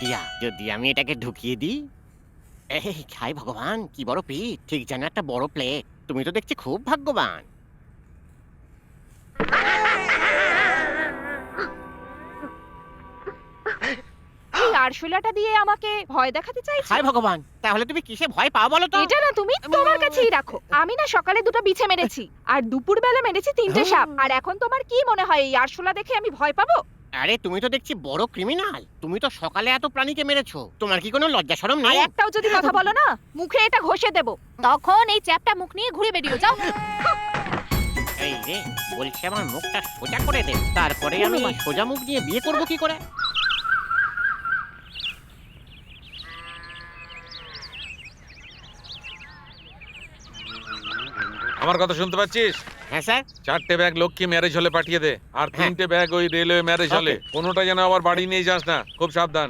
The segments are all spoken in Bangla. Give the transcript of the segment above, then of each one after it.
আইডিয়া, যদি আমি এটাকে ঢুকিয়ে দিই। এই খাই ভগবান, কি বড় পিঠ, ঠিক যেন একটা বড় প্লেট। তুমি তো দেখছি খুব ভাগ্যবান। এই আরশোলাটা দিয়ে আমাকে ভয় দেখাতে চাইছো? হায় ভগবান, তাহলে তুমি কিসে ভয় পাও বলো তো? এটা না তুমি তোমার কাছেই রাখো। আমি না সকালে দুটো বিছে মেরেছি, আর দুপুরবেলা মেরেছি 3টে সাপ। আর এখন তোমার কি মনে হয় এই আরশোলা দেখে আমি ভয় পাবো? আরে তুমি তো দেখছি বড় ক্রিমিনাল। তুমি তো সকালে এত প্রাণীকে মেরেছো, তোমার কি কোনো লজ্জা শরম আর নেই? একটাও যদি কথা বলো না, মুখে এটা ঘষে দেব। তখন এই চ্যাপটা মুখ নিয়ে ঘুরে বেরিয়ে যাও। এই রে, বলছে আমার মুখটা সোজা করে দে, তারপরে আমি এই সোজা মুখ নিয়ে বিয়ে করব কি করে? আমার কথা শুনতে পাচ্ছিস? হ্যাঁ স্যার। 4টে ব্যাগ লক্ষ্মী ম্যারেজ হলে পাঠিয়ে দে, আর 3টে ব্যাগ ওই রেলওয়ে ম্যারেজ হলে। Okay. কোনোটা যেন আবার বাড়ি নিয়ে যাস না, খুব সাবধান।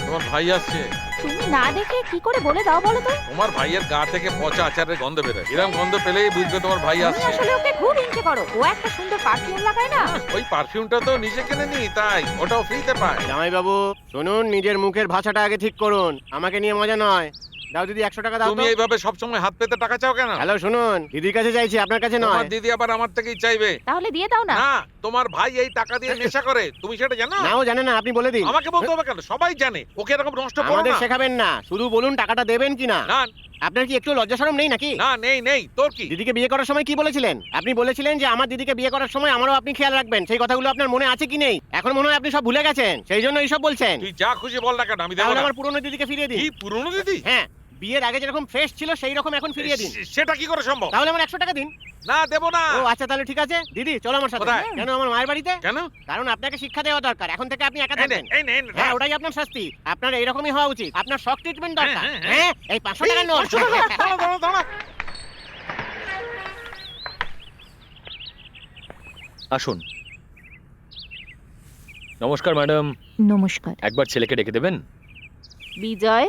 তোমার ভাই আসছে। তুমি না দেখে কি করে বলে দাও বলো তো? তোমার ভাইয়ের গা থেকে পচা আচারের গন্ধ বেরোয়, এরকম গন্ধ পেলেই বুঝবে তোমার ভাই তুমি আসছে। আসলে ওকে খুব হিংসে করো। ও একটা সুন্দর পারফিউম লাগায় না। ওই পারফিউমটা তো নিজে কিনে নি, তাই ওটাও ফ্রিতে পায়। জামাই বাবু শুনুন, নিজের মুখের ভাষাটা আগে ঠিক করুন, আমাকে নিয়ে মজা নয়। দাও দিদি, 100 টাকা দাও তুমি তো। এইভাবে সবসময় হাত পেতে টাকা চাও কেন? হ্যালো শুনুন, দিদির কাছে চাইছি, আপনার কাছে নয়। তোমার দিদি আবার আমার থেকেই চাইবে। তাহলে দিয়ে দাও না। না, তোমার ভাই এই টাকা দিয়ে নেশা করে, তুমি সেটা জানো? না, ও জানে না, আপনি বলে দিন। আমাকে বলতে হবে কেন? সবাই জানে। ওকে এরকম নষ্ট করো আমাদের না। শেখাবেন না, শুধু বলুন টাকাটা দেবেন কিনা। না আপনার কি একটু লজ্জা শরম নেই নাকি? না, নেই নেই, তোর কি? দিদিকে বিয়ে করার সময় কি বলেছিলেন? আপনি বলেছিলেন যে আমার দিদিকে বিয়ে করার সময় আমারও আপনি খেয়াল রাখবেন। সেই কথাগুলো আপনার মনে আছে কি নেই? এখন মনে হয় আপনি সব ভুলে গেছেন, সেই জন্য এইসব বলছেন। তুই যা খুশি বল না কেন, আমি দেবো তাহলে না। আমার পুরনো দিদিকে ফিরিয়ে দিন। কি পুরনো দিদি? হ্যাঁ, বিয়ের আগে যেরকম ফ্রেশ ছিল সেই রকম এখন ফিরিয়ে দিন। সেটা কি করে সম্ভব? তাহলে আমার 100 টাকা দিন। না, দেবো না। ও আচ্ছা, তাহলে ঠিক আছে দিদি, চলো আমার সাথে। কোথায়? কেন, আমার মায়ের বাড়িতে? কেন? কারণ আপনাকে শিক্ষা দেওয়া দরকার, এখন থেকে আপনি একা এই নে, থাকবেন। এই নে, এই নে, হ্যাঁ, ওটাই আপনার শাস্তি। আপনার এইরকমই হওয়া উচিত, আপনার শক ট্রিটমেন্ট দরকার। হ্যাঁ, হ্যাঁ, হ্যাঁ, এই 500 টাকার নোট। দাঁড়া, দাঁড়া, দাঁড়া। আসুন। নমস্কার ম্যাডাম, নমস্কার। একবার ছেলেকে ডেকে দেবেন? বিজয়,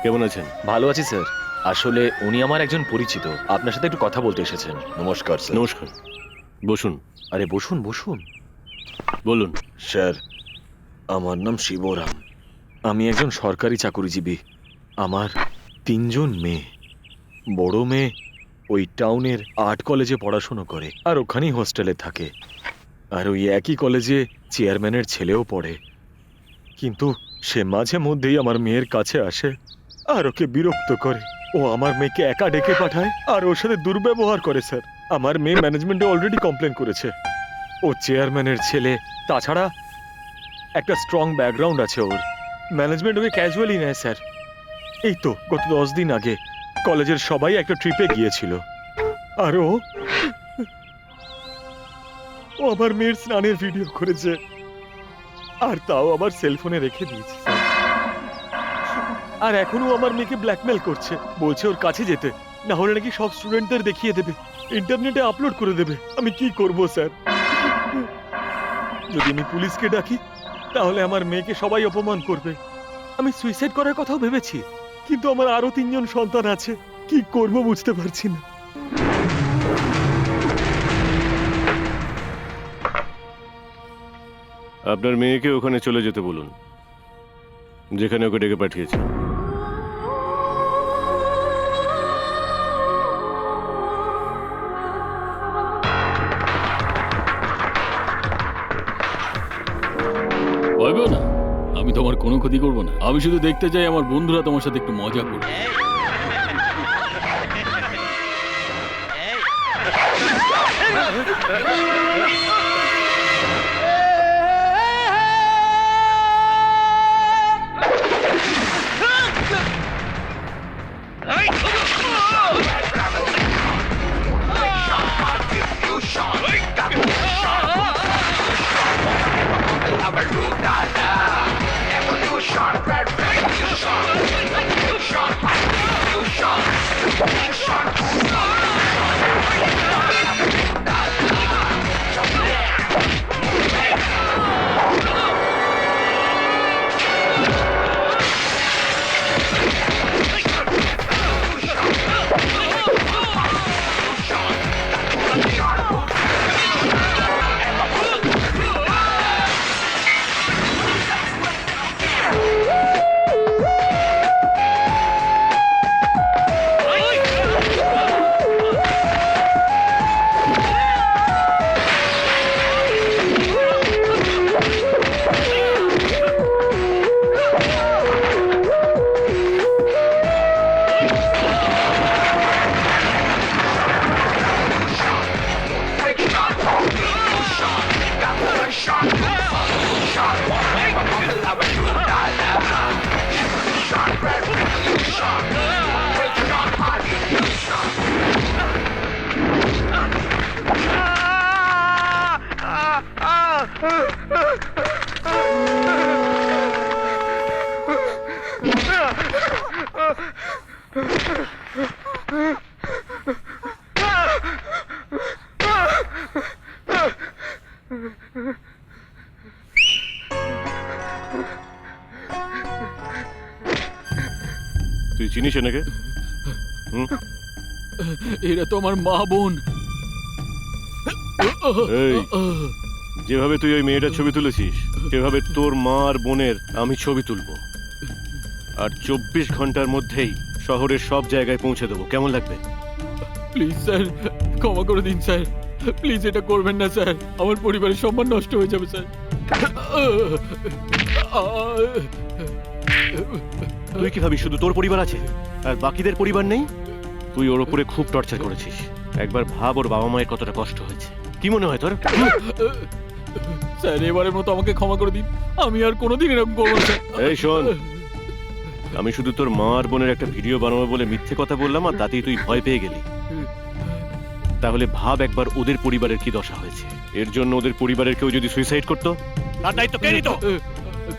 কেমন আছেন? ভালো আছি স্যার। আসলে উনি আমার একজন পরিচিত, আপনার সাথে একটু কথা বলতে এসেছেন। নমস্কার স্যার। নমস্কার, বসুন। আরে বসুন বসুন। বলুন। স্যার, আমার নাম শিবরাম। আমি একজন সরকারি চাকরিজীবী। আমার 3জন মেয়ে। বড় মেয়ে ওই টাউনের আর্ট কলেজে পড়াশোনা করে, আর ওখানেই হোস্টেলে থাকে। আর ওই একই কলেজে চেয়ারম্যানের ছেলেও পড়ে। কিন্তু সে মাঝে মধ্যেই আমার মেয়ের কাছে আসে আর ওকে বিরক্ত করে। ও আমার মেয়েকে একা ডেকে পাঠায় আর ওর সাথে দুর্ব্যবহার করে স্যার। আমার মেয়ে ম্যানেজমেন্টে অলরেডি কমপ্লেন করেছে। ও চেয়ারম্যানের ছেলে, তাছাড়া একটা স্ট্রং ব্যাকগ্রাউন্ড আছে ওর। ম্যানেজমেন্ট ওকে ক্যাজুয়ালি নেয় স্যার। এই তো গত 10 দিন আগে কলেজের সবাই একটা ট্রিপে গিয়েছিল, আর ও আমার মেয়ের স্নানের ভিডিও করেছে, আর তাও আমার সেলফোনে রেখে দিয়েছে স্যার। আর এখনো আমার মেয়েকে ব্ল্যাকমেল করছে, বলছে ওর কাছে যেতে, না হলে নাকি সব স্টুডেন্টদের দেখিয়ে দেবে, ইন্টারনেটে আপলোড করে দেবে। আমি কি করব স্যার? যদি আমি পুলিশকে ডাকি তাহলে আমার মেয়েকে সবাই অপমান করবে। আমি সুইসাইড করার কথাও ভেবেছি, কিন্তু আমার আরো 3জন সন্তান আছে, কি করব বুঝতে পারছি না। আপনার মেয়েকে ওখানে চলে যেতে বলুন, যেখানে ওকে ডেকে পাঠিয়েছে। ভয় পেও না, আমি তোমার কোনো ক্ষতি করব না। আমি শুধু দেখতে চাই আমার বন্ধুরা তোমার সাথে একটু মজা করবে। তুই চিনিস এনাকে? এরা তো আমার মা বোন। এই, যেভাবে তুই ওই মেয়েটার ছবি তুলেছিস সেভাবে তোর মা আর বোনের আমি ছবি তুলবো, আর 24 ঘন্টার মধ্যেই শহরের সব জায়গায় পৌঁছে দেবো। কেমন লাগবে? প্লিজ স্যার, ক্ষমা করে দিন স্যার। প্লিজ এটা করবেন না স্যার, আমার পরিবারের সম্মান নষ্ট হয়ে যাবে স্যার। তুই কি ভাবিস শুধু তোর পরিবার আছে আর বাকিদের পরিবার নেই? তুই ওর উপরে খুব টর্চার করেছিস। একবার ভাব ওর বাবা মায়ের কতটা কষ্ট হয়েছে। কি মনে হয় তোর? স্যার এবারের মতো আমাকে ক্ষমা করে দিন, আমি আর কোনোদিন এরকম করবো না স্যার। এই শোন, আমি শুধু তোর মা আর বোনের একটা ভিডিও বানাবো বলে মিথ্যে কথা বললাম আর তাতেই তুই ভয় পেয়ে গেলি। তাহলে ভাব একবার ওদের পরিবারের কি দশা হয়েছে। এর জন্য ওদের পরিবারের কেউ যদি সুইসাইড করতো, তার দায়িত্ব কে নিত?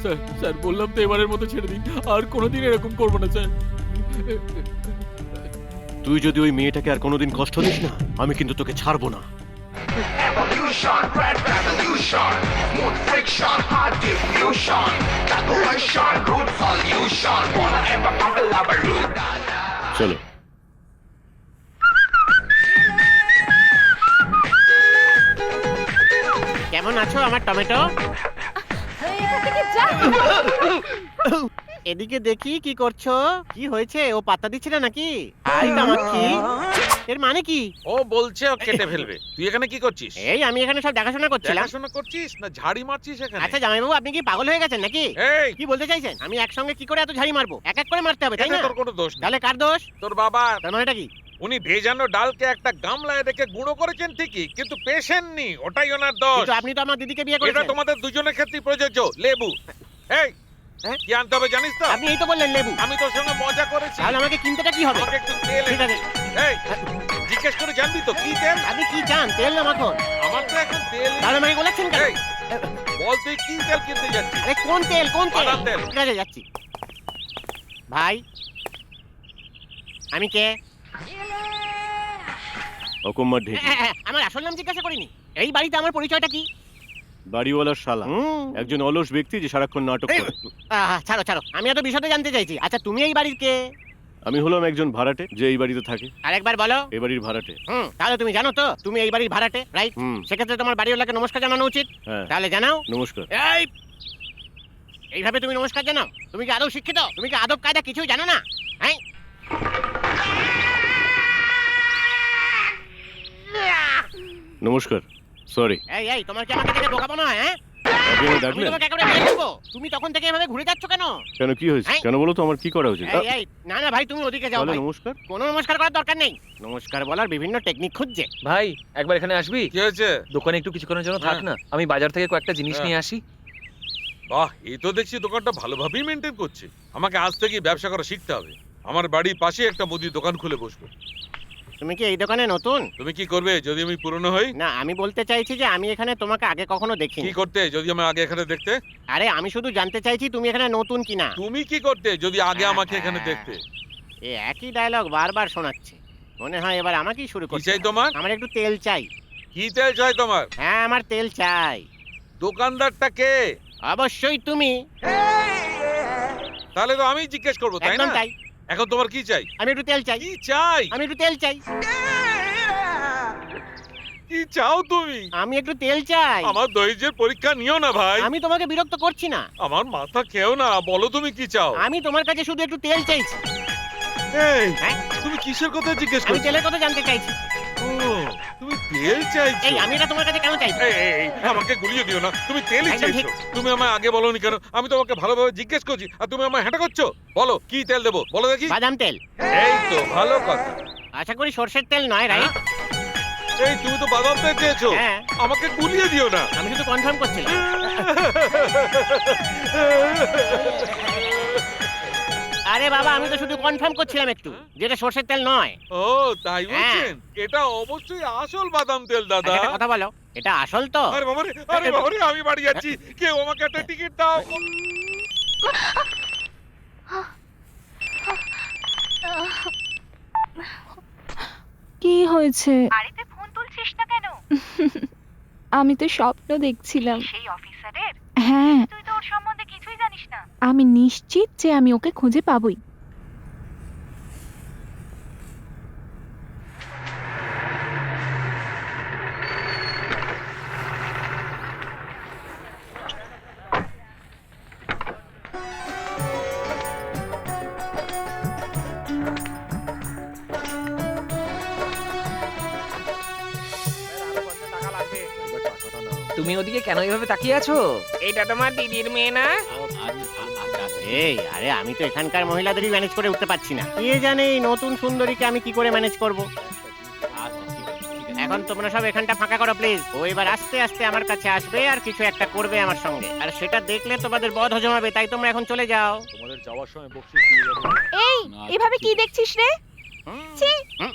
স্যার স্যার বললাম তো এবারের মতো ছেড়ে দিন, আর কোনোদিন এরকম করবো না স্যার। তুই যদি ওই মেয়েটাকে আর কোনোদিন কষ্ট দিস না, আমি কিন্তু তোকে ছাড়বো না। Evolution, red revolution, smooth friction, hard diffusion, calculation, root solution, wanna ever collaborate. চলো। কেমন আছো আমার টমেটো? এখান থেকে যা। এদিকে দেখি কি করছো। কি হয়েছে? ও পাত্তা দিচ্ছে না নাকি? আই কামাক্ষী, এর মানে কি? ও বলছে ও কেটে ফেলবে। তুই এখানে কি করছিস? এই আমি এখানে সব দেখাশোনা করছিলাম। দেখাশোনা করছিস না ঝাড়ি মারছিস এখানে? আচ্ছা জামাইবাবু, আপনি কি পাগল হয়ে গেছেন নাকি? এই, কি বলতে চাইছেন? আমি একসঙ্গে কি করে এত ঝাড়ি মারবো? এক এক করে মারতে হবে, তাই এতে না? তোর কোনো দোষ নেই। তাহলে কার দোষ? তোর বাবা, তার মানেটা কি? উনি ভেজানো ডালকে একটা গামলায় রেখে গুঁড়ো করেছেন ঠিকই, কিন্তু পেশেননি, ওটাই ওনার দোষ। কিন্তু আপনি তো আমার দিদিকে বিয়ে এটা করেছেন। তোমাদের দুজনের ক্ষেত্রেই প্রযোজ্য। লেবু, এই হ্যাঁ? কি আনতে হবে জানিস তো? আপনি এই তো বললেন লেবু। আমি তোর সঙ্গে মজা করেছি। তাহলে আমাকে কিনতেটা কি হবে? আমাকে একটু তেল ঠিক আছে। এই জিজ্ঞেস করে জানবি তো কি তেল? আপনি কি চান, তেল না মাখন? আমার তো এখন তেল নেই। তাহলে আমাকে বলেছেন কেন? এই, বল তুই কি তেল কিনতে যাচ্ছিস? আরে কোন তেল, কোন তেল? বাদাম তেল। ঠিক আছে, যাচ্ছি। ভাই, আমি কে? অকম্মার ঢেকি, আমার আসল নাম জিজ্ঞাসা করিনি। এই বাড়িতে আমার পরিচয়টা কি? বাড়িওয়ালার শালা, একজন অলস ব্যক্তি যে সারাক্ষণ নাটক এই, করে। ছাড়ো ছাড়ো, আমি এত বিশদে জানতে চাইছি। আচ্ছা তুমি এই বাড়ির কে? আমি হলাম একজন ভাড়াটে যে এই বাড়িতে থাকে। আরেকবার বলো। এই বাড়ির ভাড়াটে। তাহলে তুমি জানো তো তুমি এই বাড়ির ভাড়াটে, রাইট? হুম, সেক্ষেত্রে তোমার বাড়িওয়ালাকে নমস্কার জানানো উচিত। হ্যাঁ, তাহলে জানাও। নমস্কার। এই, এইভাবে তুমি নমস্কার জানাও? তুমি কি আদৌ শিক্ষিত? তুমি কি আদব কায়দা কিছুই জানো না? হ্যাঁ, নমস্কার, সরি। এই এই, তোমার কি আমাকে দেখে বোকা মনে হয়? হ্যাঁ, আপনি আমায় আমি ডাকলেন? তোমাকে একেবারে মেরে ফেলবো। তুমি তখন থেকে এভাবে ঘুরে যাচ্ছ কেন? কেন, কি হয়েছে? এই। কেন বলো তো, আমার কি করা উচিত? এই এই, না না ভাই, তুমি ওদিকে যাও তাহলে ভাই। নমস্কার। কোনো নমস্কার করার দরকার নেই। নমস্কার বলার বিভিন্ন টেকনিক খুঁজছে। ভাই একবার এখানে আসবি? কি হয়েছে? দোকানে একটু কিছুক্ষণের জন্য থাক না, আমি বাজার থেকে কয়েকটা জিনিস হ্যাঁ। নিয়ে আসি। বাহ, এই তো দেখছি দোকানটা ভালোভাবেই মেনটেন করছে। আমাকে আজ থেকে ব্যবসা করা শিখতে হবে। আমার বাড়ির পাশে একটা মুদির দোকান খুলে বসবো। তুমি কি এই দোকানে নতুন? তুমি কি করবে যদি আমি পুরনো হই? না, আমি বলতে চাইছি যে আমি এখানে তোমাকে আগে কখনো দেখিনি। কি করতে যদি আমি আগে এখানে দেখতে? আরে আমি শুধু জানতে চাইছি তুমি এখানে নতুন কিনা। তুমি কি করতে যদি আগে আমাকে এখানে দেখতে? এই একই ডায়লগ বারবার শোনাচ্ছে। মনে হয় এবার আমাকেই শুরু কি করতে চাই হবে। তোমার? আমার একটু তেল চাই। কি তেল চাই তোমার? হ্যাঁ, আমার তেল চাই। দোকানদারটা কে? অবশ্যই তুমি। তাহলে তো আমি জিজ্ঞেস করবো, তাই একদম না? তাই। এখন তোমার কি চাই? আমি একটু তেল চাই। কি চাই? আমি একটু তেল চাই। কি চাও তুমি? আমি একটু তেল চাই। আমার ধৈর্যের পরীক্ষা নিও না ভাই। আমি তোমাকে বিরক্ত করছি না। আমার মাথা খেও না, বলো তুমি কি চাও? আমি তোমার কাছে শুধু একটু তেল চাইছি। এই, হ্যাঁ? তুমি কিসের কথা জিজ্ঞেস আমি করছো? তেলের কথা জানতে চাইছি। ও, তুমি তেল চাইছো? এই আমি এটা তোমার কাছে কেন চাইবো? এই, আমাকে গুলিয়ে দিও না। তুমি তেলই একদম চাইছো। তুমি আমায় আগে বলোনি কেন? আমি তোমাকে ভালোভাবে জিজ্ঞেস করছি আর তুমি আমায় হ্যাঁ করছো। বলো কি তেল দেবো, বলো দেখি। বাদাম তেল। এই তো ভালো কথা। আশা করি সর্ষের তেল নয়, রাইট? এই তুমি তো বাদাম তেল চেয়েছো। হ্যাঁ, আমাকে গুলিয়ে দিও না। আমি শুধু কনফার্ম করছিলাম। আরে বাবা আমি তো শুধু কনফার্ম করছিলাম একটু যেটা সর্ষের তেল নয়। ও তাই হ্যাঁ। বলছেন? এটা অবশ্যই আসল বাদাম তেল দাদা। আচ্ছা, একটা কথা বলো, এটা আসল তো? আরে বাবারে আমি বাড়ি যাচ্ছি, কেউ আমাকে একটা টিকিট দাও। কি হয়েছে? আরে তুই ফোন তুলছিস না কেন? আমি তো স্বপ্ন দেখছিলাম। সেই অফিসারের? হ্যাঁ, তুই তো ওর সম্বন্ধে কিছুই জানিস না। আমি নিশ্চিত যে আমি ওকে খুঁজে পাবই। তুমি ওদিকে কেন এইভাবে তাকিয়ে আছো? এটা তোমার দিদির মেয়ে না? এই আরে আমি তো এখানকার মহিলাদেরই ম্যানেজ করে উঠতে পারছি না, কে জানে এই নতুন সুন্দরীকে আমি কি করে ম্যানেজ করব। এখন তোমরা সব এখানটা ফাঁকা করো প্লিজ। ও এবার আস্তে আস্তে আমার কাছে আসবে আর কিছু একটা করবে আমার সঙ্গে, আর সেটা দেখলে তোমাদের বদ হজম হবে। তাই তোমরা এখন চলে যাও। তোমাদের যাওয়ার সময় বকশিশ দিয়ে যাবো। এই, এভাবে কি দেখছিস রে? হুম, ছি! হুম।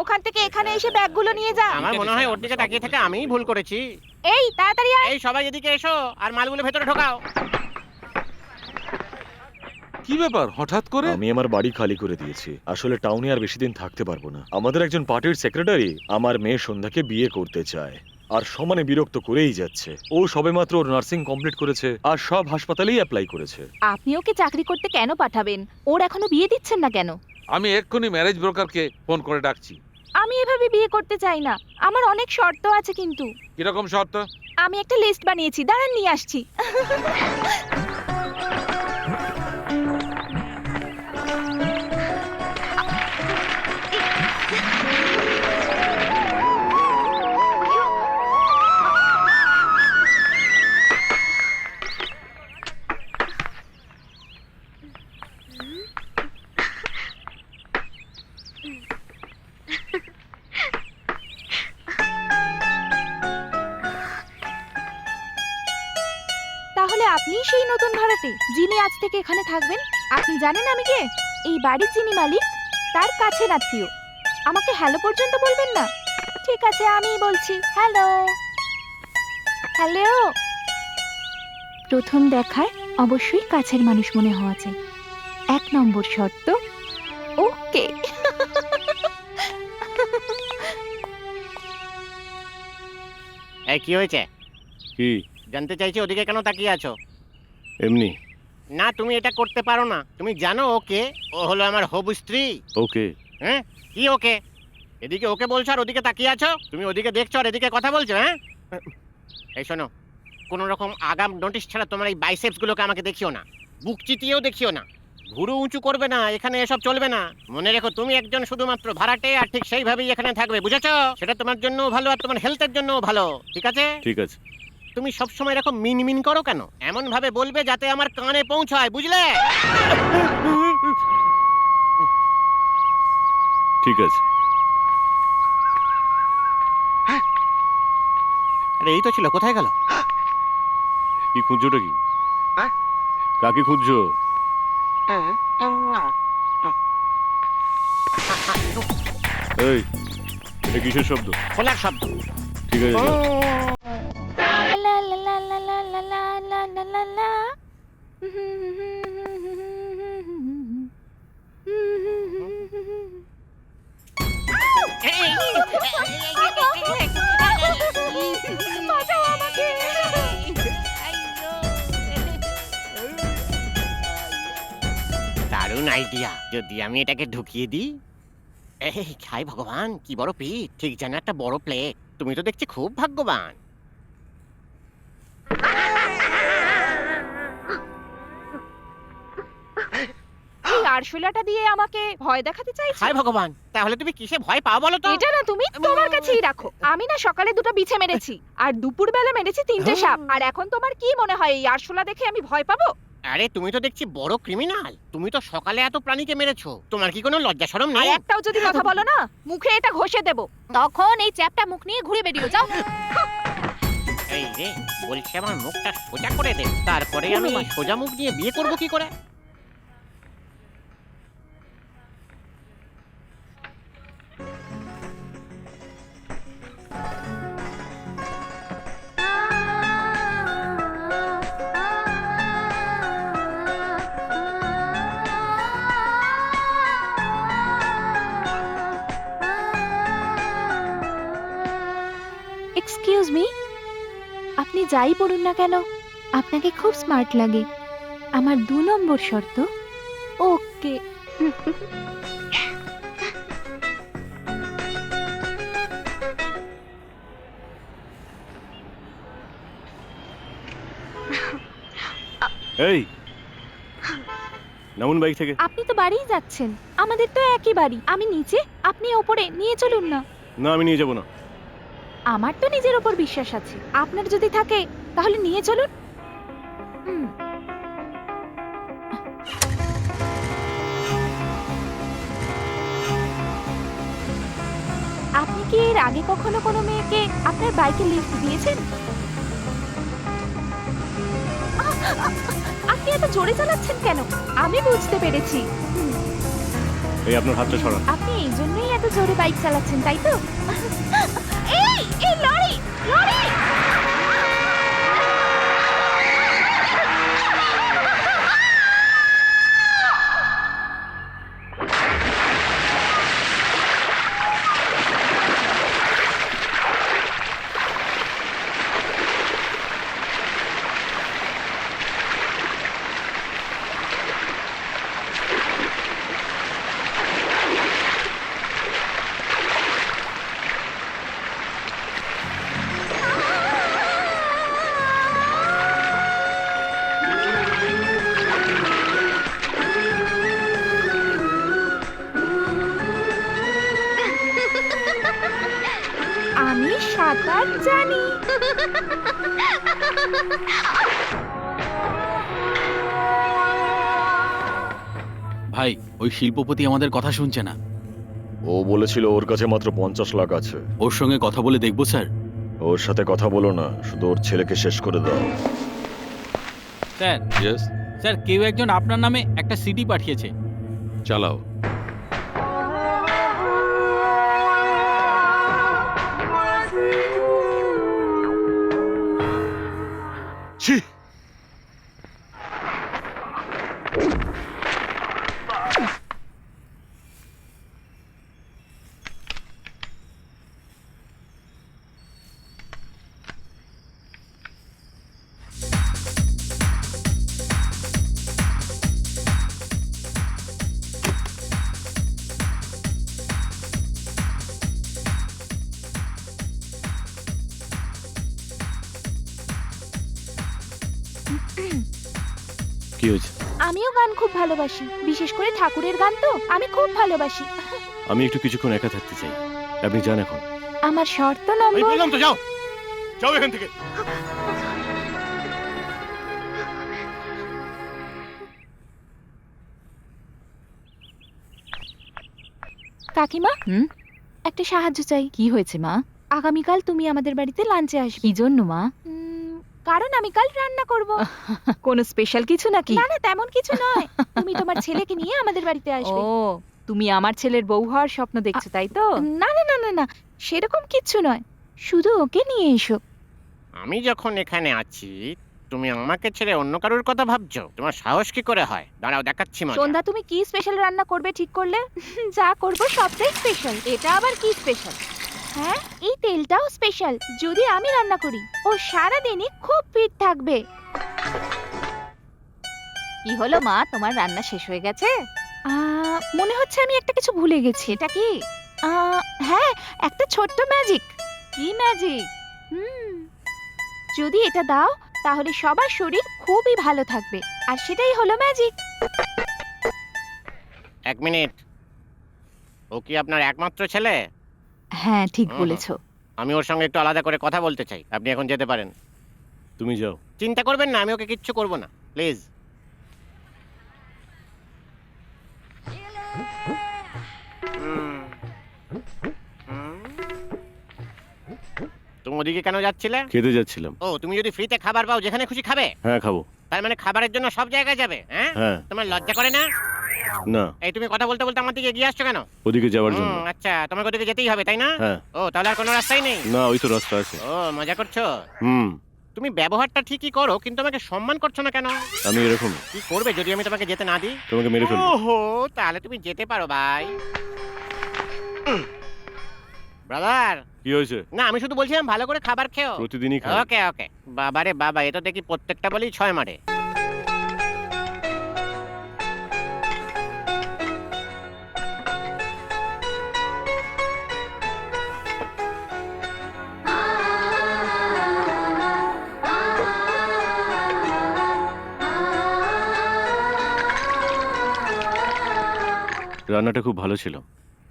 ওখান থেকে এখানে এসে ব্যাগগুলো নিয়ে যা। আমার মনে হয় ওর দিকে তাকিয়ে থেকে আমিই ভুল করেছি। এই, তাড়াতাড়ি আয়। এই সবাই এদিকে এসো আর মালগুলো ভেতরে ঢোকাও। কি ব্যাপার হঠাৎ করে? আমি আমার বাড়ি খালি করে দিয়েছি। আসলে টাউনে আর বেশি দিন থাকতে পারবো না। আমাদের একজন পার্টির সেক্রেটারি আমার মেয়ে সন্ধ্যাকে বিয়ে করতে চায়, আর সমানে বিরক্ত করেই যাচ্ছে। ও সবেমাত্র ওর নার্সিং কমপ্লিট করেছে আর সব হাসপাতালেই অ্যাপ্লাই করেছে। আপনি ওকে চাকরি করতে কেন পাঠাবেন? ওর এখনো বিয়ে দিচ্ছেন না কেন? আমি এক্ষুনি ম্যারেজ ব্রোকারকে ফোন করে ডাকছি। আমি এভাবে বিয়ে করতে চাই না। আমার অনেক শর্ত আছে কিন্তু। কিরকম শর্ত? আমি একটা লিস্ট বানিয়েছি, দাঁড়ান নিয়ে আসছি। তাহলে আপনিই সেই নতুন ভাড়াটে যিনি আজ থেকে এখানে থাকবেন? আপনি জানেন আমি কে? এই বাড়ির যিনি মালিক তার কাছের আত্মীয়। আমাকে হ্যালো পর্যন্ত বলবেন না? ঠিক আছে, আমিই বলছি হ্যালো। হ্যালো। প্রথম দেখায় অবশ্যই কাছের মানুষ মনে হওয়া চাই। 1 নম্বর শর্ত। ওকে। এই কি হয়েছে? কি? জানতে চাইছি ওদিকে কেন তাকিয়ে আছো? এমনি। না, তুমি এটা করতে পারো না। তুমি জানো ওকে? ও হলো আমার হবু স্ত্রী। ওকে। হ্যাঁ, কি ওকে? এদিকে ওকে বলছো আর ওদিকে তাকিয়ে আছো। তুমি ওদিকে দেখছো আর এদিকে কথা বলছো। হ্যাঁ, এই শোনো, কোন রকম আগাম নোটিশ ছাড়া তোমার এই বাইসেপস গুলোকে আমাকে দেখিও না, বুক চিতিয়েও দেখিও না, ভুরু উঁচু করবে না। এখানে এসব চলবে না। মনে রেখো তুমি একজন শুধুমাত্র ভাড়াটে, আর ঠিক সেইভাবেই এখানে থাকবে, বুঝেছো? সেটা তোমার জন্য ভালো আর তোমার হেলথের জন্য ভালো, ঠিক আছে? ঠিক আছে। তুমি সব সময় এরকম মিনমিন করো কেন? এমন ভাবে বলবে যাতে আমার কানে পৌঁছায়, বুঝলে? ঠিক আছে। আরে এই তো ছিল, কোথায় গেল? কি খুঁজছোটা কি? কাকে খুঁজছো? এই, এ কিসের শব্দ? খোলার শব্দ। ঠিক আছে যাও। লা লা লা লা লা লা লা লা লা লা লা। বাঁচাও আমাকে। দারুণ আইডিয়া। যদি আমি এটাকে ঢুকিয়ে দিই। এই খাই ভগবান, কি বড় পিঠ, ঠিক যেন একটা বড় প্লেট। তুমি তো দেখছি খুব ভাগ্যবান। এই আরশোলাটা দিয়ে আমাকে ভয় দেখাতে চাইছো? হায় ভগবান, তাহলে তুমি কিসে ভয় পাও বলো তো? এটা না তুমি তোমার কাছেই রাখো। আমি না সকালে 2টা বিছে মেরেছি, আর দুপুরবেলা মেরেছি 3টে সাপ। আর এখন তোমার কি মনে হয় এই আরশোলা দেখে আমি ভয় পাবো? আরে তুমি তো দেখছি বড় ক্রিমিনাল। তুমি তো সকালে এত প্রাণীকে মেরেছো, তোমার কি কোনো লজ্জা শরম আর নেই? একটাও যদি কথা বলো না, মুখে এটা ঘষে দেব। তখন এই চ্যাপটা মুখ নিয়ে ঘুরে বেরিয়ে যাও। এই রে, বলছি আমার মুখটা সোজা করে দে, তারপরে আমি এই সোজা মুখ নিয়ে বিয়ে করব কি করে? আপনি যাই বলুন না কেন আপনাকে খুব স্মার্ট লাগে। আমার 2 নম্বর শর্ত, ওকে। এই নামুন বাইক থেকে। আপনি তো বাড়িই যাচ্ছেন, আমাদের তো একই বাড়ি। আমি নিচে, আপনি ওপরে, নিয়ে চলুন না। না আমি নিয়ে যাবো না। আমার তো নিজের ওপর বিশ্বাস আছে, আপনার যদি থাকে তাহলে নিয়ে চলুন। হুম। আপনি কি এর আগে কখনো কোনো মেয়েকে আপনার বাইকে লিফট দিয়েছেন? আপনি এত জোরে চালাচ্ছেন কেন? আমি বুঝতে পেরেছি। এই আপনার হাতটা সরান। আপনি এই জন্যই এত জোরে বাইক চালাচ্ছেন, তাই তো? এই এই লরি লরি! আমি সাঁতার জানি। ভাই, ওই শিল্পপতি আমাদের কথা শুনছে না। ও বলেছিল ওর কাছে মাত্র 50 লাখ আছে। ওর সঙ্গে কথা বলে দেখবো স্যার। ওর সাথে কথা বলো না, শুধু ওর ছেলেকে শেষ করে দাও। স্যার, ইয়েস, স্যার কেউ একজন আপনার নামে একটা সিডি পাঠিয়েছে। চালাও। ছি! কি হয়েছে? আমিও গান খুব ভালোবাসি, বিশেষ করে ঠাকুরের গান তো আমি খুব ভালোবাসি। আমি একটু কিছুক্ষণ একা থাকতে চাই। আপনি যান এখন। আমার শর্ত এই নম্বর, বললাম তো যাও, যাও এখান থেকে। কাকিমা একটা সাহায্য চাই। কি হয়েছে মা? আগামীকাল তুমি আমাদের বাড়িতে লাঞ্চে আসবে। কি জন্য মা? কারণ আমি কাল রান্না করব। কোনো স্পেশাল কিছু নাকি? না না, তেমন কিছু নয়। তুমি তোমার ছেলেকে নিয়ে আমাদের বাড়িতে আসবে। ও, তুমি আমার ছেলের বউ হওয়ার স্বপ্ন দেখছো, তাই তো? না না না না না, সেরকম কিচ্ছু নয়, শুধু ওকে নিয়ে এসো। আমি যখন এখানে আছি তুমি আমাকে ছেড়ে অন্য কারোর কথা ভাবছো? তোমার সাহস কি করে হয়? দাঁড়াও দেখাচ্ছি মজা। সন্ধ্যা, তুমি কি স্পেশাল রান্না করবে ঠিক করলে? যা করব সবটাই স্পেশাল। এটা আবার কি স্পেশাল? হ্যাঁ, এই তেলটাও স্পেশাল। যদি আমি রান্না করি ও সারা দিনই খুব ফিট থাকবে। কি হলো মা, তোমার রান্না শেষ হয়ে গেছে? মনে হচ্ছে আমি একটা কিছু ভুলে গেছি। এটা কি? হ্যাঁ, একটা ছোট্ট ম্যাজিক। কি ম্যাজিক? যদি এটা দাও তাহলে সবার শরীর খুবই ভালো থাকবে, আর সেটাই হলো ম্যাজিক। 1 মিনিট, ও কি আপনার একমাত্র ছেলে? হ্যাঁ, ঠিক হুম। বলেছো। আমি ওর সঙ্গে একটু আলাদা করে কথা বলতে চাই। আপনি এখন যেতে পারেন। তুমি যাও। চিন্তা করবেন না, আমি ওকে কিচ্ছু করব না, প্লিজ। তুমি ওদিকে কেন যাচ্ছিলে? খেতে যাচ্ছিলাম। ও, তুমি যদি ফ্রিতে খাবার পাও যেখানে খুশি খাবে? হ্যাঁ খাবো। তার মানে খাবারের জন্য সব জায়গায় যাবে? হ্যাঁ, হ্যাঁ। তোমার লজ্জা করে না? না, এই তুমি কথা বলতে বলতে আমার দিকে এগিয়ে আসছো কেন? ওদিকে যাওয়ার জন্য। আচ্ছা, তোমাকে ওদিকে যেতেই হবে তাই না? হ্যাঁ। ও, তাহলে আর কোনো রাস্তাই নেই? না, ওই তো রাস্তা আছে। ও, মজা করছো? হুম, তুমি ব্যবহারটা ঠিকই করো, কিন্তু আমাকে সম্মান করছো না কেন? আমি এরকম। কি করবে যদি আমি তোমাকে যেতে না দিই? তোমাকে মেরে ফেলবো। ওহো, তাহলে তুমি যেতে পারো ভাই। ব্রাদার, কি হয়েছে? না আমি শুধু বলছিলাম ভালো করে খাবার খেও। প্রতিদিনই খাই। ওকে ওকে। বাবারে বাবা, এ তো দেখি প্রত্যেকটা বলেই 6 মারে। রান্নাটা খুব ভালো ছিল,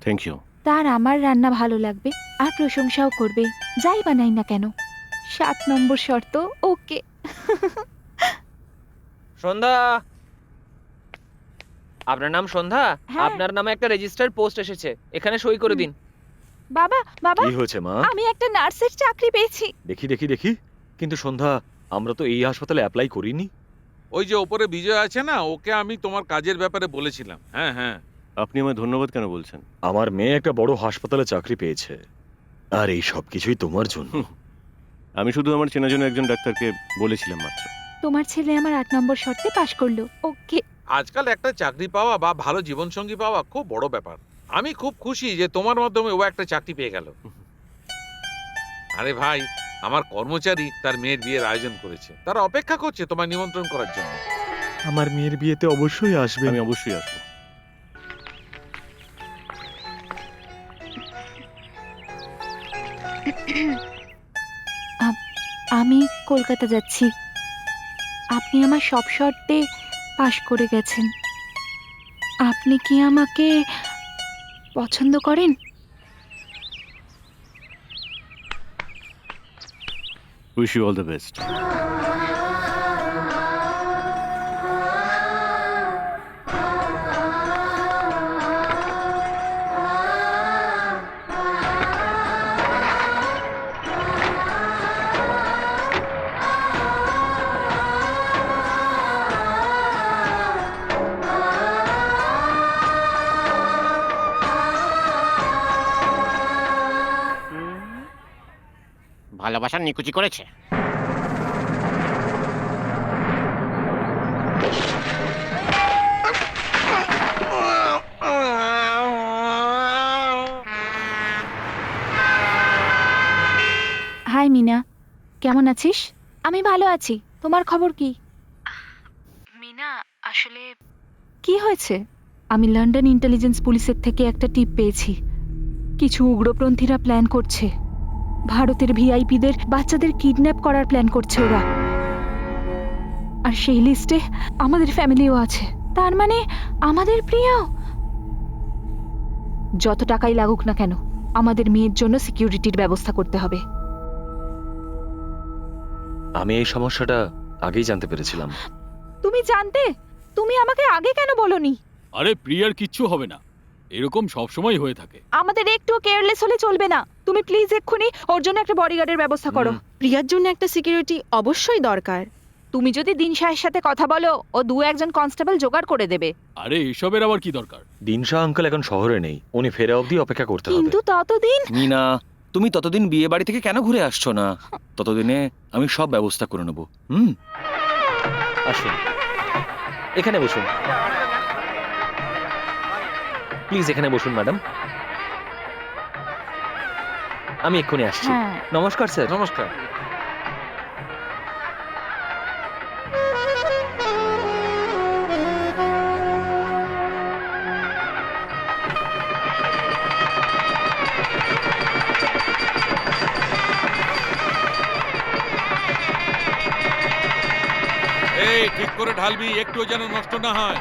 থ্যাংক ইউ। তার আমার রান্না ভালো লাগবে আর প্রশংসাও করবে, যাই বানাই না কেন। 7 নম্বর শর্ত ওকে। সন্ধ্যা, আপনার নাম সন্ধ্যা? হ্যাঁ। আপনার নামে একটা রেজিস্টার্ড পোস্ট এসেছে, এখানে সই করে দিন। বাবা বাবা, কি হয়েছে মা? আমি একটা নার্সের চাকরি পেয়েছি। দেখি দেখি দেখি। কিন্তু সন্ধ্যা, আমরা তো এই হাসপাতালে অ্যাপ্লাই করিনি। ওই যে ওপরে বিজয় আছে না, ওকে আমি তোমার কাজের ব্যাপারে বলেছিলাম। হ্যাঁ হ্যাঁ। আপনি আমায় ধন্যবাদ কেন বলছেন? আমার মেয়ে একটা বড় হাসপাতালে চাকরি পেয়েছে, আর এই সব কিছুই তোমার জন্য। আমি শুধু আমার চেনা জন্য একজন ডাক্তারকে বলেছিলাম মাত্র। তোমার ছেলে আমার 8 নম্বর শর্তে পাশ করলো, ওকে। আজকাল একটা চাকরি পাওয়া বা ভালো জীবনসঙ্গী পাওয়া খুব বড় ব্যাপার। আমি খুব খুশি যে তোমার মাধ্যমে ও একটা চাকরি পেয়ে গেল। আরে ভাই, আমার কর্মচারী তার মেয়ের বিয়ের আয়োজন করেছে, তারা অপেক্ষা করছে তোমায় নিমন্ত্রণ করার জন্য। আমার মেয়ের বিয়েতে অবশ্যই আসবে। আমি অবশ্যই আসবো। আমি কলকাতা যাচ্ছি। আপনি আমার সব শর্তে পাশ করে গেছেন। আপনি কি আমাকে পছন্দ করেন? Wish you all the best. ভালোবাসার নিকুচি করেছে। হাই মিনা, কেমন আছিস? আমি ভালো আছি, তোমার খবর কি? মিনা, আসলে কি হয়েছে? আমি লন্ডন ইন্টেলিজেন্স পুলিশের থেকে একটা টিপ পেয়েছি। কিছু উগ্রপন্থীরা প্ল্যান করছে, ভারতের ভিআইপিদের বাচ্চাদের কিডন্যাপ করার প্ল্যান করছে ওরা। আর সেই লিস্টে আমাদের ফ্যামিলিও আছে। তার মানে আমাদের প্রিয়। যত টাকাই লাগুক না কেন, আমাদের মেয়ের জন্য সিকিউরিটির ব্যবস্থা করতে হবে। আমি এই সমস্যাটা আগেই জানতে পেরেছিলাম। তুমি জানতে? তুমি আমাকে আগে কেন বলোনি? আরে প্রিয়ার কিচ্ছু হবে না, এরকম সবসময় হয়ে থাকে। আমাদের একটু কেয়ারলেস হলে চলবে না। তুমি প্লিজ এক্ষুনি ওর জন্য একটা বডিগার্ডের ব্যবস্থা করো। প্রিয়ার জন্য একটা সিকিউরিটি অবশ্যই দরকার। তুমি যদি দিন শাহের সাথে কথা বলো, ও 2-1 কনস্টেবল জোগাড় করে দেবে। আরে এসবের আবার কি দরকার? দিনশা আঙ্কেল এখন শহরে নেই, উনি ফেরা অবধি অপেক্ষা করতে হবে। কিন্তু ততদিন মিনা, তুমি ততদিন বিয়ে বাড়ি থেকে কেন ঘুরে আসছো না? ততদিনে আমি সব ব্যবস্থা করে নেব। আসুন, এখানে বসুন প্লিজ, এখানে বসুন ম্যাডাম। আমি এক্ষুনি আসছি। হ্যাঁ। নমস্কার স্যার। নমস্কার। এই ঠিক করে ঢালবি, একটুও যেন নষ্ট না হয়।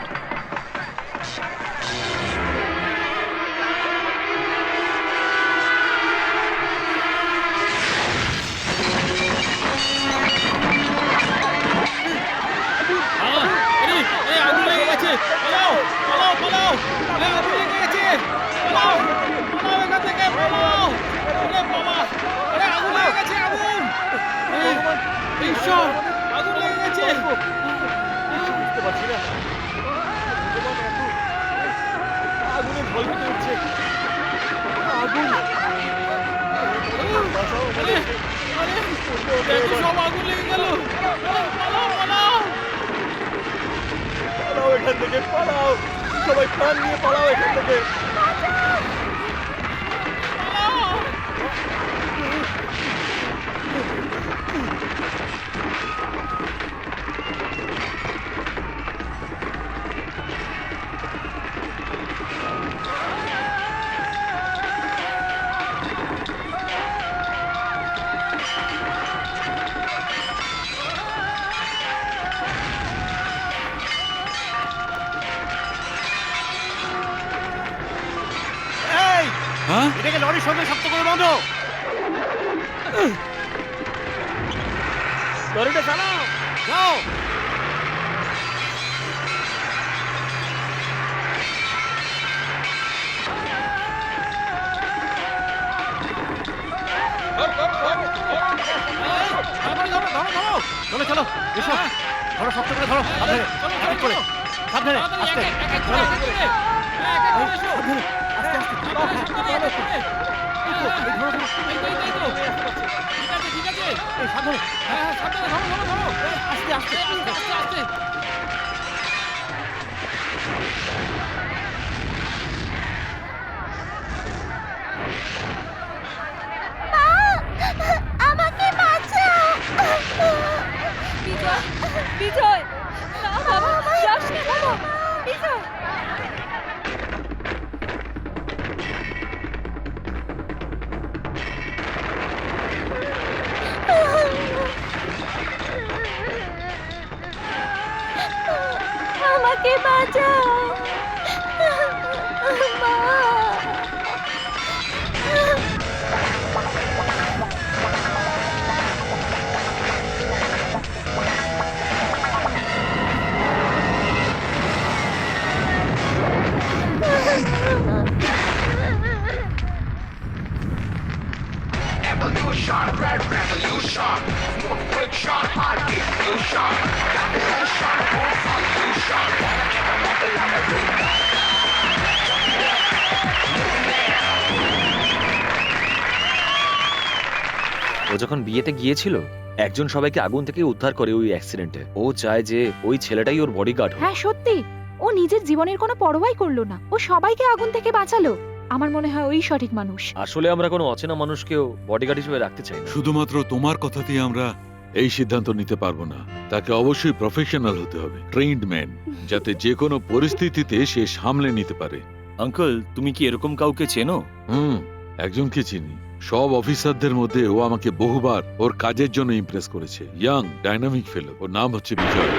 আগুন লেগে গেছে, পালাও পালাও পালাও! আগুন লেগে গেছে, পালাও পালাও এখান থেকে, পালাও! আরে বাবা, আরে আগুন লেগে গেছে, আগুন! ঈশ্বর, আগুন লেগে গেছে! বুঝতে পারছি না, আগুনে ঝলমলে উঠছে। আগুন! আরে আরে দেখো, সব আগুন লেগে গেল! পালাও পালাও! পালাও এখান থেকে, পালাও! সবাই প্রাণ নিয়ে পালাও এখান থেকে। পালাও! এটাকে লরির সঙ্গে শক্ত করে বাঁধো। লরিটা চালাও, যাও। চলো চলো, এসো, ধরো, শক্ত করে ধরো, সাবধানে, এক এক করে, সাবধানে, আস্তে, চলো। আমাকে বাঁচাও। বিজয়, বিজয়, না বাবা, যাস না বাবা, বিজয়। আমাকে বাঁচাও, মা। Evolution, red revolution, more friction, hard diffusion, evolution, more solution, ও যখন বিয়েতে গিয়েছিল একজন সবাইকে আগুন থেকে উদ্ধার করে ওই অ্যাক্সিডেন্টে। ও চায় যে ওই ছেলেটাই ওর বডিগার্ড হোক। হ্যাঁ সত্যি, ও নিজের জীবনের কোনো পরোয়াই করলো না, ও সবাইকে আগুন থেকে বাঁচালো। আমার মনে হয় ওই সঠিক মানুষ। আসলে আমরা কোনো অচেনা মানুষকেও বডিগার্ড হিসেবে রাখতে চাই না। শুধুমাত্র তোমার কথাতেই আমরা এই সিদ্ধান্ত নিতে পারবো না। তাকে অবশ্যই প্রফেশনাল হতে হবে, ট্রেইনড ম্যান, যাতে যে কোনো পরিস্থিতিতে সে সামলে নিতে পারে। আঙ্কেল, তুমি কি এরকম কাউকে চেনো? একজনকে চিনি। সব অফিসারদের মধ্যে ও আমাকে বহুবার ওর কাজের জন্য ইমপ্রেস করেছে। ইয়াং ডাইনামিক ফেলো। ওর নাম হচ্ছে বিজয়।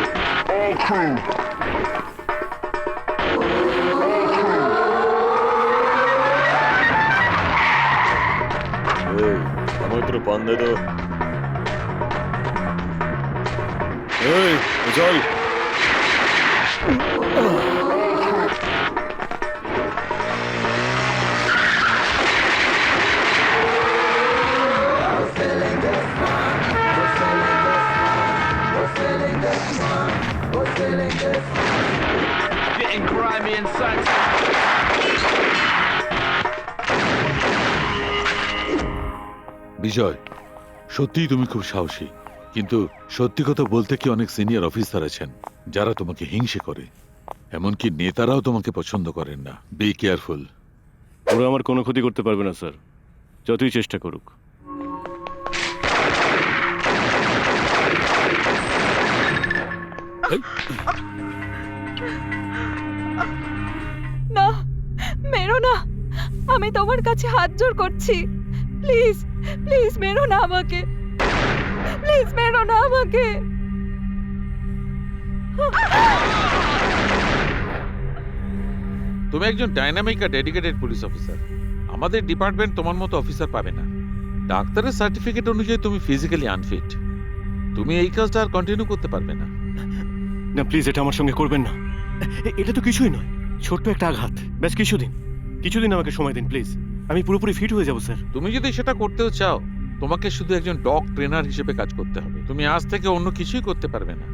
আমার তোর বান্ধে তো চল। getting grimy inside. বিজয়, সত্যিই তুমি খুব সাহসী, কিন্তু সত্যি কথা বলতে কি অনেক সিনিয়র অফিসার আছেন যারা তোমাকে হিংসে করে, এমনকি নেতারাও তোমাকে পছন্দ করেন না। Be careful. ওরা আমার কোনো ক্ষতি করতে পারবে না স্যার, যতই চেষ্টা করুক। না, মেরো না, আমি তোমার কাছে হাত জোড় করছি। প্লিজ, প্লিজ মেরো না আমাকে, প্লিজ মেরো না আমাকে। তুমি একজন ডাইনামিক আর ডেডিকেটেড পুলিশ অফিসার। আমাদের ডিপার্টমেন্ট তোমার মতো অফিসার পাবে না। ডাক্তারের সার্টিফিকেট অনুযায়ী তুমি ফিজিক্যালি আনফিট। তুমি এই কাজটা আর কন্টিনিউ করতে পারবে না। না প্লিজ, এটা আমার সঙ্গে করবেন না। এটা তো কিছুই নয়, ছোট্ট একটা আঘাত, ব্যাস কিছুদিন আমাকে সময় দিন প্লিজ। আমি পুরোপুরি ফিট হয়ে যাবো স্যার। তুমি যদি সেটা করতেও চাও, তোমাকে শুধু একজন ডগ ট্রেনার হিসেবে কাজ করতে হবে। তুমি আজ থেকে অন্য কিছুই করতে পারবে না,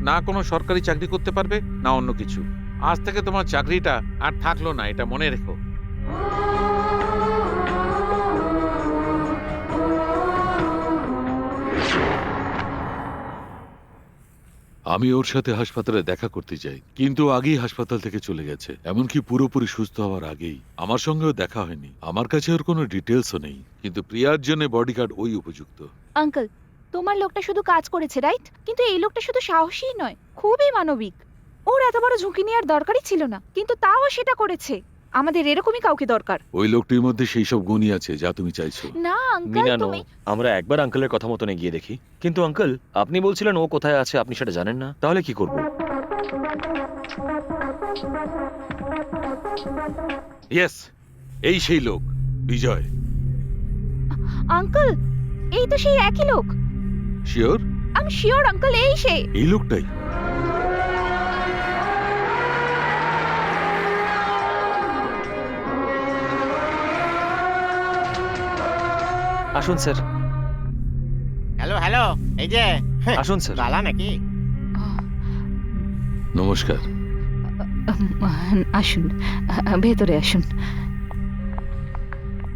না কোনো সরকারি চাকরি করতে পারবে না অন্য কিছু। আজ থেকে তোমার চাকরিটা আর থাকলো না, এটা মনে রেখো। আমি ওর সাথে হাসপাতালে দেখা করতে চাই, কিন্তু আগেই হাসপাতাল থেকে চলে গেছে, এমনকি পুরোপুরি সুস্থ হওয়ার আগেই। আমার সঙ্গেও দেখা হয়নি, আমার কাছে ওর কোনো ডিটেলসও নেই, কিন্তু প্রিয়ার জন্য বডিগার্ড ওই উপযুক্ত। আঙ্কেল, তোমার লোকটা শুধু কাজ করেছে, রাইট? কিন্তু এই লোকটা শুধু সাহসী নয়, খুবই মানবিক। ওর এত বড় ঝুঁকি নেওয়ার দরকারই ছিল না, কিন্তু তাও সেটা করেছে। আমাদের এরকমই কাউকে দরকার। ওই লোকটির মধ্যে সেই সব গুণই আছে যা তুমি চাইছো। না আঙ্কেল, মিনা, তুমি আমরা একবার আঙ্কেলের কথা মতন গিয়ে দেখি। কিন্তু আঙ্কেল, আপনি বলছিলেন ও কোথায় আছে, আপনি সেটা জানেন না, তাহলে কি করব? ইয়েস, এই সেই লোক বিজয়। আঙ্কেল, এই তো সেই একই লোক। শিওর? আমি শিওর আঙ্কেল, এই সে। এই লোকটাই। আসুন স্যার, হ্যালো হ্যালো, এই যে আসুন স্যার। গালা নাকি? নমস্কার। আসুন, ভেতরে আসুন।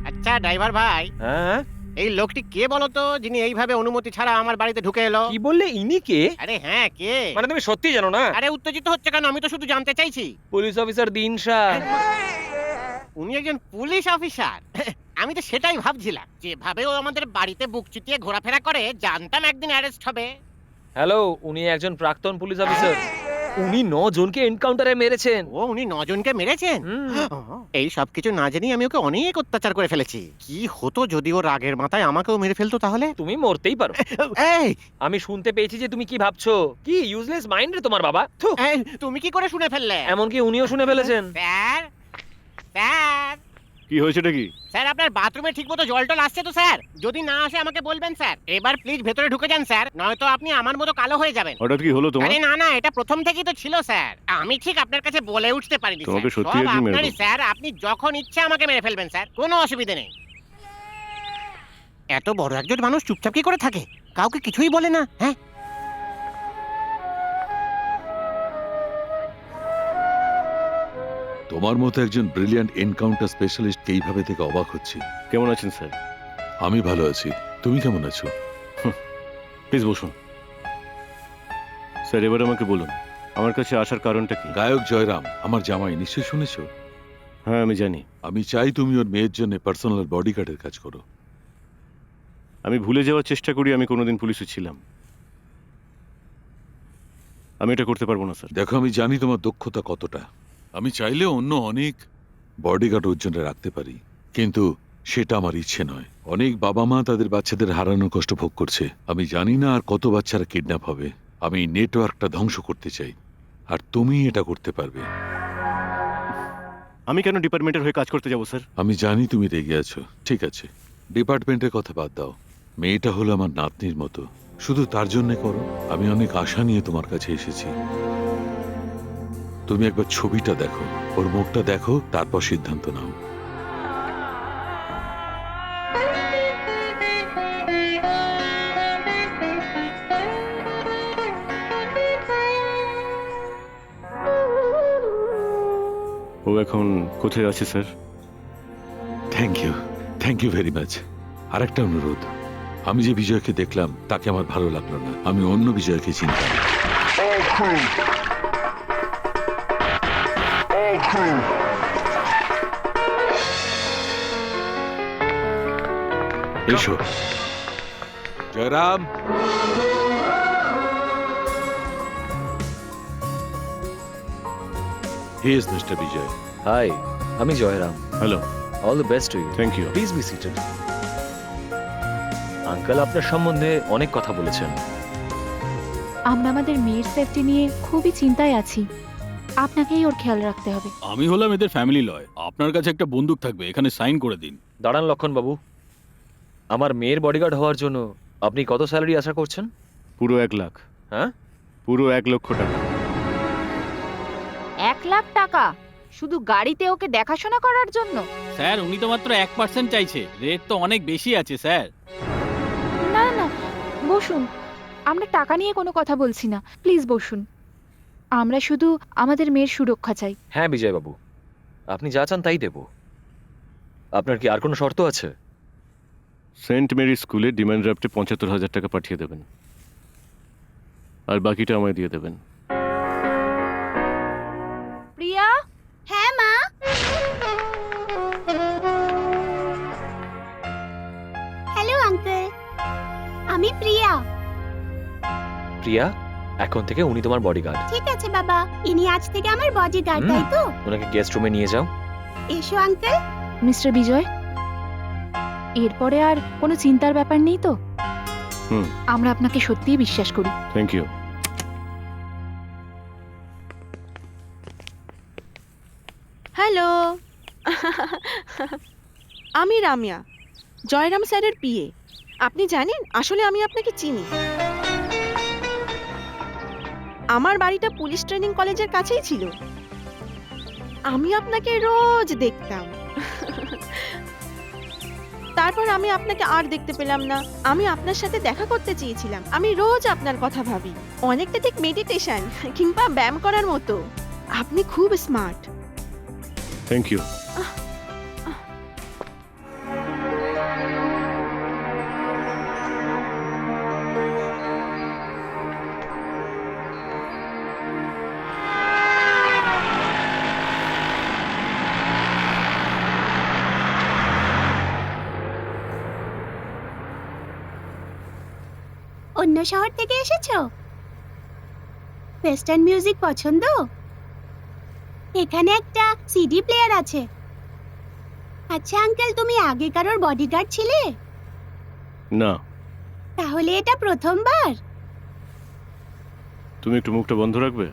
আচ্ছা ড্রাইভার ভাই, হ্যাঁ, এই লোকটি কে বলো তো, যিনি এইভাবে অনুমতি ছাড়া আমার বাড়িতে ঢুকে এলো? কি বললে? ইনি কে? আরে হ্যাঁ, কে? মানে তুমি সত্যি জানো না? আরে উত্তেজিত হচ্ছে কেন? আমি তো শুধু জানতে চাইছি। পুলিশ অফিসার দিন শাহ। উনি একজন পুলিশ অফিসার? আমি তো সেটাই ভাবছিলাম, যেভাবে ও আমাদের বাড়িতে বুক চিতিয়ে ঘোরাফেরা করে, জানতাম একদিন অ্যারেস্ট হবে। হ্যালো, উনি একজন প্রাক্তন পুলিশ অফিসার। উনি 9 জনকে এনকাউন্টারে মেরেছেন। ও, উনি 9 জনকে মেরেছেন? এই সব কিছু না জানি আমি ওকে অনেক অত্যাচার করে ফেলেছি। কি হতো যদি ও রাগের মাথায় আমাকেও মেরে ফেলতো তাহলে? তুমি মরতেই পারো। এই আমি শুনতে পেয়েছি যে তুমি কি ভাবছো। কি ইউজলেস মাইন্ড রে তোমার বাবা। থু। এই, তুমি কি করে শুনে ফেললে? এমনকি উনিও শুনে ফেলেছেন। স্যার, স্যার, কি হয়েছেটা কি? স্যার আপনার বাথরুমে ঠিকমতো জল টল আসছে তো স্যার? যদি না আসে আমাকে বলবেন স্যার। এবার প্লিজ ভেতরে ঢুকে যান স্যার, নয়তো আপনি আমার মতো কালো হয়ে যাবেন। হঠাৎ কি হলো তোমার? আরে না না, এটা প্রথম থেকেই তো ছিল স্যার। আমি ঠিক আপনার কাছে বলে উঠতে পারিনি স্যার। তোমাকে সত্যি সব একদিন মেরে আপনারই ফেলবো। স্যার, আপনি যখন ইচ্ছে আমাকে মেরে ফেলবেন স্যার, কোনো অসুবিধা নেই। এত বড় একজন মানুষ চুপচাপ কি করে থাকে? কাউকে কিছুই বলে না, হ্যাঁ? তোমার মতো একজন ব্রিলিয়ান্ট এনকাউন্টার স্পেশালিস্টকে এইভাবে থেকে অবাক হচ্ছি। কেমন আছেন স্যার? আমি ভালো আছি, তুমি কেমন আছো? প্লিজ বসুন। স্যার এবার আমাকে বলুন, আমার কাছে আসার কারণটা কি? গায়ক জয়রাম আমার জামাই, নিশ্চয়ই শুনেছো। হ্যাঁ আমি জানি। আমি চাই তুমি ওর মেয়ের জন্য পার্সোনাল বডিগার্ডের কাজ করো। আমি ভুলে যাওয়ার চেষ্টা করি আমি কোনোদিন পুলিশে ছিলাম। আমি এটা করতে পারবো না স্যার। দেখো, আমি জানি তোমার দক্ষতা কতটা। আমি চাইলে অন্য অনেক বডিগার্ড ওর জন্য রাখতে পারি, কিন্তু সেটা আমার ইচ্ছে নয়। অনেক বাবা মা তাদের বাচ্চাদের হারানোর কষ্ট ভোগ করছে। আমি জানি না আর কত বাচ্চারা কিডন্যাপ হবে। আমি নেটওয়ার্কটা ধ্বংস করতে চাই, আর তুমি এটা করতে পারবে। আমি কেন ডিপার্টমেন্টের হয়ে কাজ করতে যাবো স্যার? আমি জানি তুমি রেগে আছো, ঠিক আছে, ডিপার্টমেন্টের কথা বাদ দাও। মেয়েটা হলো আমার নাতনির মতো, শুধু তার জন্য করো। আমি অনেক আশা নিয়ে তোমার কাছে এসেছি। তুমি একবার ছবিটা দেখো, ওর মুখটা দেখো, তারপর সিদ্ধান্ত নাও। ও এখন কোথায় আছে sir? Thank you very much. আরেকটা অনুরোধ, আমি যে বিজয়কে দেখলাম তাকে আমার ভালো লাগলো না। আমি অন্য বিজয়কে চিনতাম। এসো Jayram. He is mister Vijay. Hi, আমি Jayram. Hello. All the best to you. Thank you. Please be seated. Uncle আপনার সম্বন্ধে অনেক কথা বলেছেন। আমরা আমাদের মেয়ের সেফটি নিয়ে খুবই চিন্তায় আছি। আপনাকেই ওর খেয়াল রাখতে হবে। আমি হলাম এদের ফ্যামিলি লয়। আপনার কাছে একটা বন্দুক থাকবে, এখানে সাইন করে দিন। দাঁড়ান লক্ষণ বাবু, আমার মেয়ের বডিগার্ড হওয়ার জন্য আপনি কত স্যালারি আশা করছেন? পুরো 1 লাখ। হ্যাঁ, পুরো 1 লক্ষ টাকা। 1 লাখ টাকা শুধু গাড়িতে ওকে দেখাশোনা করার জন্য? স্যার উনি তো মাত্র 1% চাইছে, রেট তো অনেক বেশি আছে স্যার। না না, বসুন। আমরা টাকা নিয়ে কোনো কথা বলছি না, প্লিজ বসুন। আমরা শুধু আমাদের মেয়ের সুরক্ষা চাই। হ্যাঁ বিজয় বাবু, আপনি যা চান তাই দেব। আপনার কি আর কোনো শর্ত আছে? সেন্ট মেরি স্কুলে ডিমান্ড ড্রাফটে 75,000 টাকা পাঠিয়ে দেবেন, আর বাকিটা আমায় দিয়ে দেবেন। প্রিয়া। হ্যাঁ মা। হ্যালো আঙ্কেল, আমি প্রিয়া। প্রিয়া, এখন থেকে উনি তোমার বডিগার্ড। ঠিক আছে বাবা, ইনি আজ থেকে আমার বডিগার্ড, তাই তো? ওনাকে গেস্ট রুমে নিয়ে যাও। এসো আঙ্কেল। মিস্টার বিজয়, এরপরে আর কোনো চিন্তার ব্যাপার নেই তো? আমরা আপনাকে সত্যিই বিশ্বাস করি। Thank you. হ্যালো। আমি রামিয়া, জয়রাম স্যারের পিএ। আপনি জানেন আসলে আমি আপনাকে চিনি। আমার বাড়িটা পুলিশ ট্রেনিং কলেজের কাছেই ছিল। আমি আপনাকে রোজ দেখতাম। তারপর আমি আপনাকে আর দেখতে পেলাম না। আমি আপনার সাথে দেখা করতে চেয়েছিলাম। আমি রোজ আপনার কথা ভাবি, অনেকটা ঠিক মেডিটেশন কিংবা ব্যায়াম করার মতো। আপনি খুব স্মার্ট। Thank you. অন্য শহর থেকে এসেছো? ওয়েস্টার্ন মিউজিক পছন্দ? এখানে একটা সিডি প্লেয়ার আছে। আচ্ছা আঙ্কেল, তুমি আগে কারোর বডিগার্ড ছিলে? না। তাহলে এটা প্রথমবার? তুমি একটু মুখটা বন্ধ রাখবে?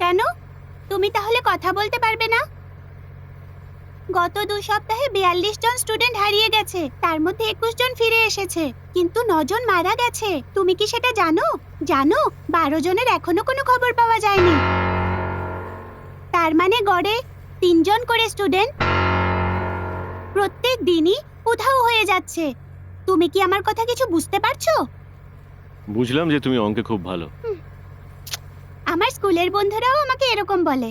কেন? তুমি তাহলে কথা বলতে পারবে না? গত 2 সপ্তাহে 42 জন স্টুডেন্ট হারিয়ে গেছে, তার মধ্যে 21 জন ফিরে এসেছে, কিন্তু 9 জন মারা গেছে। তুমি কি সেটা জানো? 12 জনের এখনো কোনো খবর পাওয়া যায়নি। তার মানে গড়ে 3 জন করে স্টুডেন্ট প্রত্যেক দিনই উধাও হয়ে যাচ্ছে। তুমি কি আমার কথা কিছু বুঝতে পারছো? বুঝলাম যে তুমি অঙ্কে খুব ভালো। আমার স্কুলের বন্ধুরাও আমাকে এরকম বলে।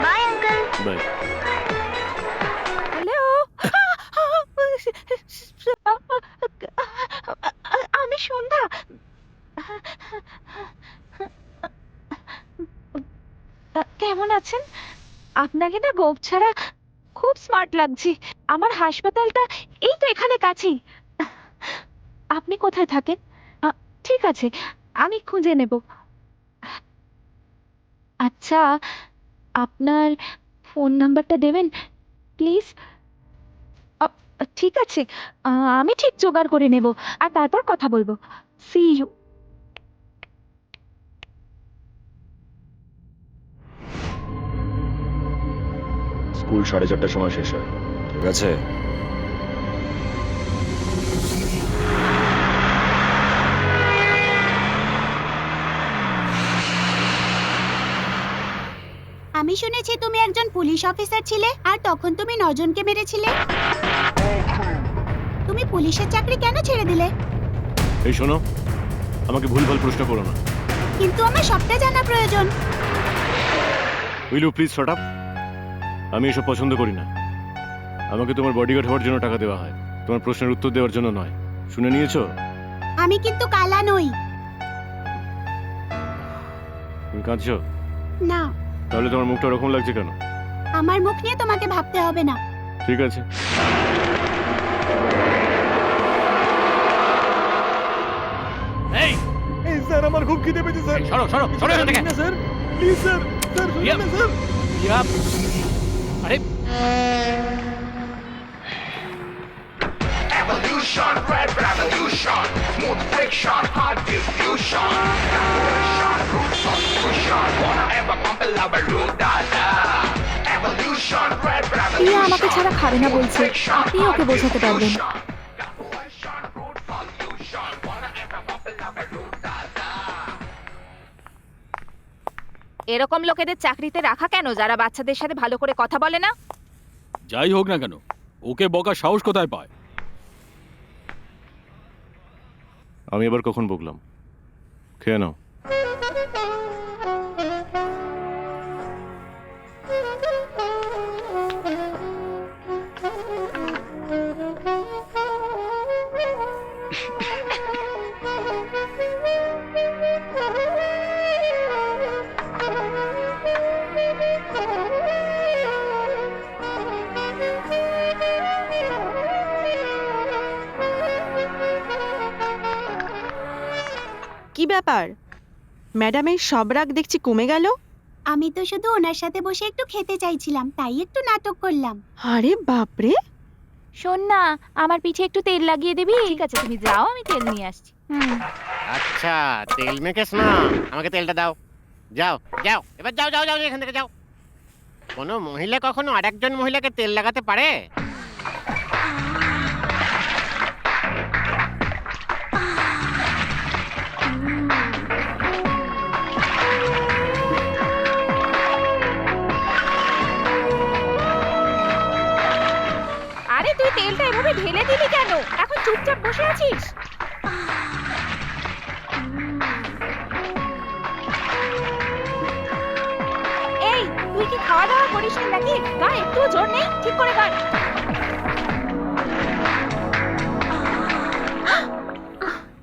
By uncle. বাই। হ্যালো, আমি সন্ধ্যা। কেমন আছেন? আপনাকে না গোপ ছাড়া খুব স্মার্ট লাগছে। আমার হাসপাতালটা এই তো এখানে কাছেই। আপনি কোথায় থাকেন? ঠিক আছে, আমি খুঁজে নেব। আচ্ছা, আপনার ফোন নাম্বারটা দেবেন প্লিজ? ঠিক আছে, আমি ঠিক জোগাড় করে নেব আর তারপর কথা বলবো। C you. স্কুল 4:30টার সময় শেষ হয়, ঠিক আছে? আমি শুনেছি তুমি একজন পুলিশ অফিসার ছিলে আর তখন তুমি 9 জনকে মেরেছিলে। তুমি পুলিশের চাকরি কেন ছেড়ে দিলে? এই শোনো, আমাকে ভুলভাল প্রশ্ন করো না। কিন্তু আমার সবটা জানা প্রয়োজন। Will you please shut up? আমি এসব পছন্দ করি না। আমাকে তোমার বডিগার্ড হওয়ার জন্য টাকা দেওয়া হয়, তোমার প্রশ্নের উত্তর দেওয়ার জন্য নয়। শুনে নিয়েছো? আমি কিন্তু কালা নই। তুমি কাঁদছো? না, তাহলে তোমার মুখটা ওরকম লাগছে কেন? আমার মুখ নিয়ে তোমাকে ভাবতে হবে না। ঠিক আছে। এই স্যার, আমার খুব খিদে পেয়েছে স্যার। সরো সরো সরো এখান থেকে। স্যার প্লিজ স্যার, স্যার শুনুন না স্যার। আরে Evolution, red revolution, smooth friction, hard diffusion, evolution, roots of fusion, wanna ever compel our root data. Evolution, red প্রিয়া আমাকে revolution, ছাড়া খাবে না বলছে, আপনি ওকে বোঝাতে পারবেন। evolution, root solution, wanna ever compel our root data. এরকম লোকেদের চাকরিতে রাখা কেন, যারা বাচ্চাদের সাথে ভালো করে কথা বলে না? যাই হোক না কেন, ওকে বকার সাহস কোথায় পায়? আমি এবার কখন বকলাম? খেয়ে নাও। কি ব্যাপার, ম্যাডামের সব রাগ দেখছি কমে গেল। আমি তো শুধু ওনার সাথে বসে একটু খেতে চাইছিলাম, তাই একটু নাটক করলাম। আরে বাপরে, শোন না, আমার পিঠে একটু তেল লাগিয়ে দিবি? ঠিক আছে, তুমি যাও, আমি তেল নিয়ে আসছি। আচ্ছা, তেল মেখেছ না, আমাকে তেলটা দাও। যাও যাও, এবার যাও যাও যাও, এখান থেকে যাও। কোনো মহিলা কখনো আরেকজন মহিলাকে তেল লাগাতে পারে? আরে তুই তেলটা এভাবে ঢেলে দিলি কেন? এখন চুপচাপ বসে আছিস? এই তুই কি খাওয়া দাওয়া করিস নি নাকি? গা একটু জোর নেই, ঠিক করে গা।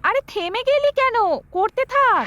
আরে থেমে গেলি কেন? করতে থাক।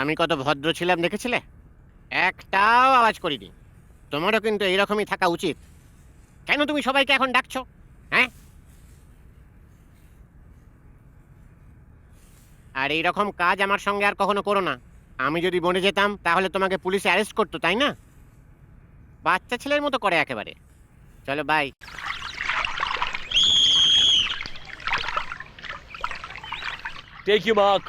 আমি কত ভদ্র ছিলাম দেখেছিলে? একটাও আওয়াজ করিনি। তোমারও কিন্তু এইরকমই থাকা উচিত। কেন তুমি সবাইকে এখন ডাকছো? হ্যাঁ, আর এইরকম কাজ আমার সঙ্গে আর কখনো করো না। আমি যদি বনে যেতাম তাহলে তোমাকে পুলিশে অ্যারেস্ট করতো, তাই না? বাচ্চা ছেলের মতো করে একেবারে। চলো বাই। Take you mark.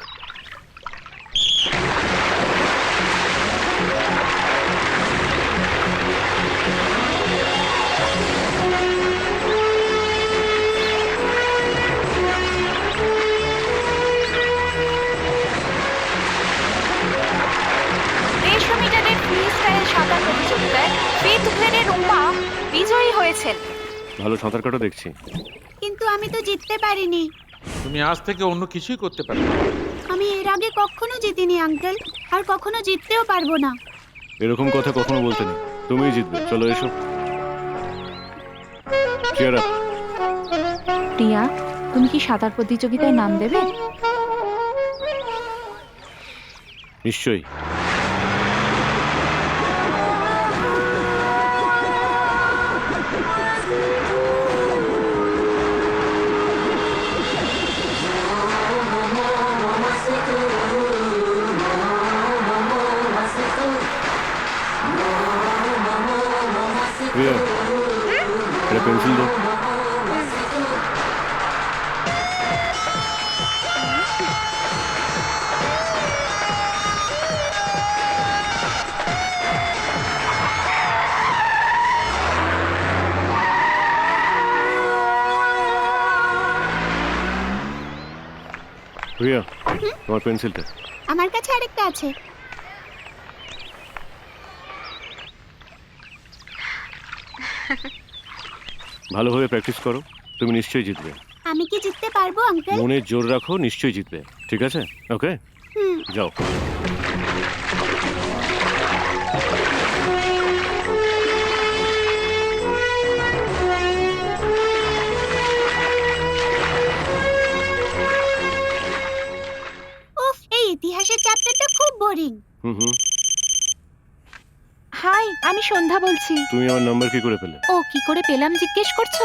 সাঁতার প্রতিযোগিতায় ফেথ গ্রেডের রুমা বিজয়ী হয়েছেন। ভালো সাঁতার কাটো দেখছি। কিন্তু আমি তো জিততে পারিনি। তুমি আজ থেকে অন্য কিছুই করতে পারবে না। আমি এর আগে কখনো জিতিনি আঙ্কেল, আর কখনো জিততেও পারবো না। এরকম কথা কখনো বলতে নেই। তুমিই জিতবে। চলো এসো। Cheer up. প্রিয়া, তুমি কি সাঁতার প্রতিযোগিতায় নাম দেবে? নিশ্চয়ই। প্রিয়া, এটা পেন্সিল দাও। প্রিয়া, তোমার পেন্সিলটা। আমার কাছে আরেকটা আছে। ভালোভাবে প্র্যাকটিস করো, তুমি নিশ্চয়ই জিতবে। আমি কি জিততে পারবো আঙ্কেল? মনে জোর রাখো, নিশ্চয়ই জিতবে। ঠিক আছে? ওকে, যাও। উফ, এই ইতিহাসের চ্যাপ্টারটা খুব বোরিং। হুম। হাই, আমি সন্ধ্যা বলছি। তুমি আমার নাম্বার কি করে পেলে? ও, কি করে পেলাম জিজ্ঞেস করছো?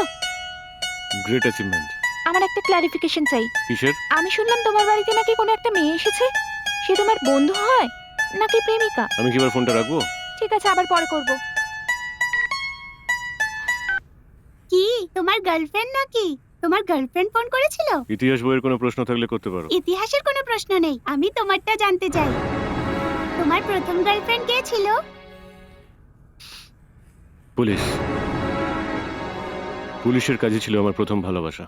Great achievement. আমার একটা ক্লারিফিকেশন চাই। কিসের? আমি শুনলাম তোমার বাড়িতে নাকি কোনো একটা মেয়ে এসেছে। সে তোমার বন্ধু হয় নাকি প্রেমিকা? আমি কি এবার ফোনটা রাখবো? ঠিক আছে, আবার পরে করব। কি তোমার গার্লফ্রেন্ড নাকি? তোমার গার্লফ্রেন্ড ফোন করেছিল? ইতিহাস বইয়ের কোনো প্রশ্ন থাকলে করতে পারো। ইতিহাসের কোনো প্রশ্ন নেই, আমি তোমারটা জানতে চাই। তোমার প্রথম গার্লফ্রেন্ড কে ছিল? পুলিশ। পুলিশের কাজই ছিল আমার প্রথম ভালোবাসা।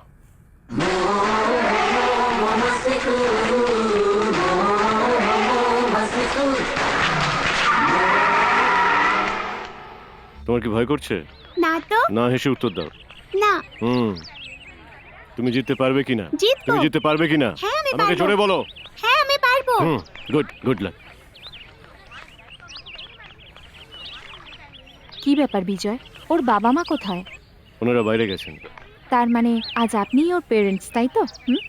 তোমার কি ভয় করছে? না তো। না হেসে উত্তর দাও। না। তুমি জিততে পারবে কিনা? জিতবো। তুমি জিততে পারবে কিনা? হ্যাঁ, আমি আমাকে পারবো। জোরে বলো। হ্যাঁ, আমি পারবো। Good luck. কি ব্যাপার বিজয়, ওর বাবা মা কোথায়? ওনারা বাইরে গেছেন। তার মানে আজ আপনিই ওর পেরেন্টস, তাই তো? হুম?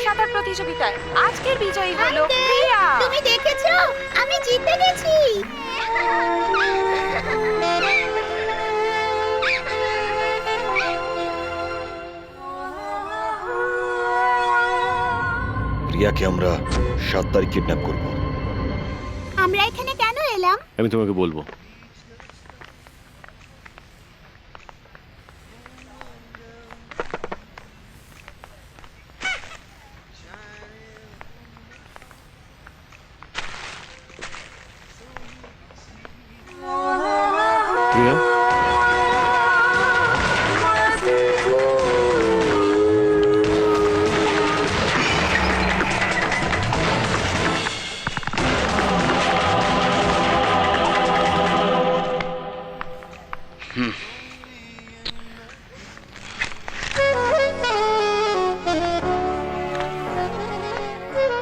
সাঁতার প্রতিযোগিতায় আজকের বিজয়ী হলো আঙ্কেল, প্রিয়া। তুমি দেখেছো আমি জিতে গেছি। প্রিয়াকে আমরা 7 তারিখ কিডন্যাপ করব। আমরা এখানে কেন এলাম? আমি তোমাকে বলবো। প্রিয়া,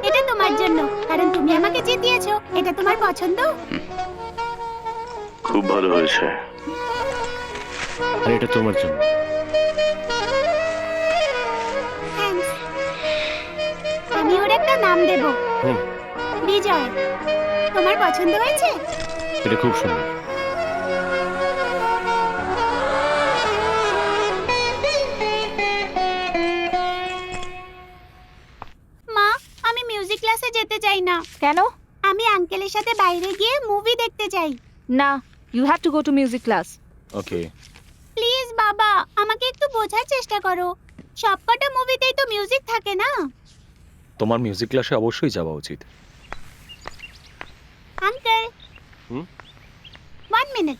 এটা তোমার জন্য, কারণ তুমি আমাকে জিতিয়েছো। এটা তোমার পছন্দ? খুব ভালো হয়েছে। আর এটা তোমার জন্য। থ্যাঙ্কস। আমি ওর একটা নাম দেব, হুম, বিজয়। তোমার পছন্দ হয়েছে? এটা খুব সুন্দর। মা, আমি মিউজিক ক্লাসে যেতে চাই না। কেন? আমি আঙ্কেলের সাথে বাইরে গিয়ে মুভি দেখতে চাই। না, you have to go to music class. Okay. Please বাবা, আমাকে একটু বোঝার চেষ্টা করো। সবকটা মুভিতেই তো মিউজিক থাকে না। তোমার মিউজিক ক্লাসে অবশ্যই যাওয়া উচিত। Uncle, hmm? 1 minute.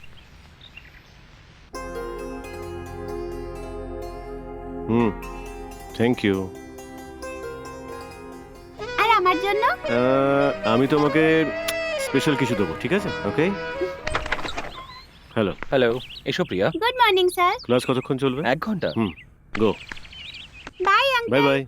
Hmm, thank you. আর আমার জন্য? আমি তোমাকে স্পেশাল কিছু দেবো, ঠিক আছে? ওকে। হ্যালো। হ্যালো, এসো Priya. Good morning sir. Class কতক্ষণ চলবে? 1 ঘন্টা। Hmm, go. Bye uncle. Bye bye.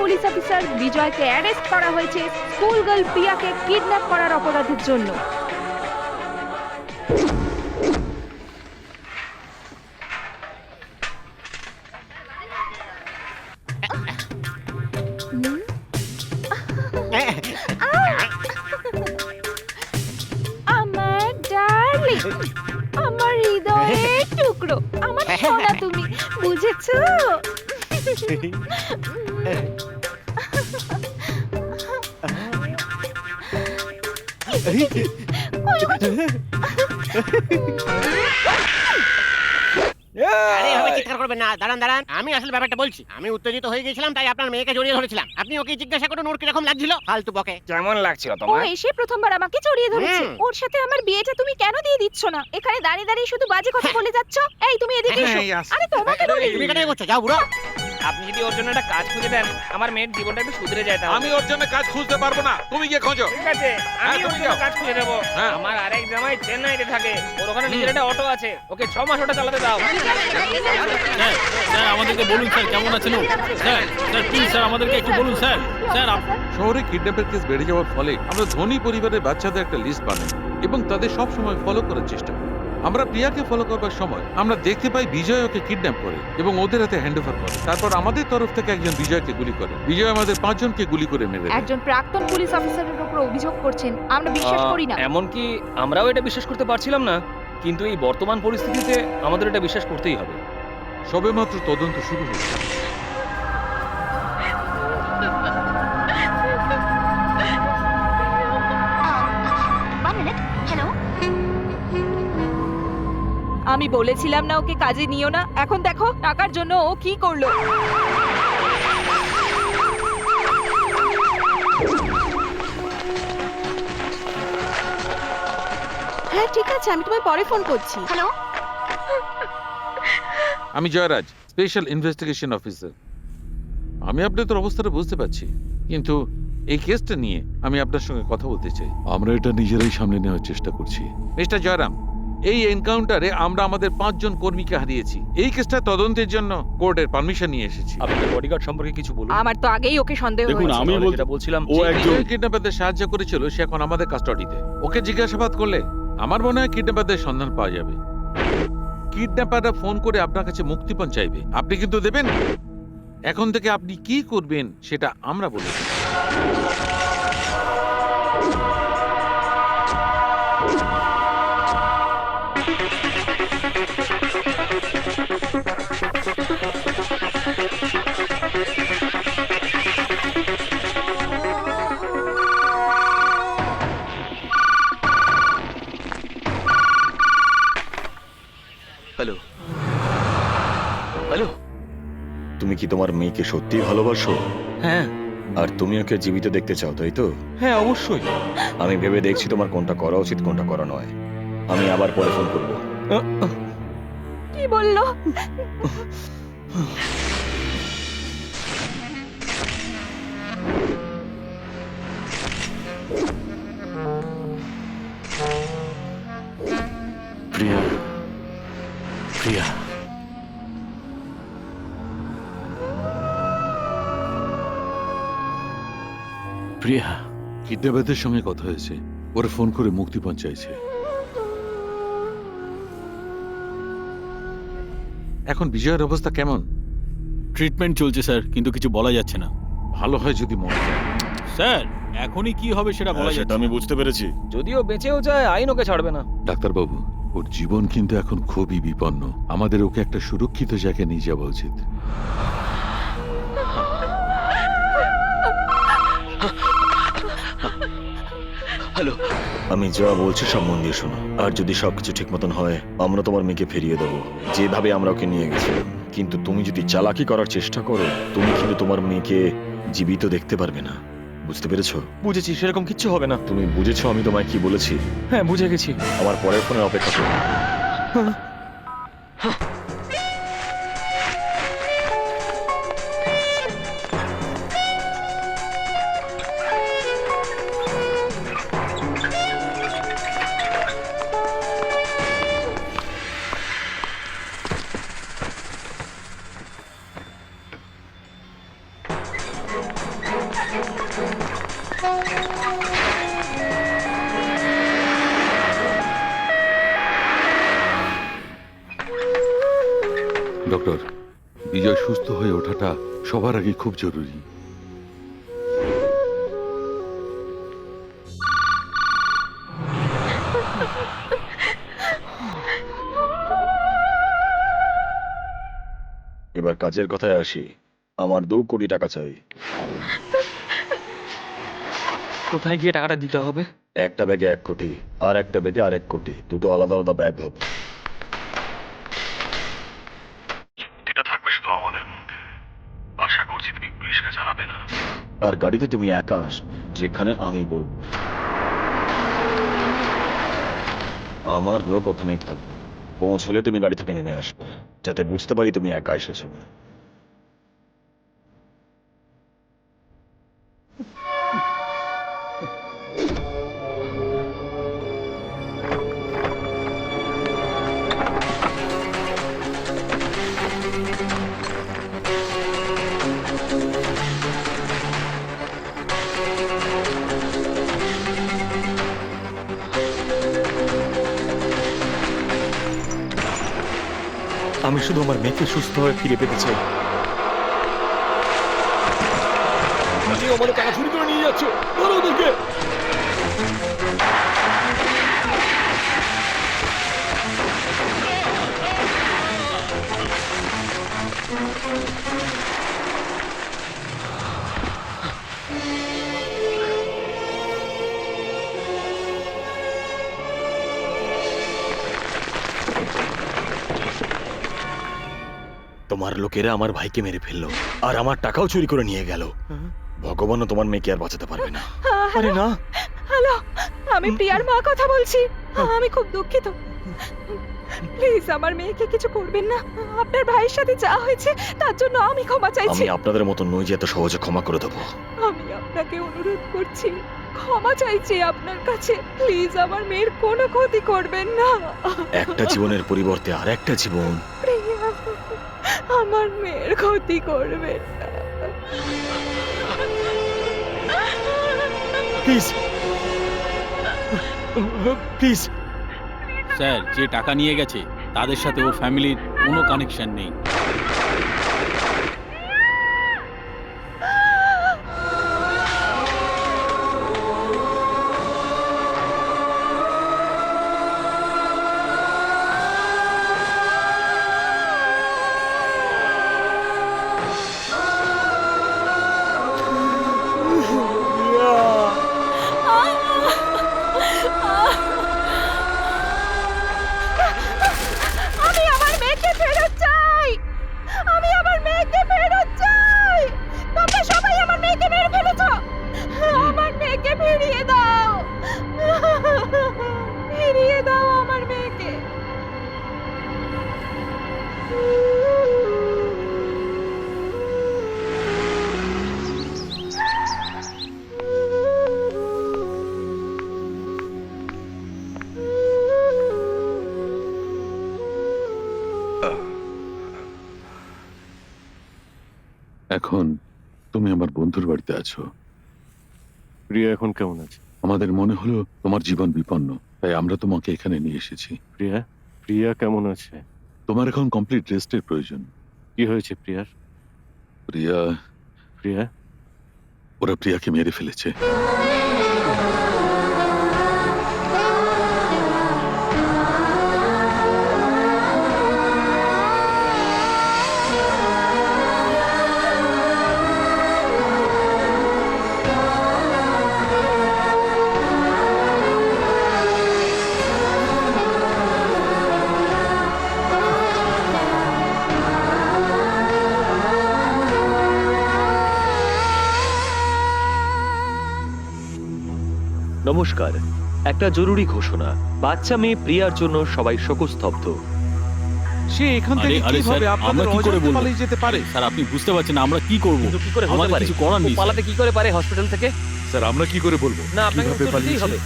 Police officer বিজয়কে অ্যারেস্ট করা হয়েছে স্কুল গার্ল প্রিয়াকে কিডন্যাপ করার অপরাধের জন্য। আমার ডার্লিং, আমার হৃদয়ের টুকরো, আমার সোনা তুমি, বুঝেছো? আরে এভাবে চিৎকার করবেন না, দাঁড়ান দাঁড়ান, আমি আসলে ব্যাপারটা বলছি। আমি উত্তেজিত হয়ে গেছিলাম, তাই আপনার মেয়েকে জড়িয়ে ধরেছিলাম। আপনি ওকে জিজ্ঞাসা করুন ওর কিরকম লাগছিল। ফালতু বকে। কেমন লাগছিল ও তোমার? এসে প্রথমবার আমাকে জড়িয়ে ধরেছে। হুম। ওর সাথে আমার বিয়েটা তুমি কেন দিয়ে দিচ্ছ না? এখানে দাঁড়িয়ে দাঁড়িয়ে শুধু বাজে কথা বলে যাচ্ছ। এই তুমি এদিকে এসো। আরে তোমাকে বলি। তুমি কেন করছো? যাও বুড়ো। আপনি যদি ওর জন্য একটা কাজ খুঁজে দেন, আমার মেয়ের জীবনটা একটু সুধরে যায়। তাহলে আমি ওর জন্য কাজ খুঁজতে পারবো না, তুমি গিয়ে খোঁজো। ঠিক আছে, আমি হ্যাঁ, ওর তুমি জন্য যাও। কাজ খুঁজে দেবো। হ্যাঁ। আমার আরেক জামাই চেন্নাইতে থাকে, ওর ওখানে নিজের একটা অটো আছে, ওকে 6 মাস ওটা চালাতে দাও। স্যার স্যার আমাদেরকে বলুন স্যার কেমন আছেন ও? স্যার স্যার প্লিজ স্যার আমাদেরকে একটু বলুন স্যার। স্যার শহরে কিডন্যাপের কেস বেড়ে যাওয়ার ফলে আমরা ধনী পরিবারের বাচ্চাদের একটা লিস্ট বানাই এবং তাদের সব সময় ফলো করার চেষ্টা করি। আমরা প্রিয়াকে ফলো করবার সময় আমরা দেখতে পাই বিজয় ওকে কিডন্যাপ করে এবং ওদের হাতে হ্যান্ড ওভার করে। তারপর আমাদের তরফ থেকে একজন বিজয়কে গুলি করে। বিজয় আমাদের 5 জনকে গুলি করে মেরে দেয়। একজন প্রাক্তন পুলিশ অফিসারের উপর অভিযোগ করছেন, আমরা বিশ্বাস করি না। এমনকি আমরাও এটা বিশ্বাস করতে পারছিলাম না, কিন্তু এই বর্তমান পরিস্থিতিতে আমাদের এটা বিশ্বাস করতেই হবে। সবেমাত্র তদন্ত শুরু হয়েছে। হ্যালো, আমি বলেছিলাম না ওকে কাজে নিও না। এখন দেখো টাকার জন্য ও কি করলো। হ্যাঁ ঠিক আছে, আমি তোমায় পরে ফোন করছি। হ্যালো। আমি জয়রাজ, স্পেশাল ইনভেস্টিগেশন অফিসার। আমি আপনাদের অবস্থাটা বুঝতে পারছি, কিন্তু এই কেসটা নিয়ে আমি আপনার সঙ্গে কথা বলতে চাই। আমরা এটা নিজেরাই সামনে নেওয়ার চেষ্টা করছি। মিস্টার জয়রাম, এই এনকাউন্টারে আমরা আমাদের 5 জন কর্মীকে হারিয়েছি। এই কেসটা তদন্তের জন্য কোর্টের পারমিশন নিয়ে এসেছি। আপনাদের বডিগার্ড সম্পর্কে কিছু বলুন। আমার তো আগেই ওকে সন্দেহ দেখুন, হয়েছে। আমি তাহলে বলতে- যেটা বলছিলাম, ও একজন কিডন্যাপারদের সাহায্য করেছিল, সে এখন আমাদের কাস্টডিতে। ওকে জিজ্ঞাসাবাদ করলে আমার মনে হয় কিডন্যাপারদের সন্ধান পাওয়া যাবে। কিডন্যাপাররা ফোন করে আপনার কাছে মুক্তিপণ চাইবে, আপনি কিন্তু দেবেন। এখন থেকে আপনি কি করবেন সেটা আমরা বলে দেব। হ্যালো হ্যালো, তুমি কি তোমার মেয়েকে সত্যিই ভালোবাসো? হ্যাঁ আর তুমি ওকে জীবিত দেখতে চাও, তাই তো? হ্যাঁ অবশ্যই। আমি ভেবে দেখছি তোমার কোনটা করা উচিত কোনটা করা নয়। আমি আবার পরে ফোন করবো। কি বললো? প্রিয়া, প্রিয়া, প্রিয়া। কিডন্যাপারদের সঙ্গে কথা হয়েছে, ওরা ফোন করে মুক্তিপণ চাইছে। এখন বিজয়ের অবস্থা কেমন? ট্রিটমেন্ট চলছে স্যার, কিন্তু কিছু বলা যাচ্ছে না। ভালো হয় যদি মরে যায়। স্যার এখনই কি হবে সেটা বলা হ্যাঁ, সেটা যাচ্ছে আমি না। বুঝতে পেরেছি। যদিও বেঁচেও যায়, আইন ওকে ছাড়বে না। ডাক্তারবাবু, ওর জীবন কিন্তু এখন খুবই বিপন্ন। আমাদের ওকে একটা সুরক্ষিত জায়গায় নিয়ে যাওয়া উচিত। হ্যালো, আমি যা বলছি সব মন দিয়ে শোনো। আর যদি সবকিছু ঠিক মতন হয়, আমরা তোমার মেয়েকে ফিরিয়ে দেবো যেভাবে আমরা ওকে নিয়ে গেছিলাম। কিন্তু তুমি যদি চালাকি করার চেষ্টা করো, তুমি কিন্তু তোমার মেয়েকে জীবিত দেখতে পারবে না। বুঝতে পেরেছো? বুঝেছি, সেরকম কিচ্ছু হবে না। তুমি বুঝেছো আমি তোমায় কি বলেছি? হ্যাঁ বুঝে গেছি। আমার পরের ফোনে অপেক্ষা করো। ডক্টর, বিজয় সুস্থ হয়ে ওঠাটা সবার আগে খুব জরুরি। এবার কাজের কথায় আসি। আমার 2 কোটি টাকা চাই। কোথায় গিয়ে টাকাটা দিতে হবে? একটা ব্যাগে 1 কোটি, আর একটা ব্যাগে 1.5 কোটি। দুটো আলাদা আলাদা ব্যাগ হবে। আর গাড়িতে তুমি একা আস, যেখানে আমি বলবো। আমার লোক ওখানেই থাকবে। পৌঁছলে তুমি গাড়ি থেকে নেমে আসবে, যাতে বুঝতে পারি তুমি একা এসেছো। আমি শুধু আমার মেয়েকে সুস্থ হয়ে ফিরে পেতে চাই। আমার টাকা চুরি করে নিয়ে যাচ্ছে, ধরো ওদেরকে। তোমার লোকেরা আমার ভাইকে মেরে ফেললো, আর আমার টাকাও চুরি করে নিয়ে গেল। ভগবানও তোমার মেয়েকে আর বাঁচাতে পারবে না। আরে না। হ্যালো, আমি প্রিয়ার মা কথা বলছি। আমি খুব দুঃখিত, প্লিজ আমার মেয়েকে কিছু করবেন না। আপনার ভাইয়ের সাথে যা হয়েছে তার জন্য আমি ক্ষমা চাইছি। আমি আপনাদের মতো নই যে এত সহজে ক্ষমা করে দেবো। আমি আপনাকে অনুরোধ করছি, ক্ষমা চাইছি আপনার কাছে, প্লিজ আমার মেয়ের কোনো ক্ষতি করবেন না। একটা জীবনের পরিবর্তে আর একটা জীবন। প্রিয়া, আমার মেয়ের ক্ষতি করবেন না। Please please. স্যার, যে টাকা নিয়ে গেছে তাদের সাথে ও ফ্যামিলির কোনো কানেকশন নেই। আমি আমার মেয়েকে ফেরত চাই, আমি আমার মেয়েকে ফেরত চাই। তোমরা সবাই আমার মেয়েকে মেরে ফেলেছো, আমার মেয়েকে ফিরিয়ে দাও, ফিরিয়ে দাও আমার মেয়েকে। এখন তুমি আমার বন্ধুর বাড়িতে আছো। প্রিয়া এখন কেমন আছে? আমাদের মনে হলো তোমার জীবন বিপন্ন, তাই আমরা তোমাকে এখানে নিয়ে এসেছি। প্রিয়া, প্রিয়া কেমন আছে? তোমার এখন কমপ্লিট রেস্টের প্রয়োজন। কি হয়েছে প্রিয়ার? প্রিয়া, প্রিয়া, ওরা প্রিয়াকে মেরে ফেলেছে। নমস্কার, একটা জরুরি ঘোষণা। বাচ্চা মেয়ে প্রিয়ার জন্য সবাই শোকস্তব্ধ। সে এখান থেকে কিভাবে আপনাদের অজান্তে পালিয়ে যেতে পারে? স্যার, আপনি বুঝতে পারছেন না আমরা কি করব? কিন্তু কি করে হতে আমাদের পারে? কিছু করার নেই। ও পালাতে কি করে পারে হসপিটাল থেকে? স্যার, আমরা কি করে বলবো না, আপনাকে কিভাবে উত্তর দিতেই পালিয়েছে? হবে।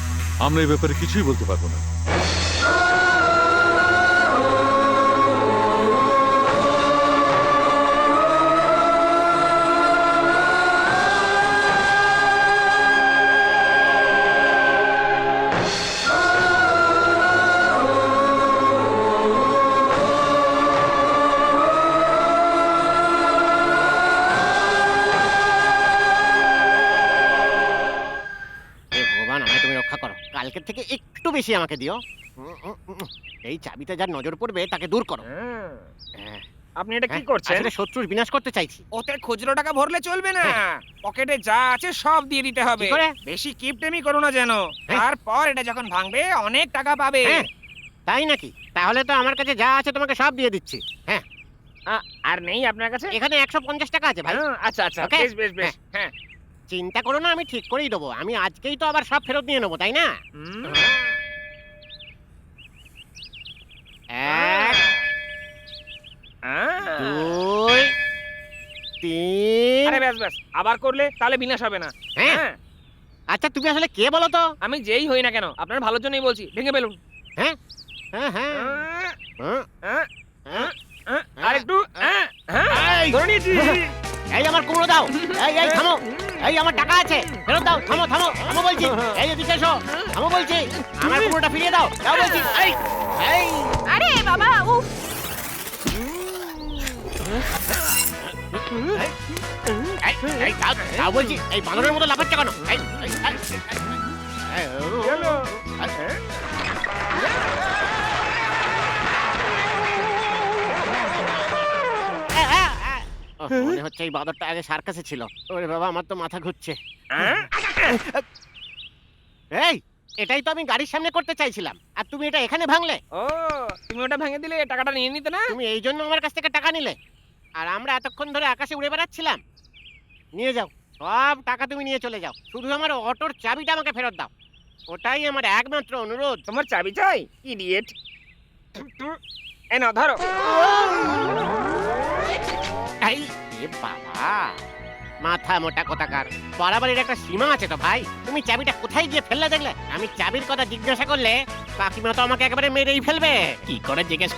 আমরা এই ব্যাপারে কিছুই বলতে পারবো না। হে ভগবান, আমায় তুমি রক্ষা করো। কালকের থেকে একটু বেশি আমাকে দিও। এই চাবিতে যার নজর পড়বে তাকে দূর করো। হ্যাঁ। আপনি এটা কি হ্যাঁ, করছেন? আসলে শত্রুর বিনাশ করতে চাইছি। ওতে খুচরো টাকা ভরলে চলবে না, পকেটে যা আছে সব দিয়ে দিতে হবে। কি করে? বেশি কিপটেমি করো না যেন। হ্যাঁ। তারপর এটা যখন ভাঙবে অনেক টাকা পাবে। হ্যাঁ, তাই নাকি? তাহলে তো আমার কাছে যা আছে তোমাকে সব দিয়ে দিচ্ছি। হ্যাঁ, আর নেই আপনার কাছে? এখানে 150 টাকা আছে ভাই। আচ্ছা আচ্ছা, Okay? বেশ বেশ বেশ। হ্যাঁ, চিন্তা করো না, আমি ঠিক করেই দেবো। আমি আজকেই তো আবার সব ফেরত নিয়ে নেবো, তাই না? এক, দুই, তিন। আরে ব্যাস ব্যাস, আবার করলে তাহলে বিনাশ হবে না। হ্যাঁ? হ্যাঁ, আচ্ছা তুমি আসলে কে বলো তো? আমি যেই হই না কেন আপনার ভালোর জন্যই বলছি, ভেঙে ফেলুন। হ্যাঁ হ্যাঁ হ্যাঁ হ্যাঁ, হ্যাঁ। আর একটু এই, ধরে নিয়েছি। এই আমার কুমড়ো দাও। এই থামো। এই আমার টাকা আছে, ফেরত দাও। থামো থামো থামো বলছি। এই এদিকে এসো, থামো বলছি। আমার কুমড়োটা ফিরিয়ে দাও, দাও বলছি। এই এই আরে বাবা, উফ! এই, এই, দাও, দাও বলছি। এই বানরের মতো লাফাচ্ছে কেন? এই, এই, এই, এই, মনে হচ্ছে এই বাদরটা আগে সার্কাসে ছিল। ওরে বাবা, আমার তো মাথা ঘুরছে। এই, এটাই তো আমি গাড়ির সামনে করতে চাইছিলাম, আর তুমি এটা এখানে ভাঙলে। ও, তুমি ওটা ভেঙে দিলে টাকাটা নিয়ে নিতে না? তুমি এই জন্য আমার কাছ থেকে টাকা নিলে, আর আমরা এতক্ষণ ধরে আকাশে উড়ে বেড়াচ্ছিলাম। নিয়ে যাও, সব টাকা তুমি নিয়ে চলে যাও, শুধু আমার অটোর চাবিটা আমাকে ফেরত দাও। ওটাই আমার একমাত্র অনুরোধ। তোমার চাবি চাই? ইডিয়েট। এই নাও ধরো। এই, এ বাবা, মাথা মোটা কোথাকার। বাড়াবাড়ির একটা সীমা আছে তো ভাই। তুমি চাবিটা কোথায় গিয়ে ফেললে দেখলে? আমি চাবির কথা জিজ্ঞাসা করলে কাকিমা তো আমাকে একেবারে মেরেই ফেলবে। কি করে জিজ্ঞেস?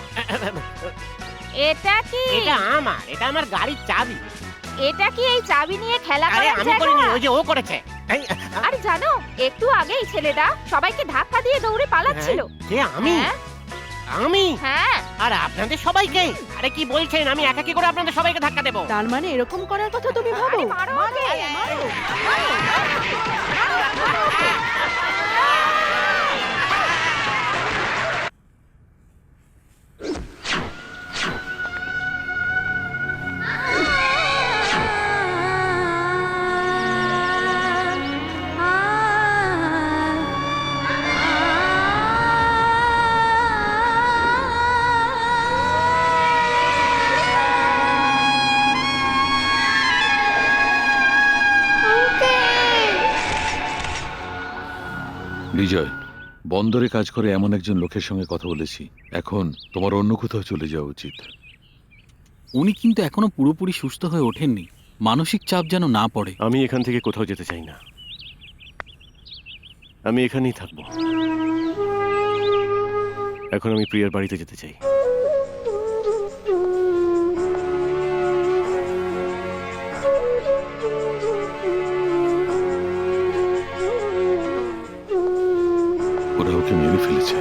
এটা কি? এটা আমার, এটা আমার গাড়ির চাবি। এটা কি এই চাবি নিয়ে খেলা আরে করার আমি করিনি, জায়গা? ওই যে ও করেছে। এই, আরে জানো, একটু আগেই ছেলেটা সবাইকে ধাক্কা দিয়ে দৌড়ে পালাচ্ছিল। কে? আমি? হ্যাঁ? আমি? হ্যাঁ। আর আপনাদের সবাইকে? আরে কি বলছেন? আমি একা কি করে আপনাদের সবাইকে ধাক্কা দেবো? তার মানে এরকম করার কথা তুমি ভাবো? আরে মারো ওকে। বিজয়, বন্দরে কাজ করে এমন একজন লোকের সঙ্গে কথা বলেছি। এখন তোমার অন্য কোথাও চলে যাওয়া উচিত। উনি কিন্তু এখনো পুরোপুরি সুস্থ হয়ে ওঠেননি, মানসিক চাপ যেন না পড়ে। আমি এখান থেকে কোথাও যেতে চাই না, আমি এখানেই থাকবো। এখন আমি প্রিয়ার বাড়িতে যেতে চাই। ওরা ওকে মেরে ফেলেছে।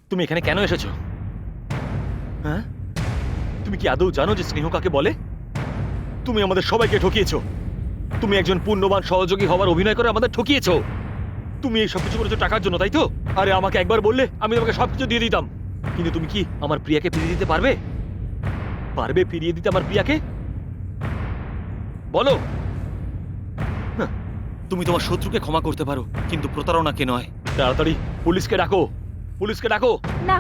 তুমি এখানে কেন এসেছো? হ্যাঁ, তুমি কি আদৌ জানো যে স্নেহ কাকে বলে? তুমি আমাদের সবাইকে ঠকিয়েছো। তুমি একজন পূর্ণবান সহযোগী হওয়ার অভিনয় করে আমাদের ঠকিয়েছো। তুমি এই সবকিছু করেছো টাকার জন্য, তাই তো? আরে আমাকে একবার বললে আমি তোমাকে সবকিছু দিয়ে দিতাম। কিন্তু তুমি কি আমার প্রিয়াকে ফিরিয়ে দিতে পারবে? পারবে ফিরিয়ে দিতে আমার প্রিয়াকে? বলো। তুমি তোমার শত্রুকে ক্ষমা করতে পারো, কিন্তু প্রতারণাকে নয়। তাড়াতাড়ি পুলিশকে ডাকো, পুলিশকে ডাকো। না,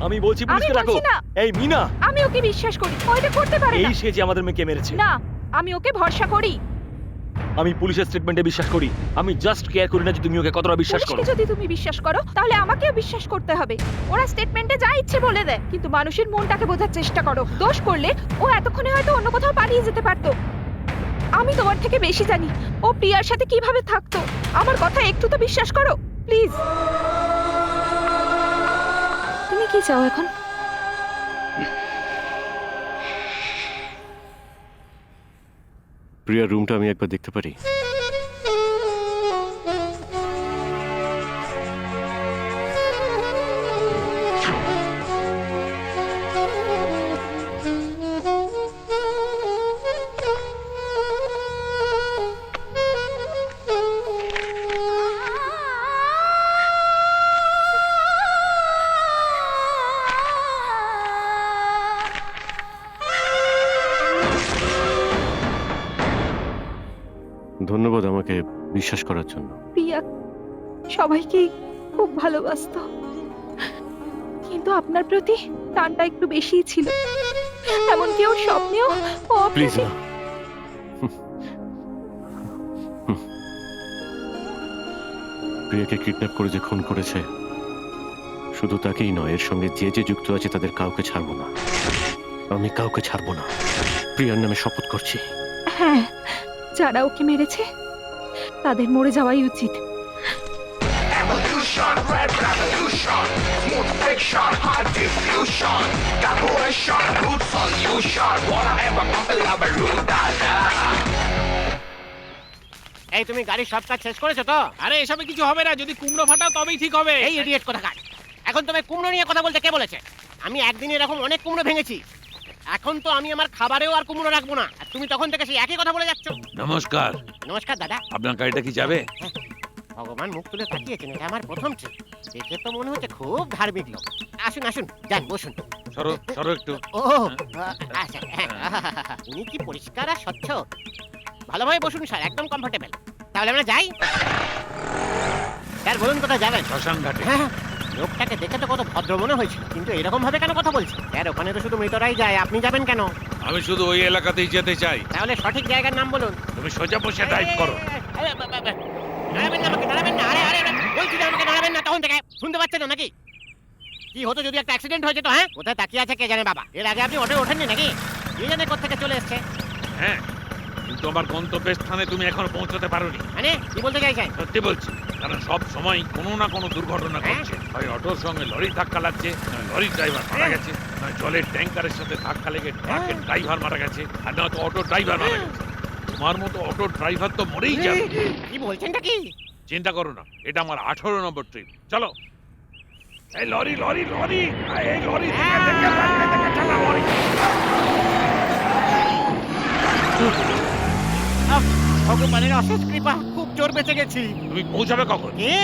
আমি বলছি পুলিশকে ডাকো। বলছি না। এই মিনা, আমি ওকে বিশ্বাস করি, ও এটা করতে পারে এই না। সে যে আমাদের মেয়েকে মেরেছে। না, আমি ওকে ভরসা করি। আমি পুলিশের স্টেটমেন্টে বিশ্বাস করি। আমি জাস্ট কেয়ার করি না যে তুমি ওকে কতটা বিশ্বাস করো। পুলিশকে যদি তুমি বিশ্বাস করো, তাহলে আমাকেও বিশ্বাস করতে হবে। ওরা স্টেটমেন্টে যা ইচ্ছে বলে দেয়, কিন্তু মানুষের মনটাকে বোঝার চেষ্টা করো। দোষ করলে ও এতক্ষণে হয়তো অন্য কোথাও পালিয়ে যেতে পারতো। আমি তোমার থেকে বেশি জানি ও প্রিয়ার সাথে কিভাবে থাকতো। আমার কথা একটু তো বিশ্বাস করো প্লিজ। তুমি কি চাও এখন? প্রিয়ার রুমটা আমি একবার দেখতে পারি? ধন্যবাদ আমাকে বিশ্বাস করার জন্য। প্রিয়া সবাইকে খুব ভালোবাসতো, কিন্তু আপনার প্রতি টানটা একটু বেশিই ছিল। এমনকি ওর স্বপ্নেও ও প্লিজ আপনাকে না। প্রিয়াকে কিডন্যাপ করে যে খুন করেছে, শুধু তাকেই নয়, এর সঙ্গে যে যে যুক্ত আছে তাদের কাউকে ছাড়বো না। আমি কাউকে ছাড়বো না। প্রিয়ার নামে শপথ করছি। হ্যাঁ, যারা ওকে মেরেছে তাদের মরে যাওয়াই উচিত। Evolution, red revolution, smooth friction, hard diffusion, calculation, root solution, wanna ever compile root data. এই তুমি গাড়ির সব কাজ শেষ করেছো তো? আরে এসবে কিছু হবে না, যদি কুমড়ো ফাটাও তবেই ঠিক হবে। এই ইডিয়েট কোথাকার! এখন তুমি কুমড়ো নিয়ে কথা বলতে কে বলেছে? আমি একদিনে এরকম অনেক কুমড়ো ভেঙেছি। এখন তো আমি আমার খাবারেও আর কুমড়ো রাখবো না, আর তুমি তখন থেকে সেই একই কথা বলে যাচ্ছ। নমস্কার, নমস্কার দাদা। আপনার গাড়িটা কি যাবে? ভগবান মুখ তুলে তাকিয়েছেন, এটা আমার প্রথম ট্রিপ। দেখে তো মনে হচ্ছে খুব ধার্মিক লোক। আসুন আসুন, যান বসুন। সরো সরো একটু। ও আচ্ছা, হ্যাঁ, উনি কি পরিষ্কার আর স্বচ্ছ। ভালোভাবে বসুন স্যার, একদম কমফোর্টেবল। তাহলে আমরা যাই। স্যার বলুন কোথায় যাবেন? শ্মশান ঘাটে। হ্যাঁ, লোকটাকে দেখে তো কত ভদ্র মনে হয়েছিল, কিন্তু এরকম ভাবে কেন কথা বলছে? স্যার ওখানে তো শুধু মৃতরাই যায়, আপনি যাবেন কেন? আমি শুধু ওই এলাকাতেই যেতে চাই। তাহলে সঠিক জায়গার নাম বলুন। তুমি সোজা বসে ড্রাইভ করো। দাঁড়াবেন না, আমাকে দাঁড়াবেন না। আরে আরে আরে, বলছি যে আমাকে দাঁড়াবেন না তখন থেকে। শুনতে পাচ্ছেন না নাকি? কি হতো যদি একটা অ্যাক্সিডেন্ট হয়ে যেত? হ্যাঁ, কোথায় তাকিয়ে আছে কে জানে বাবা। এর আগে আপনি অটো ওঠেননি নাকি? কে জানে কোত্থেকে চলে এসছে। হ্যাঁ, কিন্তু আমার গন্তব্যের স্থানে তুমি এখনো পৌঁছতে পারোনি। মানে কি বলতে চাইছেন? সত্যি বলছি, কারণ সব সময় কোনো না কোনো দুর্ঘটনা ঘটছে। হয় অটোর সঙ্গে লরি ধাক্কা লাগছে, নয় লরির ড্রাইভার মারা গেছে, নয় জলের ট্যাঙ্কারের সাথে ধাক্কা লেগে ট্রাকের ড্রাইভার মারা গেছে, আর নয়তো অটো ড্রাইভার মারা গেছে। তোমার মতো অটো ড্রাইভার তো মরেই যাবে। কি বলছেনটা কি? চিন্তা করো না, এটা আমার 18 নম্বর ট্রিপ। চলো। এই লরি লরি লরি, এই লরি থেকে চালা লরি। ভগবানের অশেষ কৃপা, খুব জোর বেঁচে গেছি। তুমি পৌঁছাবে কখন? কে?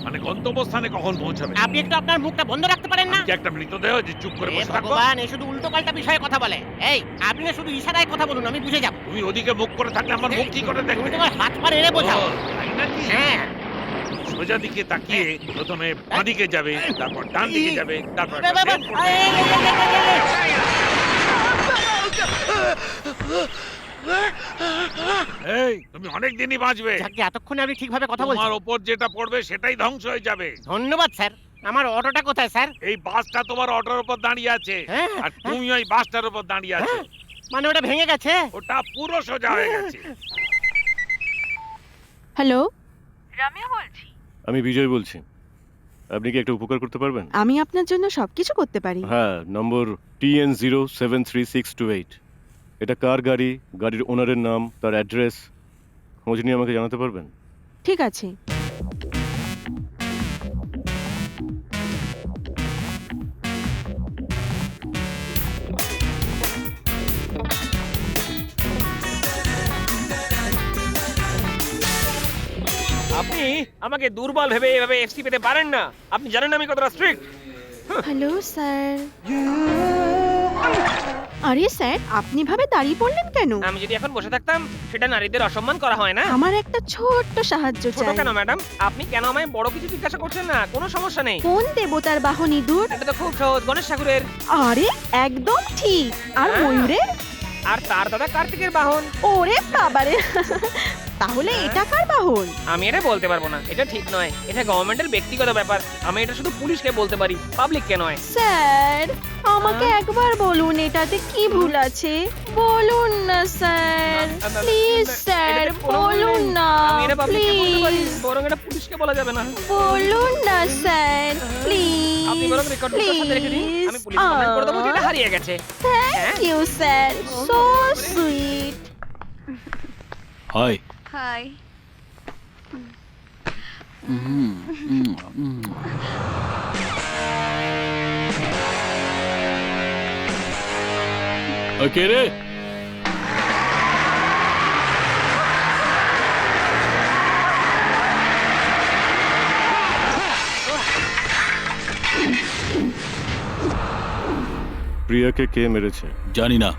মানে গন্তব্যস্থানে কখন পৌঁছাবে? আপনি একটু আপনার মুখটা বন্ধ রাখতে পারেন না? কি একটা মৃতদেহ যে চুপ করে এ বসে থাকবো? ভগবান, এ শুধু উল্টো পাল্টা বিষয়ে কথা বলে। এই, আপনি না শুধু ইশারায় কথা বলুন, আমি বুঝে যাব। তুমি ওদিকে মুখ করে থাকলে আমার মুখ কি করে দেখবে? তুমি তোমার হাত পা এড়ে বোঝাও। ও, তাই নাকি? হ্যাঁ। সোজা দিকে তাকিয়ে প্রথমে বাঁ দিকে যাবে, তারপর ডান দিকে যাবে, তারপর একটা বাবা, ট্রেন পড়বে। এই, তুমি অনেক দিনই বাঁচবে। যাকে এতক্ষণে আপনি ঠিকভাবে কথা বলছেন। তোমার ওপর যেটা পড়বে সেটাই ধ্বংস হয়ে যাবে। ধন্যবাদ স্যার। আমার অটোটা কোথায় স্যার? এই বাসটা তোমার অটোর উপর দাঁড়িয়ে আছে, হ্যাঁ, আর তুমি ওই বাসটার উপর দাঁড়িয়ে আছো। মানে ওটা ভেঙে গেছে? ওটা পুরো সোজা হয়ে গেছে। হ্যালো, রামিয়া বলছি। আমি বিজয় বলছি। আপনি কি একটা উপকার করতে পারবেন? আমি আপনার জন্য সবকিছু করতে পারি। হ্যাঁ, নম্বর TN073628। এটা কার গাড়ি, গাড়ির ওনারের নাম, তার অ্যাড্রেস খোঁজ নিয়ে আমাকে জানাতে পারবেন? ঠিক আছে। আপনি আমাকে দুর্বল ভেবে এভাবে এফসি পেতে পারেন না। আপনি জানেন না আমি কতটা স্ট্রিক্ট। Hello sir. আরে স্যার, আপনি ভাবে দাঁড়িয়ে পড়লেন কেন? আমি যদি এখন বসে থাকতাম, সেটা নারীদের অসম্মান করা হয় না? আমার একটা ছোট্ট সাহায্য ছোট চাই। কেন ম্যাডাম? আপনি কেন আমায় বড় কিছু জিজ্ঞাসা করছেন না? কোনো সমস্যা নেই। কোন দেবতার বাহন ইঁদুর? এটা তো খুব সহজ, গণেশ ঠাকুরের। আরে একদম ঠিক। আর ময়ূরের? আর তার দাদা কার্তিকের বাহন। ওরে বাবারে, তাহলে এটা কার বাহন? আমি এটা বলতে পারবো না, এটা ঠিক নয়। এটা গভর্নমেন্টের ব্যক্তিগত ব্যাপার। আমি এটা শুধু পুলিশকে বলতে পারি, পাবলিককে নয়। স্যার, আমাকে একবার বলুন এটাতে কি ভুল আছে। বলুন না স্যার, প্লিজ স্যার, এটাতে কোনো ভুল বলুন নেই। না আমি এটা পাবলিককে বলতে পারি, প্লিজ। বরং এটা পুলিশকে বলা যাবে না। বলুন না স্যার, প্লিজ। আপনি বরং রেকর্ড বুকটার সাথে রেখে দিন। আমি পুলিশ কমপ্লেইন করে দেবো যে এটা হারিয়ে গেছে। Thank you sir, so sweet. Hi. Hi. কে রে? প্রিয়াকে কে মেরেছে? জানি না।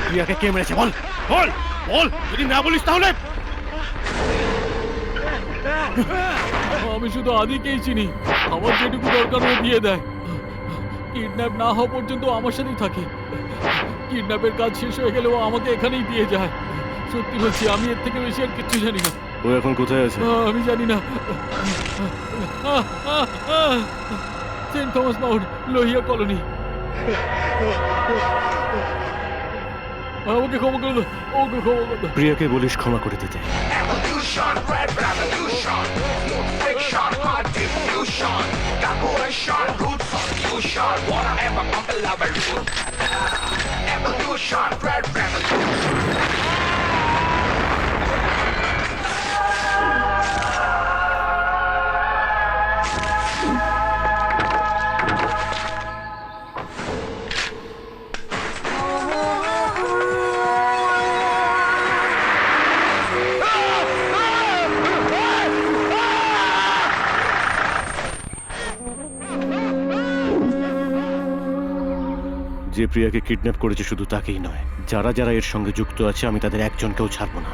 প্রিয়াকে কে মেরেছে বল বল বল, যদি না বলিস তাহলে আমি শুধু আদিকেই চিনি, আমার যেটুকু দরকার ও দিয়ে দেয়। কিডন্যাপ না হওয়া পর্যন্ত আমার সাথেই থাকে। কিডন্যাপের কাজ শেষ হয়ে গেলে ও আমাকে এখানেই দিয়ে যায়। সত্যি বলছি, আমি এর থেকে বেশি আর কিচ্ছু জানি না। ও এখন কোথায় আছে? আমি জানি না। Saint Thomas Mount, Lohia colony. আমাকে ক্ষমা করে দাও, ওকে ক্ষমা করে দাও। প্রিয়াকে বলিস ক্ষমা করে দিতে। Evolution, red revolution, smooth friction, hard diffusion, calculation, root solution, wanna ever pump a lava root. Evolution, red revolution. যে প্রিয়াকে কিডন্যাপ করেছে শুধু তাকেই নয়, যারা যারা এর সঙ্গে যুক্ত আছে আমি তাদের একজনকেও ছাড়বো না।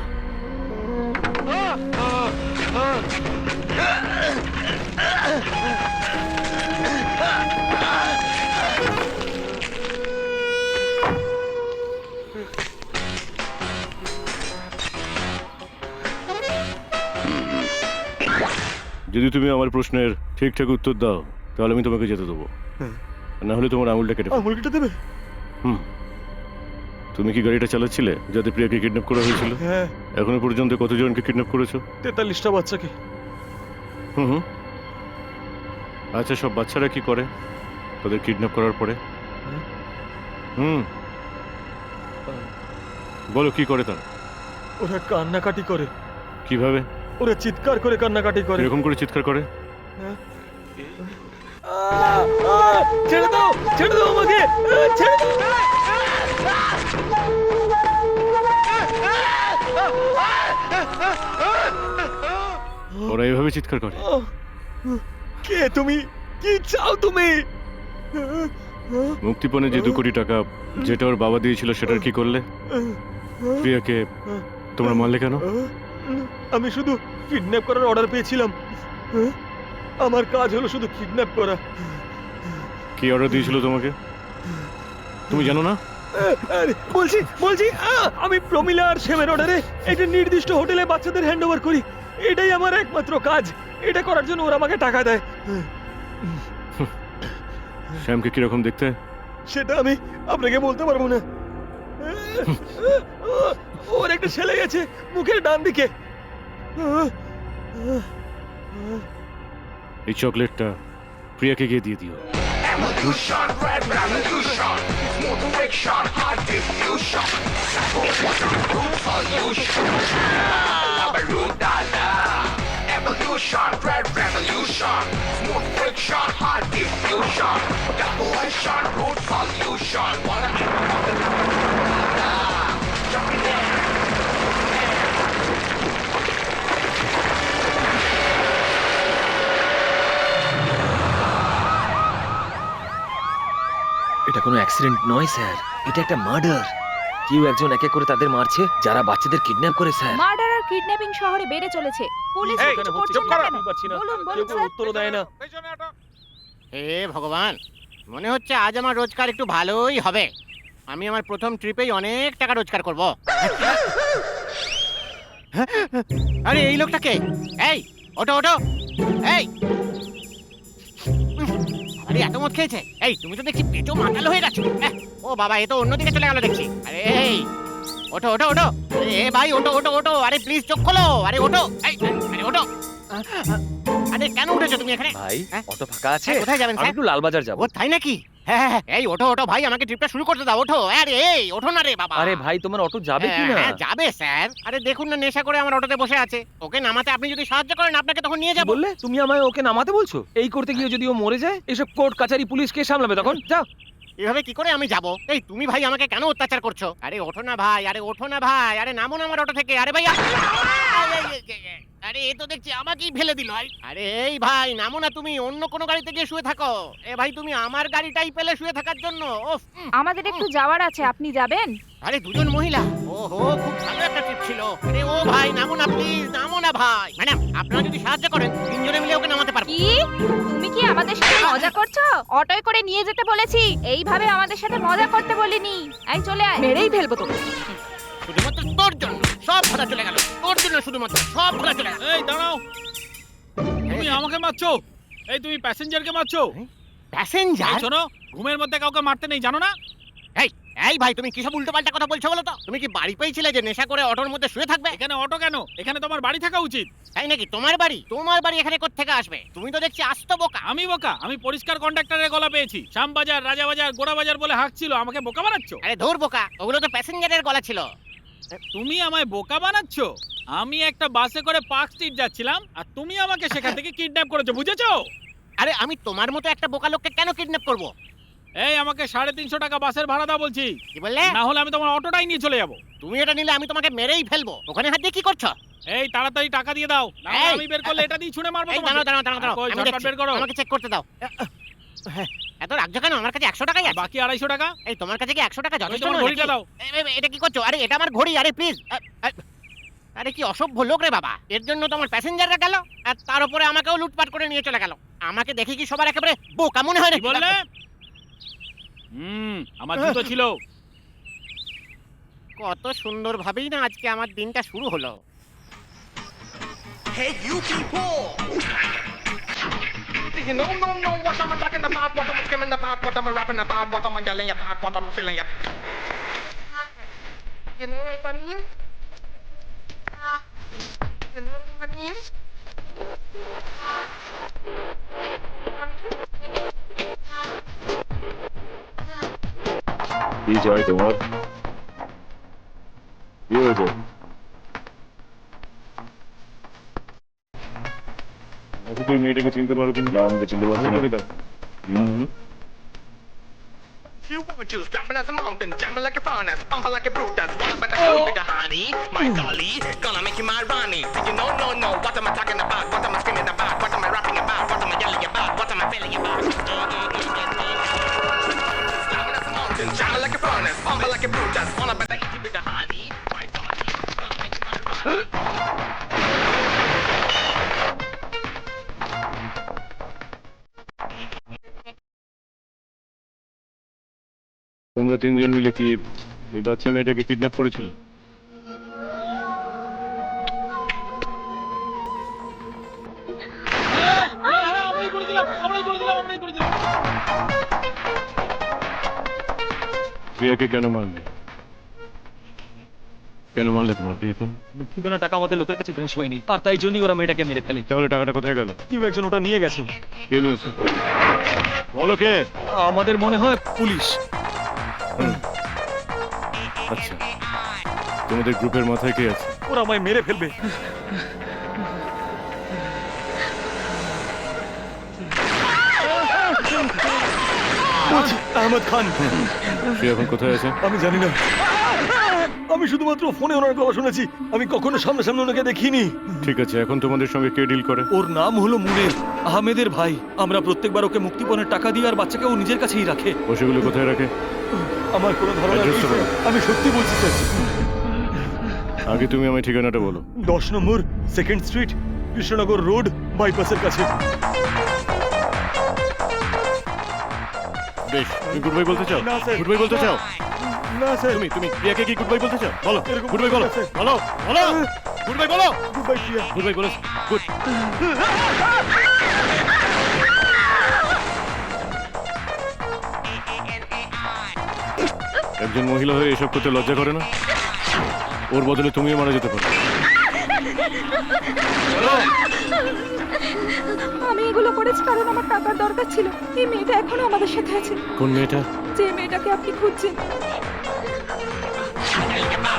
যদি তুমি আমার প্রশ্নের ঠিকঠাক উত্তর দাও তাহলে আমি তোমাকে যেতে দেবো, না হলে তোমার আঙুলটা কেটে আঙুল কেটে দেবে? হুম। তুমি কি গাড়িটা চালাচ্ছিলে যাতে প্রিয়াকে কিডন্যাপ করা হয়েছিল? হ্যাঁ। এখনো পর্যন্ত কতজনকে কিডন্যাপ করেছো? 43টা বাচ্চাকে। হুম হুম। আচ্ছা, সব বাচ্চারা কি করে তাদের কিডন্যাপ করার পরে? হুম, বলো কি করে তারা? ওরা কান্নাকাটি করে। কিভাবে? ওরা চিৎকার করে কান্নাকাটি করে। এরকম করে চিৎকার করে? ছেড়ে দাও, ছেড়ে দাও আমাকে, ছেড়ে দাও। ওরা এভাবে চিৎকার করে? কে তুমি? কি চাও তুমি? মুক্তিপণে যে 2 কোটি টাকা যেটা ওর বাবা দিয়েছিল সেটার কি করলে? প্রিয়াকে তোমরা মারলে কেন? আমি শুধু কিডন্যাপ করার অর্ডার পেয়েছিলাম। আমার কাজ হলো শুধু কিডন্যাপ করা। কি অর্ডার দিয়েছিল তোমাকে তুমি জানো না? বলছি বলছি আমি প্রমিলা আর শ্যামের অর্ডারে একটা নির্দিষ্ট হোটেলে বাচ্চাদের হ্যান্ড ওভার করি। এটাই আমার একমাত্র কাজ। এটা করার জন্য ওরা আমাকে টাকা দেয়। শ্যামকে কিরকম দেখতে? সেটা আমি আপনাকে বলতে পারবো না। ওর একটা ছেলে গেছে মুখের ডান দিকে। এই চকলেটটা প্রিয়াকে গিয়ে দিয়ে দিও। Evolution, red revolution, smooth friction, hard diffusion, calculation, root solution, lava root dala. Evolution, red revolution, smooth friction, hard diffusion, calculation, root solution, wanna ever pump a lava root. Jump in there. এটা কোনো অ্যাক্সিডেন্ট নয় স্যার, এটা একটা মার্ডার। কেউ একজন একে করে তাদের মারছে যারা বাচ্চাদের কিডন্যাপ করে স্যার। মার্ডার আর কিডন্যাপিং শহরে বেড়ে চলেছে। পুলিশ এই, কিছু চুপ করছে না করো। কেন? বলুন বলুন স্যার। উত্তর দেয় না। হে ভগবান, মনে হচ্ছে আজ আমার রোজগার একটু ভালোই হবে। আমি আমার প্রথম ট্রিপেই অনেক টাকা রোজগার করব। আরে এই লোকটাকে, এই ওটো ওটো, এই আরে এত মদ খেয়েছে। এই তুমি তো দেখছি পেটও মাতাল হয়ে গেছো। ও বাবা, এ তো অন্যদিকে চলে গেল দেখছি। আরে এই ওটো ওটো ওটো, আরে এ ভাই ওটো ওটো ওটো, আরে প্লিজ চোখ খোলো, আরে ওটো, এই আরে ওটো। আরে কেন উঠেছো তুমি এখানে? ভাই, হ্যাঁ? অটো ফাঁকা আছে? কোথায় যাবেন আমি স্যার? একটু লালবাজার যাব। ও তাই নাকি? হ্যাঁ হ্যাঁ, এই ওঠো ওঠো ভাই, আমাকে ট্রিপটা শুরু করতে দাও। ওঠো, আরে এই ওঠো না রে বাবা। আরে ভাই, তোমার অটো যাবে কি না? হ্যাঁ যাবে স্যার। আরে দেখুন না, নেশা করে আমার অটোতে বসে আছে। ওকে নামাতে আপনি যদি সাহায্য করেন আপনাকে তখন নিয়ে কি যাবো। বললে? তুমি আমায় ওকে নামাতে বলছো? এই করতে গিয়ে যদি ও মরে যায়, এসব কোর্ট কাচারি পুলিশ কে সামলাবে তখন? যাও। এভাবে কি করে আমি যাব? এই তুমি ভাই আমাকে কেন অত্যাচার করছো? আরে ওঠো না ভাই, আরে ওঠো না ভাই, আরে নামো না আমার অটো থেকে। আরে ভাই, আরে এ তো দেখছি আমাকেই ফেলে দিল। আরে এই ভাই নামো না, তুমি অন্য কোনো গাড়িতে গিয়ে শুয়ে থাকো। এ ভাই তুমি আমার গাড়িটাই পেলে শুয়ে থাকার জন্য। ওফ। আমাদের একটু যাওয়ার আছে, আপনি যাবেন? আরে দুজন মহিলা, ওহো খুব ভালো একটা ট্রিপ ছিল। আরে ও ভাই নামো না প্লিজ, নামো না ভাই। ম্যাডাম আপনারা যদি সাহায্য করেন তিনজনে মিলে ওকে নামাতে পারবো। কি তুমি কি আমাদের সাথে মজা করছো? অটোয় করে নিয়ে যেতে বলেছি, এইভাবে আমাদের সাথে মজা করতে বলিনি। এই চলে আয়, মেরেই ফেলবো তোকে। শুধুমাত্র তোর জন্য সব ভাড়া চলে গেল, তোর জন্য শুধুমাত্র সব ভাড়া চলে গেল। এই দাঁড়াও, তুমি আমাকে মারছো? এই তুমি প্যাসেঞ্জারকে মারছো? প্যাসেঞ্জার? এই শোনো, ঘুমের মধ্যে কাউকে মারতে নেই, জানো না? এই এই ভাই তুমি কিসব উল্টোপাল্টা কথা বলছো বলো তো? তুমি কি বাড়ি পেয়েছিলে যে নেশা করে অটোর মধ্যে শুয়ে থাকবে? এখানে অটো কেন? এখানে তোমার বাড়ি থাকা উচিত। তাই নাকি? তোমার বাড়ি এখানে কোত্থেকে আসবে? তুমি তো দেখছি আস্ত বোকা। আমি বোকা? আমি পরিষ্কার কন্ডাক্টরের গলা পেয়েছি। শ্যামবাজার, রাজাবাজার, গোড়াবাজার বলে হাঁকছিল, আমাকে বোকা বানাচ্ছো? আরে ধুর বোকা, ওগুলো তো প্যাসেঞ্জারের গলা ছিল। তুমি আমায় বোকা বানাচ্ছো? আমি একটা বাসে করে পার্ক স্ট্রিট যাচ্ছিলাম আর তুমি আমাকে সেখান থেকে কিডন্যাপ করেছো, বুঝেছো? আরে আমি তোমার মতো একটা বোকা লোককে কেন কিডন্যাপ করব? এই আমাকে 350 টাকা বাসের ভাড়া দাও বলছি, কি বললে? না হলে আমি তোমার অটোটাই নিয়ে চলে যাবো। তুমি এটা নিলে আমি তোমাকে মেরেই ফেলবো। ওখানে হাত দিয়ে কি করছো? এই তাড়াতাড়ি টাকা দিয়ে দাও, না হলে এই! আমি বের করলে এটা দিয়ে ছুঁড়ে মারবো এই তোমাকে। দাঁড়াও, কই, আমি ঝটপট দেখছি। বের করো। আমাকে চেক করতে দাও। এত রাখছো কেন? আমার কাছে 100 টাকাই আছে। বাকি 250 টাকা? এই তোমার কাছে কি 100 টাকা যথেষ্ট তোমার নয় ঘড়িটা নাকি? দাও। এটা কি করছো? আরে এটা আমার ঘড়ি। আরে প্লিজ। আরে কি অসভ্য লোক রে বাবা। এর জন্য তো আমার প্যাসেঞ্জাররা গেল আর তার উপরে আমাকেও লুটপাট করে নিয়ে চলে গেল। আমাকে দেখে কি সবার একেবারে বোকা মনে হয় কি নাকি? বললে? আমার জুতো ছিল। কত সুন্দর ভাবেই না আজকে আমার দিনটা শুরু হলো। Hey, you people! Do you know what I'm talking about? What I'm screaming about? What I'm rapping about? What I'm yelling about? What I'm feeling about? You know what I mean? You know what I mean? কি চাই তোমার? কি হয়েছে? তুই মেয়েটাকে চিনতে পারো কিন্তু আমাকে চিনতে পারছি না। You want to jumping as a mountain, jumping like a furnace, pumping like a Brutus, wanna bet a with the honey, my dolly, gonna make you my Ronnie. Do you know what am I talking about? What am I screaming about? What am I rapping about? What am I yelling about? What am I feeling about? Jumping as a mountain, jumping like a furnace, pumping like a Brutus, wanna bet a with the honey, my dolly, gonna make you my Ronnie. তোমরা তিনজন মিলে কি এই বাচ্চা মেয়েটাকে কিডন্যাপ করেছিল? আমরাই করেছিলাম। প্রিয়াকে কেন মারলে? কেন মারলে তোমার প্রিয়াকে? ঠিকানা টাকা আমাদের লোকের কাছে ট্রান্সফার হয়নি, আর তাই জন্যই ওরা মেয়েটাকে মেরে ফেলে। তাহলে টাকাটা কোথায় গেল? কেউ একজন ওটা নিয়ে গেছে। কে নিয়েছে? বলো কে? আমাদের মনে হয় পুলিশ। আচ্ছা, তোমাদের গ্রুপের মাথায় কে আছে? ওরা আমায় মেরে ফেলবে। বলছি, আহমদ খান। সে এখন কোথায় আছে? আমি জানি না, আমি শুধুমাত্র ফোনে ওনার গলা শুনেছি, আমি কখনো সামনাসামনি ওনাকে দেখিনি। ঠিক আছে, এখন তোমাদের সঙ্গে কে ডিল করে? ওর নাম হলো মুনির, আহমেদের ভাই। আমরা প্রত্যেকবার ওকে মুক্তিপণের টাকা দিই আর বাচ্চাকে ও নিজের কাছেই রাখে। ও সেগুলো কোথায় রাখে? আমার কোনো ধারণা নেই Address টা স্যার। বলো। আমি সত্যি বলছি স্যার। আগে তুমি আমার ঠিকানাটা বলো। 10 নম্বর 2nd স্ট্রিট, কৃষ্ণনগর রোড, বাইপাসের কাছে। বেশ, তুমি গুড বাই বলতে চাও? না, স্যার। গুড বাই বলতে চাও? না স্যার, তুমি প্রিয়াকে কি গুড বাই বলতে চাও? বলো, এরকম গুড বাই বলো। স্যার। বলো, বলো, গুড বাই বলো। গুড বাই প্রিয়া। গুড বাই বলো। গুড। একজন মহিলা হয়ে এসব করতে লজ্জা করে না? ওর বদলে তুমিও মারা যেতে পারো। আমি এগুলো করেছি কারণ আমার টাকার দরকার ছিল। এই মেয়েটা এখনো আমাদের সাথে আছে। কোন মেয়েটা? যে মেয়েটাকে আপনি খুঁজছেন।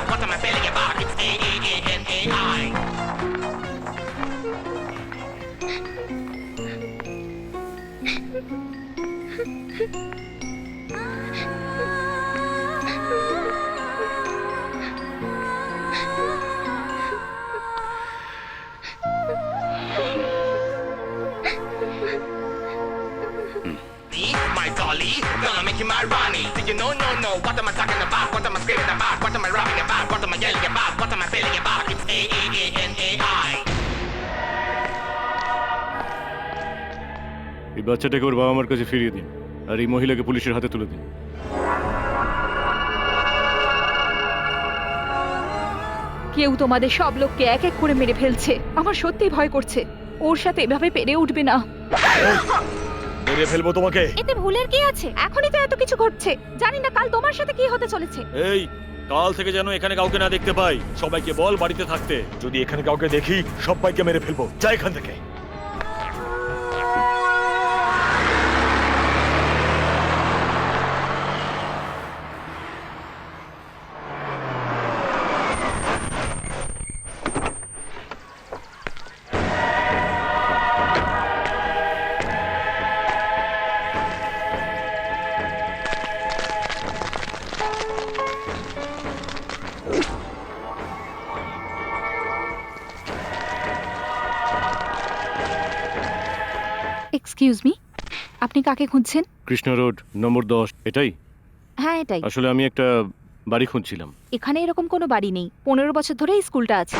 What am I feeling about? It's A-A-A-N-A-I. My dolly, gonna make you my Ronnie. Did you know, no, what am I talking about? What am I screaming about? What am I rapping about? What am I yelling about? What am I feeling about? It's A-A-A-N-A-I. এই বাচ্চাটাকে ওর বাবা মার কাছে ফিরিয়ে দিন আর এই মহিলাকে পুলিশের হাতে তুলে দিন। কেউ তোমাদের সব লোককে এক এক করে মেরে ফেলছে। আমার সত্যিই ভয় করছে। ওর সাথে এভাবে পেরে উঠবে না। মেরে ফেলবো তোমাকে। এতে ভুলের কি আছে? এখনই তো এত কিছু ঘটছে। জানি না কাল তোমার সাথে কি হতে চলেছে। এই কাল থেকে যেন এখানে কাউকে না দেখতে পাই। সবাইকে বল বাড়িতে থাকতে। যদি এখানে কাউকে দেখি সবাইকে মেরে ফেলবো। যা এখান থেকে। এক্সকিউজ মি, আপনি কাকে খুঁজছেন? কৃষ্ণ রোড নম্বর 10, এটাই? হ্যাঁ এটাই। আসলে আমি একটা বাড়ি খুঁজছিলাম। এখানে এরকম কোনো বাড়ি নেই। 15 বছর ধরে এই স্কুলটা আছে।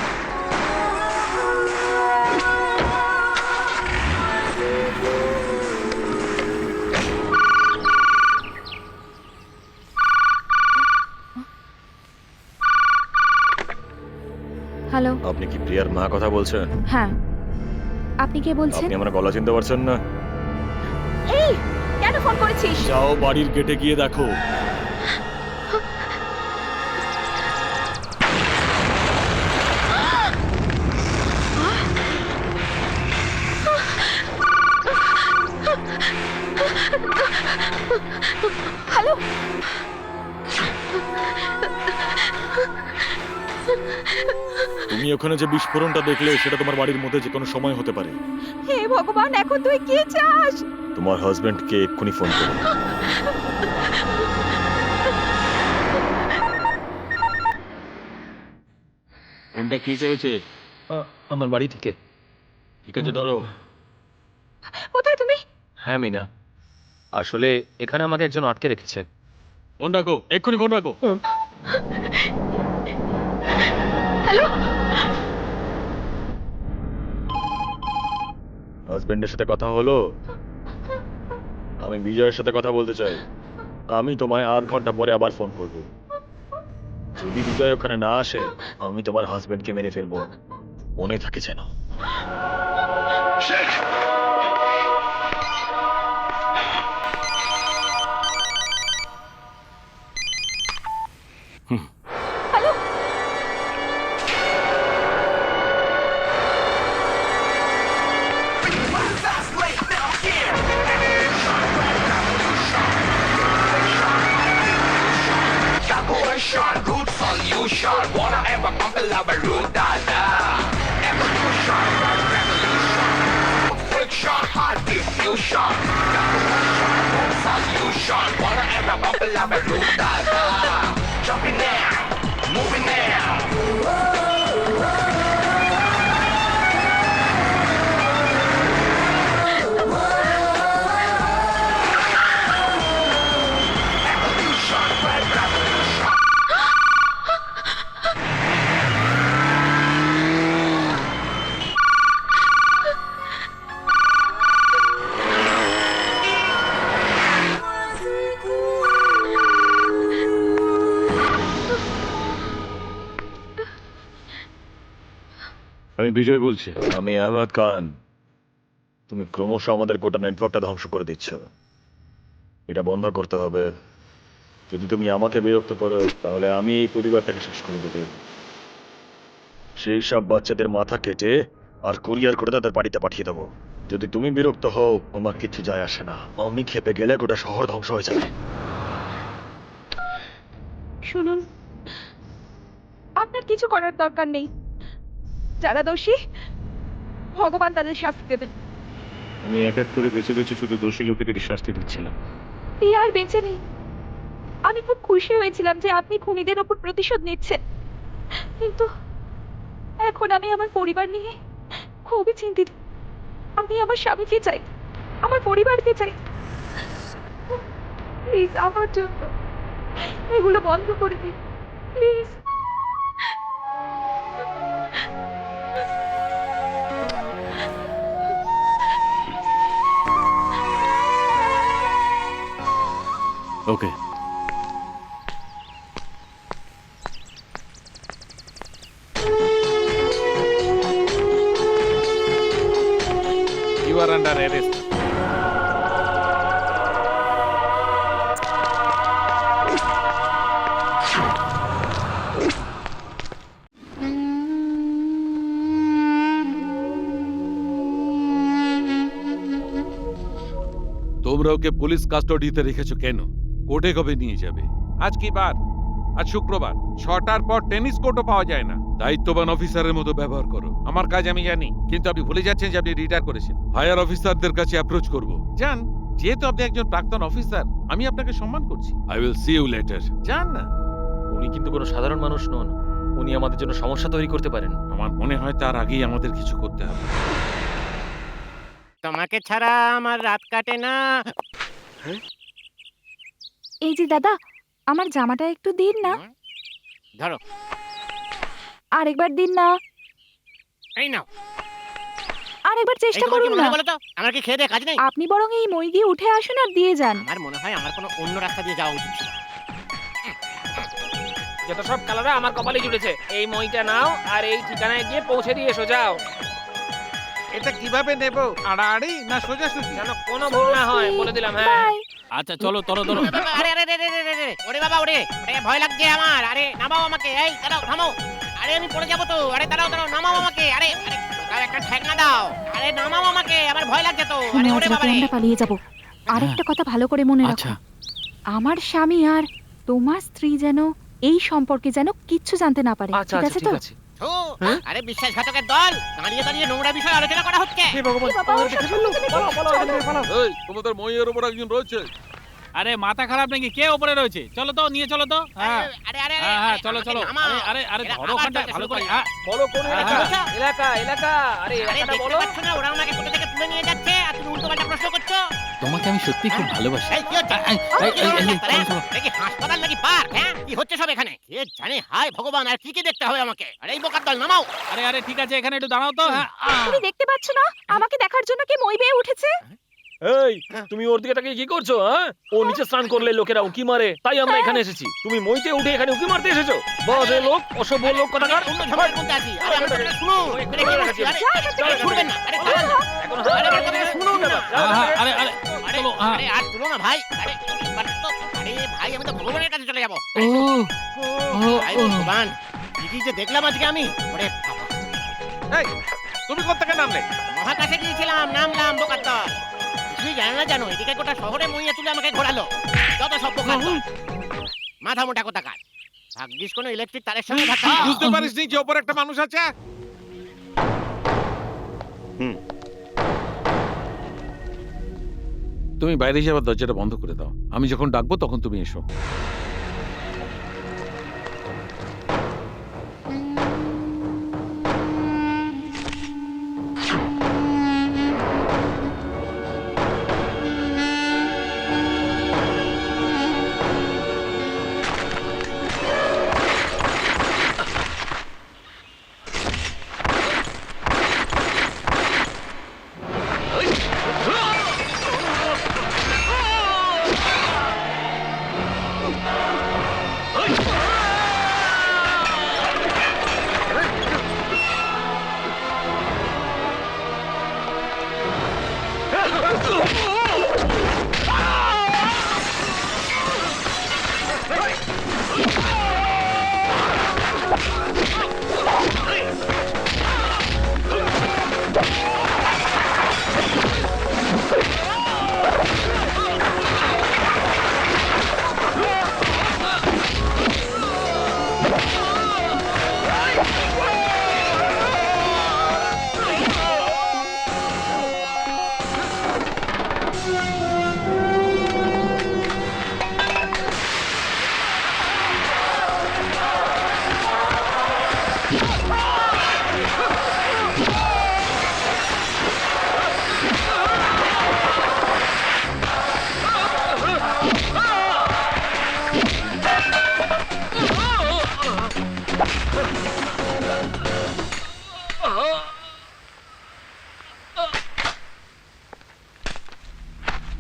হ্যালো, আপনি কি প্রিয়ার মা কথা বলছেন? হ্যাঁ। আপনি কে বলছেন? আপনি আমার গলা চিনতে পারছেন না? এই, কেন ফোন করেছিস? যাও বাড়ির গেটে গিয়ে দেখো। হ্যালো, তুমি ওখানে যে বিস্ফোরণটা দেখলে সেটা তোমার বাড়ির মধ্যে যে কোনো সময় হতে পারে। হে ভগবান, এখন তুই কি চাস? তোমার হাজবেন্ডকে এক্ষুনি ফোন করো। কোনটা কি চেয়েছে? আমার বাড়ি থেকে। ঠিক আছে ধরো। কোথায় তুমি? হ্যাঁ মিনা, আসলে এখানে আমাকে একজন আটকে রেখেছে। ফোন রাখো, এক্ষুনি ফোন রাখো। হ্যালো, হাজবেন্ডের সাথে কথা হলো? আমি বিজয়ের সাথে কথা বলতে চাই। আমি তোমায় 8 ঘন্টা পরে আবার ফোন করব। যদি বিজয় ওখানে না আসে আমি তোমার হাজবেন্ডকে মেরে ফেলবো। মনে থাকে যেন। Root solution, wanna ever pump a lava root dada. Evolution, revolution, friction, hard diffusion. Root solution, wanna ever pump a lava root dada. Jumping now, moving now. আমি বিজয় বলছি। আমি আহমদ খান। তুমি ক্রমশ আমাদের গোটা নেটওয়ার্কটা ধ্বংস করে দিচ্ছ। এটা বন্ধ করতে হবে। যদি তুমি আমাকে বিরক্ত করো তাহলে আমি এই পরিবারটাকে শেষ করে দেবো। সেই সব বাচ্চাদের মাথা কেটে আর কুরিয়ার করে তাদের বাড়িতে পাঠিয়ে দেবো। যদি তুমি বিরক্ত হও আমার কিছু যায় আসে না। আমি খেপে গেলে গোটা শহর ধ্বংস হয়ে যাবে। শুনুন, আপনার কিছু করার দরকার নেই। যারা দোষী ভগবান তাদের শাস্তি দেবেন। আমি এক এক করে বেছে বেছে শুধু দোষী লোকেদের শাস্তি দিচ্ছিলাম। আর বেঁচে নেই। আমি খুব খুশি হয়েছিলাম যে আপনি খুনিদের ওপর প্রতিশোধ নিচ্ছেন, কিন্তু এখন আমি আমার পরিবার নিয়ে খুবই চিন্তিত। আমি আমার স্বামীকে চাই, আমার পরিবারকে চাই। প্লিজ আমার জন্য এগুলো বন্ধ করে দিন please. Okay, You are under arrest. তোমরা ওকে পুলিশ কাস্টডিতে রেখেছো কেন? কোর্টে কবে নিয়ে যাবে? আজ কি বার? আজ শুক্রবার। 6টার পর টেনিস কোর্টও পাওয়া যায় না। দায়িত্ববান অফিসারের মতো ব্যবহার করো। আমার কাজ আমি জানি, কিন্তু আপনি ভুলে যাচ্ছেন যে আপনি রিটায়ার করেছেন। হায়ার অফিসারদের কাছে অ্যাপ্রোচ করব। যান, যেহেতু আপনি একজন প্রাক্তন অফিসার, আমি আপনাকে সম্মান করছি। I will see you later. যান না। উনি কিন্তু কোনো সাধারণ মানুষ নন, উনি আমাদের জন্য সমস্যা তৈরি করতে পারেন। আমার মনে হয় তার আগেই আমাদের কিছু করতে হবে। তোমাকে ছাড়া আমার রাত কাটে না। এই যে দাদা, আমার জামাটা একটু দিন না। ধরো, আরেকবার দিন না। এই নাও। আরেকবার চেষ্টা এই তোমার কি করুন মনে না। হয় বলো তো, আমার কি খেয়ে দেয়ে কাজ নেই? আপনি বরং এই মই দিয়ে উঠে আসুন আর দিয়ে যান। আমার মনে হয় আমার কোনো অন্য রাস্তা দিয়ে যাওয়া উচিত ছিল। যত সব কালারে আমার কপালে জুড়েছে। এই মইটা নাও আর এই ঠিকানায় গিয়ে পৌঁছে দিয়ে এসো, যাও। এটা কিভাবে নেব? আড়াআড়ি না সোজাসুজি? যেন কোনো ভুল না হয়, বলে দিলাম। হ্যাঁ, বাই। আচ্ছা চলো ধরো। আরে আরে আরে আরে আরে, ওরে বাবা ওরে, আরে ভয় লাগছে আমার। আরে নামাও আমাকে, এই দাঁড়াও, থামো। আরে আমি পড়ে যাবো তো। আরে দাঁড়াও, নামাও আমাকে। আরে আরে তার একটা ঠেকনা দাও। আরে নামাও আমাকে, আমার ভয় লাগছে তো। আরে শোনো, ওরে আজ বাবা রাতে রে। আমরা পালিয়ে যাব। আরেকটা কথা ভালো করে মনে রাখো, আচ্ছা, আমার স্বামী আর তোমার স্ত্রী যেন এই সম্পর্কে যেন কিচ্ছু জানতে না পারে। আচ্ছা ঠিক আচ্ছা আছে তো? ঠিক আছে। থু, আরে বিশ্বাসঘাতকের দল, দাঁড়িয়ে দাঁড়িয়ে নোংরা বিষয় আলোচনা করা হচ্ছে। এ বাবা, ওসব এই, তোমাদের মইয়ের উপর একজন রয়েছে। আরে মাথা খারাপ নাকি? কে উপরে রয়েছে? চলো তো, নিয়ে চলো তো। হ্যাঁ আরে আরে হ্যাঁ হ্যাঁ, আরে, চলো আমাকে চলো। নামাও। আরে আরে এরা ধরো আবার ওখানটা চলতে ভালো শুরু করে। করলো। হ্যাঁ, বলো কোন হ্যাঁ, এলাকা? হ্যাঁ। এলাকা এলাকা। আরে আরে এলাকাটা দেখতে বলো। পাচ্ছ না ওরা আমাকে কোথা থেকে তুলে নিয়ে যাচ্ছে আর তুমি উল্টোপাল্টা প্রশ্ন করছো? তোমাকে আমি সত্যি খুব ভালোবাসি। এই কি হচ্ছে? এটা কি হাসপাতাল নাকি পার্ক? হ্যাঁ, কি হচ্ছে সব এখানে? কে জানে? হায় ভগবান, আর কি কি দেখতে হবে আমাকে? আরে এই বোকার দল, নামাও। আরে আরে ঠিক আছে, এখানে একটু দাঁড়াও তো। হ্যাঁ, তুমি দেখতে পাচ্ছ না আমাকে দেখার জন্য কি মই বেয়ে উঠেছে? এই, তুমি ওর দিকে তাকিয়ে কি করছো? হ্যাঁ, ও নিচে স্নান করলে লোকেরা উকি মারে, তাই আমরা এখানে এসেছি। তুমি মইতে উঠে এখানে উকি মারতে এসেছো? বাজে লোক, অসভ্য লোক কোথাকার। অন্য ঝামেলার মধ্যে আছি। আরে আমার কথা শুনো। এখানে কি হচ্ছে? আরে আরে ছুটবেন না। আরে দাঁড়ান না। এখন আরে আমার কথা শুনুন না। আরে আরে আরে চলো, হ্যাঁ। আরে আর তুলো না ভাই। আরে এবার তো, আরে ভাই আমি তো ভগবানের কাছে চলে যাব। ও ভাই ভগবান, কি যে দেখলাম আজকে আমি। ওরে বাবা, এই, তুমি কোথা থেকে নামলে? মহাকাশে গিয়েছিলাম, নামলাম বোকার দল। তুই জানো না জানো, এদিকে গোটা শহরে মইয়া তুলে আমাকে ঘোরালো। যত সব বোকার দল, মাথা মোটা কোথাকার। ভাগ্যিস কোনো ইলেকট্রিক তারের সঙ্গে ধাক্কা খাওয়া। বুঝতে পারিসনি যে ওপর একটা মানুষ আছে? তুমি বাইরে যাওয়ার দরজাটা বন্ধ করে দাও। আমি যখন ডাকবো তখন তুমি এসো।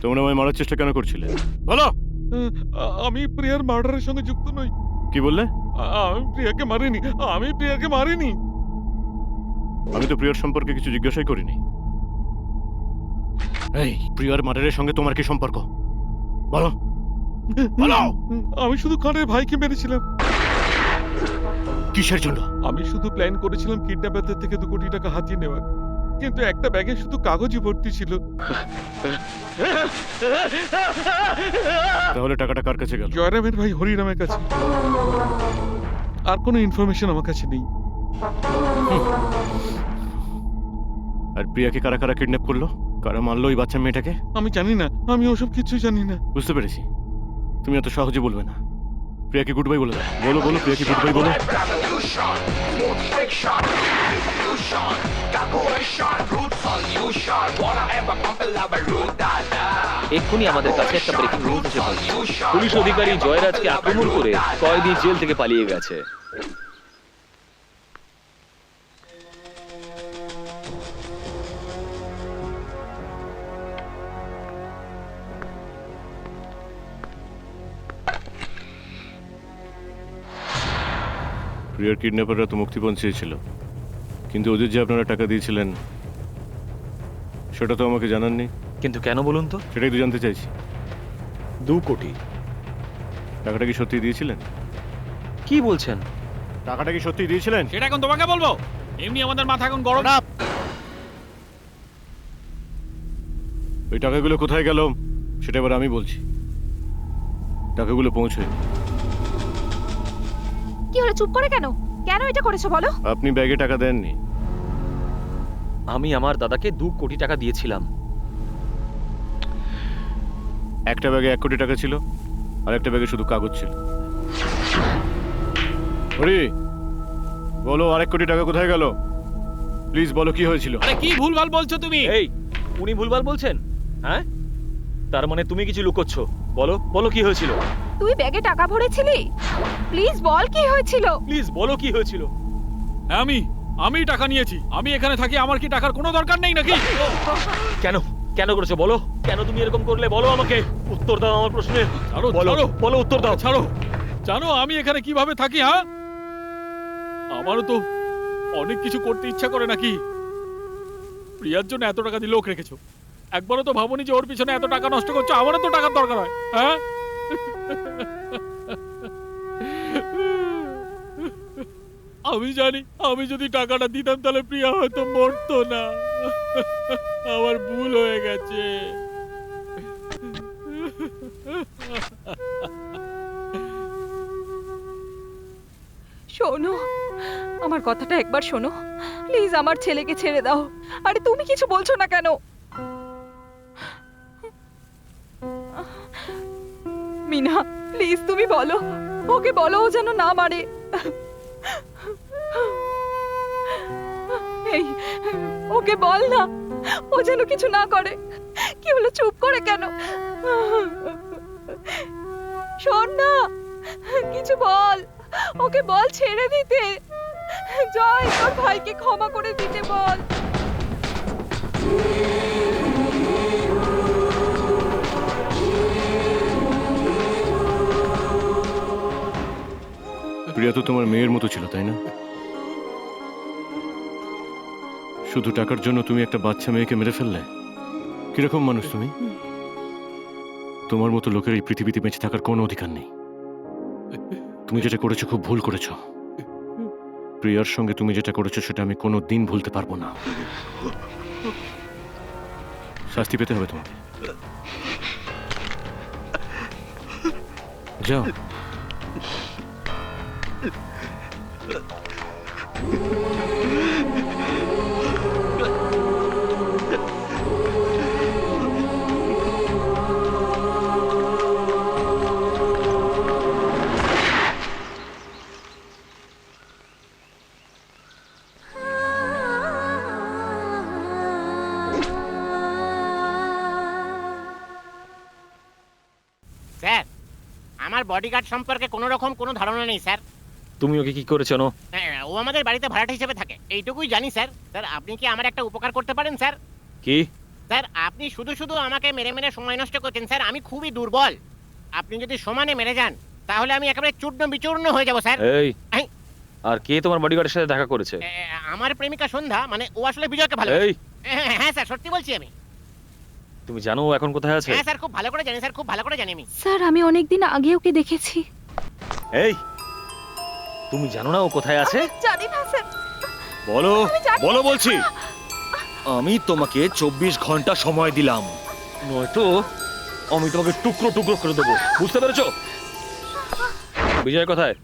তোমরা আমায় মারার চেষ্টা কেন করছিলে বলো। আমি প্রিয়ার মার্ডারের সঙ্গে যুক্ত নই। কি বললে? আমি প্রিয়াকে মারিনি, আমি প্রিয়াকে মারিনি। আমি তো প্রিয়ার সম্পর্কে কিছু জিজ্ঞাসাই করিনি। এই প্রিয়ার মার্ডারের সঙ্গে তোমার কি সম্পর্ক বলো বলো। আমি শুধু খানের ভাইকে মেরেছিলাম। কিসের জন্য? আমি শুধু প্ল্যান করেছিলাম কিডন্যাপারদের থেকে 2 কোটি টাকা হাতিয়ে নেওয়ার, কিন্তু একটা ব্যাগে শুধু কাগজই ভর্তি ছিল। তাহলে টাকাটা কার কাছে গেল? জয়রামের ভাই হরিরামের কাছে। আর কোনো ইনফরমেশন আমার কাছে নেই। আর প্রিয়াকে কারা কারা কিডন্যাপ করলো, কারা মারলো ওই বাচ্চা মেয়েটাকে? আমি জানি না, আমি ওসব কিছু জানি না। বুঝতে পেরেছি, তুমি এত সহজে বলবে না। প্রিয়াকে গুড বাই বলে দাও। বলো বলো প্রিয়াকে গুড বাই বলো। Revolution, smooth friction, diffusion, calculation, root solution, wanna ever compile root data. এক্ষুনি আমাদের কাছে একটা ব্রেকিং নিউজ এসে পৌঁছেছে। পুলিশ অধিকারী জয়রাজকে আক্রমণ করে কয়েদি জেল থেকে পালিয়ে গেছে। প্রিয়ার কিডন্যাপাররা তো মুক্তিপণ চেয়েছিল, কিন্তু ওদের যে আপনারা টাকা দিয়েছিলেন সেটা তো আমাকে জানাননি। কিন্তু কেন বলুন তো? সেটাই তো জানতে চাইছি। 2 কোটি টাকাটা কি সত্যি দিয়েছিলেন? কি বলছেন? টাকাটা কি সত্যি দিয়েছিলেন? সেটা এখন তোমাকে বলবো? এমনি আমাদের মাথা এখন গরম। ওই টাকাগুলো কোথায় গেল সেটা এবার আমি বলছি। টাকাগুলো পৌঁছয়। কি হলো, চুপ করে কেন? কেন এটা করেছো বলো? আপনি ব্যাগে টাকা দেননি। আমি আমার দাদাকে 2 কোটি টাকা দিয়েছিলাম। একটা ব্যাগে 1 কোটি টাকা ছিল, আর একটা ব্যাগে শুধু কাগজ ছিল। হরি বলো, আর 1 কোটি টাকা কোথায় গেল? প্লিজ বলো কি হয়েছিল। আরে কি ভুলভাল বলছো তুমি? এই উনি ভুলভাল বলছেন? হ্যাঁ, তার মানে তুমি কিছু লুকোচ্ছ। বলো বলো কি হয়েছিল? তুই ব্যাগে টাকা ভরেছিলি? প্লিজ বল কি হয়েছিল। প্লিজ বলো কি হয়েছিল। আমি টাকা নিয়েছি। আমি এখানে থাকি, আমার কি টাকার কোনো দরকার নেই নাকি? কেন কেন করেছো বলো? কেন তুমি এরকম করলে বলো আমাকে। উত্তর দাও আমার প্রশ্নে। ছাড়ো, বলো ছাড়ো। বলো, উত্তর দাও। ছাড়ো। জানো আমি এখানে কিভাবে থাকি? হ্যাঁ, আমারও তো অনেক কিছু করতে ইচ্ছা করে নাকি। প্রিয়ার জন্য এত টাকা দিয়ে লোক রেখেছো, একবারও তো ভাবনি যে ওর পিছনে এত টাকা নষ্ট করছো। আমারও তো টাকার দরকার হয়। হ্যাঁ, আমি জানি আমি যদি টাকাটা দিতাম তাহলে প্রিয়া হয়তো মরতো না। আমার ভুল হয়ে গেছে। শোনো, আমার কথাটা একবার শোনো প্লিজ। আমার ছেলেকে ছেড়ে দাও। আরে তুমি কিছু বলছো না কেন? মিনা প্লিজ তুমি বলো, ওকে বলো ও যেন না মারে। এই ওকে বল না, ও যেন কিছু না করে। কি হলো, চুপ করে কেন? শোন না, কিছু বল, ওকে বল ছেড়ে দিতে। জয়, তোর ভাইকে ক্ষমা করে দিতে বল। প্রিয়া তো তোমার মেয়ের মতো ছিল, তাই না? শুধু টাকার জন্য তুমি একটা বাচ্চা মেয়েকে মেরে ফেললে। কিরকম মানুষ তুমি? তোমার মতো লোকের এই পৃথিবীতে বেঁচে থাকার কোনো অধিকার নেই। তুমি যেটা করেছো খুব ভুল করেছো। প্রিয়ার সঙ্গে তুমি যেটা করেছো সেটা আমি কোনো দিন ভুলতে পারবো না। শাস্তি পেতে হবে তোমাকে। যাও। স্যার, আমার বডিগার্ড সম্পর্কে কোনো রকম কোনো ধারণা নেই স্যার। তুমি ওকে কি করেছো? হ্যাঁ, ও আমাদের বাড়িতে ভাড়াটে হিসেবে থাকে, এইটুকুই জানি স্যার। স্যার আপনি কি আমার একটা উপকার করতে পারেন স্যার? কি স্যার আপনি শুধু শুধু আমাকে মেরে মেরে সময় নষ্ট করছেন স্যার, আমি খুবই দুর্বল। আপনি যদি সমানে মেরে যান তাহলে আমি একেবারে চূর্ণ বিচূর্ণ হয়ে যাব স্যার। এই এই। আর কে তোমার বডিগার্ডের সাথে দেখা করেছে? আমার প্রেমিকা সন্ধ্যা, মানে ও আসলে বিজয়কে ভালো। এই হ্যাঁ স্যার, সত্যি বলছি আমি। তুমি জানো ও এখন কোথায় আছে? হ্যাঁ স্যার, খুব ভালো করে জানি স্যার, খুব ভালো করে জানি আমি। স্যার আমি অনেকদিন আগে ওকে দেখেছি। এই তুমি জানো না ও কোথায় আছে? জানি না স্যার। বলো জানি না। বলো বলছি। আমি তোমাকে 24 ঘন্টা সময় দিলাম, নয়তো আমি তোমাকে টুকরো টুকরো করে দেবো, বুঝতে পেরেছো? বিজয় কোথায়?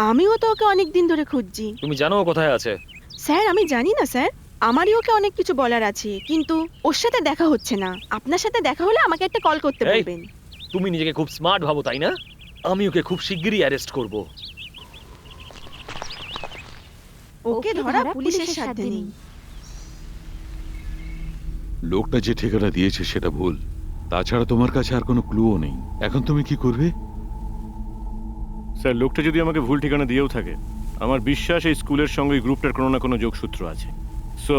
আমিও তো ওকে অনেক দিন ধরে খুঁজছি। তুমি জানো ও কোথায় আছে? স্যার আমি জানি না স্যার, আমারই ওকে অনেক কিছু বলার আছে, কিন্তু ওর সাথে দেখা হচ্ছে না। আপনার সাথে দেখা হলে আমাকে একটা কল করতে এই। বলবেন। তুমি নিজেকে খুব স্মার্ট ভাবো তাই না? আমি ওকে খুব শিগগিরই অ্যারেস্ট করব। ওকে ধরা পুলিশের সাথে নেই। লোকটা যে ঠিকানা দিয়েছে সেটা ভুল, তাছাড়া তোমার কাছে আর কোনো ক্লুও নেই। এখন তুমি কি করবে? স্যার লোকটা যদি আমাকে ভুল ঠিকানা দিয়েও থাকে, আমার বিশ্বাস এই স্কুলের সঙ্গে এই গ্রুপটার কোনো না কোনো যোগসূত্র আছে। সো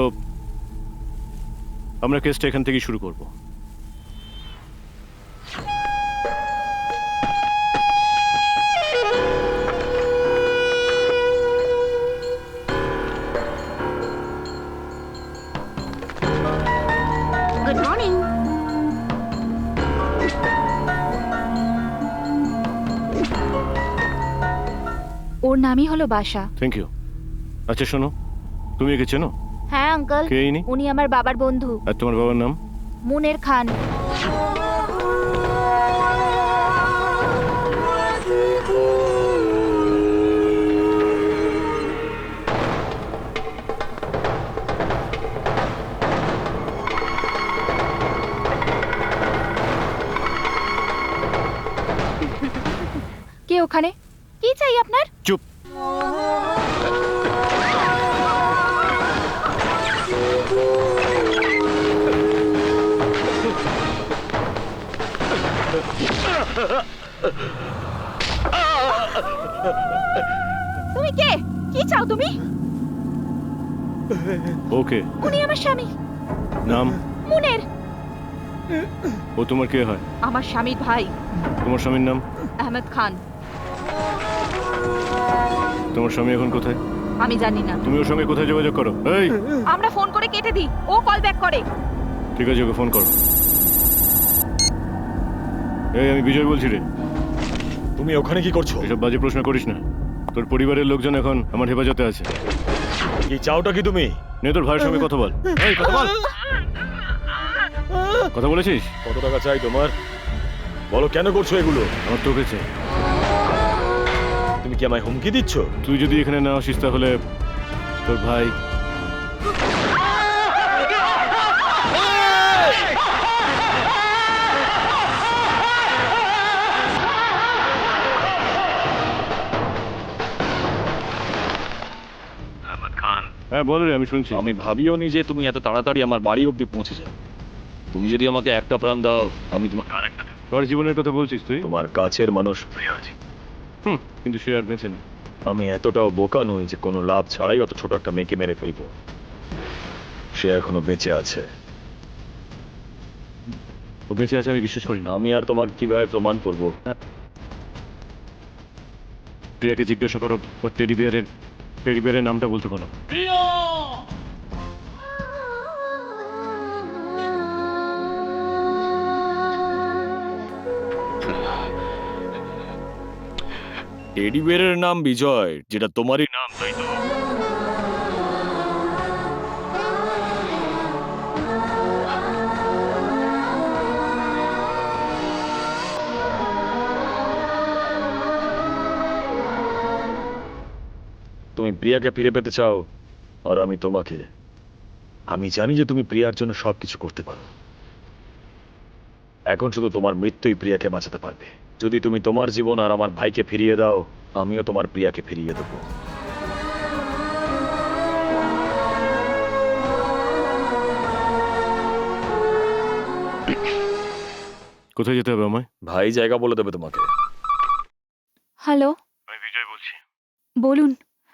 আমরা কেসটা এখান থেকেই শুরু করব। Good morning. ওর নামই হলো বাসা। Thank you. আচ্ছা শোনো, তুমি একে চেনো? হ্যাঁ আঙ্কেল, কে ইনি? উনি আমার বাবার বন্ধু, আর তোমার বাবার নাম? মুনের খান। কে ওখানে? কি চাই আপনার? চুপ। তুমি কে? কি চাও তুমি? ওকে। উনি আমার স্বামী, নাম? মুনের। ও তোমার কে হয়? আমার স্বামীর ভাই, তোমার স্বামীর নাম? আহমেদ খান। তোমার স্বামী এখন কোথায়? আমি জানি না। তুমি ওর সঙ্গে কোথায় যোগাযোগ করো? এই আমরা ফোন করে কেটে দিই, ও কল ব্যাক করে। ঠিক আছে, ওকে ফোন করো। এই আমি বিজয় বলছি রে। তুমি ওখানে কি করছো? এসব বাজে প্রশ্ন করিস না। তোর পরিবারের লোকজন এখন আমার হেফাজতে আছে। কি চাওটা কি তুমি? নে তোর ভাইয়ের সঙ্গে কথা বল। এই কথা বল। কথা বলেছিস? কত টাকা চাই তোমার? বলো কেন করছো এগুলো? আমার তোকে চাই। তুমি কি আমায় হুমকি দিচ্ছ? তুই যদি এখানে না আসিস তাহলে তোর ভাই হ্যাঁ বল রে, আমি শুনছি। আমি ভাবিও নি যে তুমি এত তাড়াতাড়ি আমার বাড়ি অবধি পৌঁছে যাবে। তুমি যদি আমাকে একটা প্রাণ দাও, আমি তোমাকে আরেকটা দেব। তোর জীবনের কথা বলছিস তুই? তোমার কাছের মানুষ প্রিয়াজি। কিন্তু সে আর বেঁচে নেই। আমি এতটাও বোকা নই যে কোনো লাভ ছাড়াই অত ছোট একটা মেয়েকে মেরে ফেলবো। সে এখনো বেঁচে আছে। ও বেঁচে আছে আমি বিশ্বাস করি না। আমি আর তোমার কিভাবে প্রমাণ করবো? প্রিয়াকে জিজ্ঞাসা করো ওর টেডি বিয়ারের নামটা বলতে পারো। টেডি বিয়ারের নাম বিজয়, যেটা তোমারই নাম, তাই তো? তুমি প্রিয়াকে ফিরে পেতে চাও, আর আমি তোমাকে। আমি জানি যে তুমি প্রিয়ার জন্য সবকিছু করতে পারো। এখন শুধু তোমার মৃত্যুই প্রিয়াকে বাঁচাতে পারবে। যদি তুমি তোমার জীবন আর আমার ভাইকে ফিরিয়ে দাও, আমিও তোমার প্রিয়াকে ফিরিয়ে দেবো। কোথায় যেতে হবে আমায়? ভাই জায়গা বলে দেবে তোমাকে। হ্যালো, আমি বিজয় বলছি। বলুন।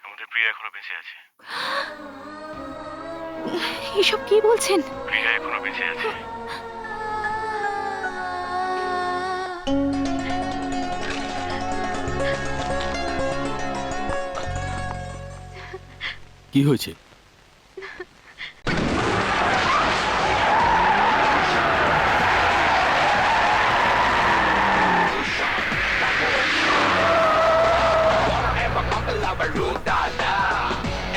আমাদের প্রিয়া এখনো বেঁচে আছে। এসব কি বলছেন? প্রিয়া এখনো বেঁচে আছে। কি হয়েছে?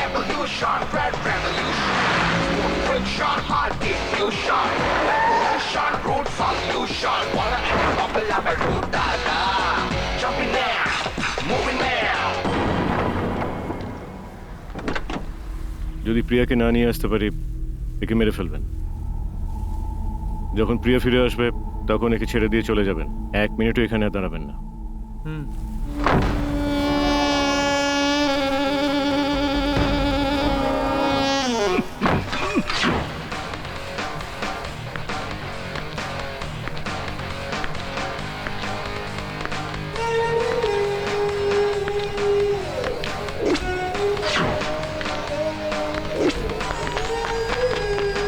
Evolution, red revolution, smooth friction, hard diffusion, evolution, root solution, wanna end up a lava root dada, jumping now, moving now. যদি প্রিয়াকে না নিয়ে আসতে পারি একে মেরে ফেলবেন। যখন প্রিয়া ফিরে আসবে তখন একে ছেড়ে দিয়ে চলে যাবেন। 1 মিনিটও এখানে আর দাঁড়াবেন না।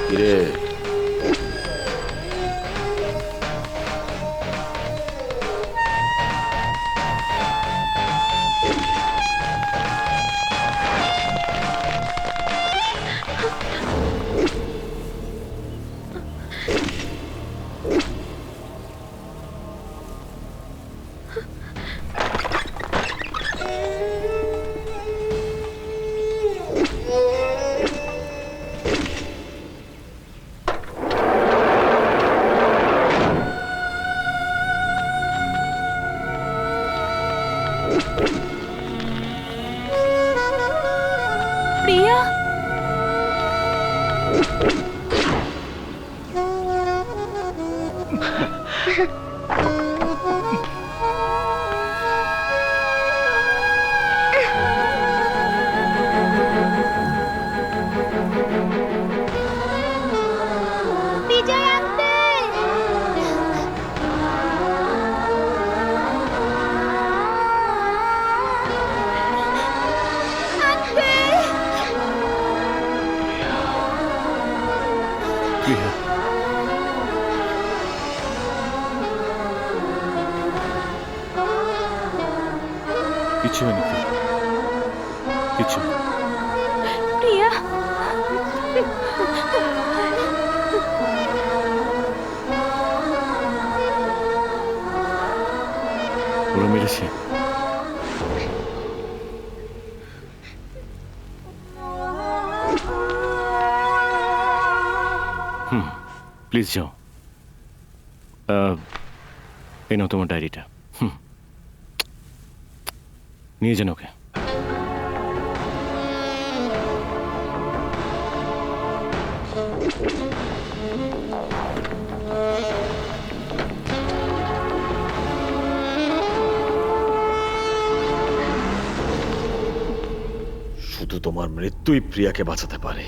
কিরে, প্রিয়া, বিজয় আঙ্কেল! আঙ্কেল! প্রিয়া, কিছু হয়নি প্রিয়া, কিছু না। প্রিয়া, ওরা মেরেছে। প্লিজ যাও। এই নাও তোমার ডায়েরিটা। নিয়ে যান ওকে। শুধু তোমার মৃত্যুই প্রিয়াকে বাঁচাতে পারে।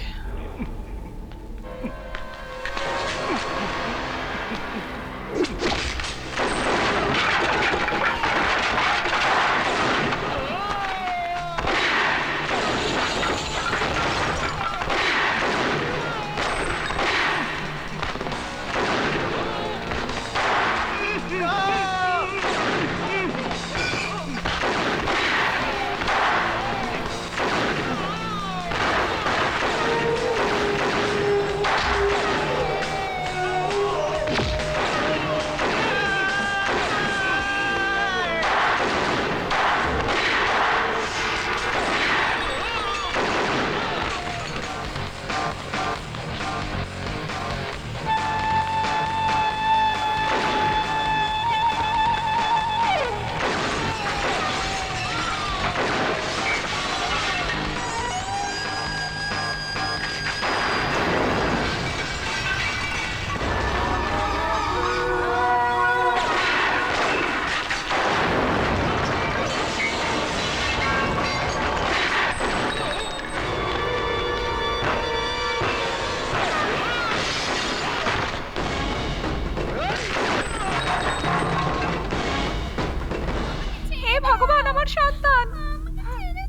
ভগবান, আমার সন্তান!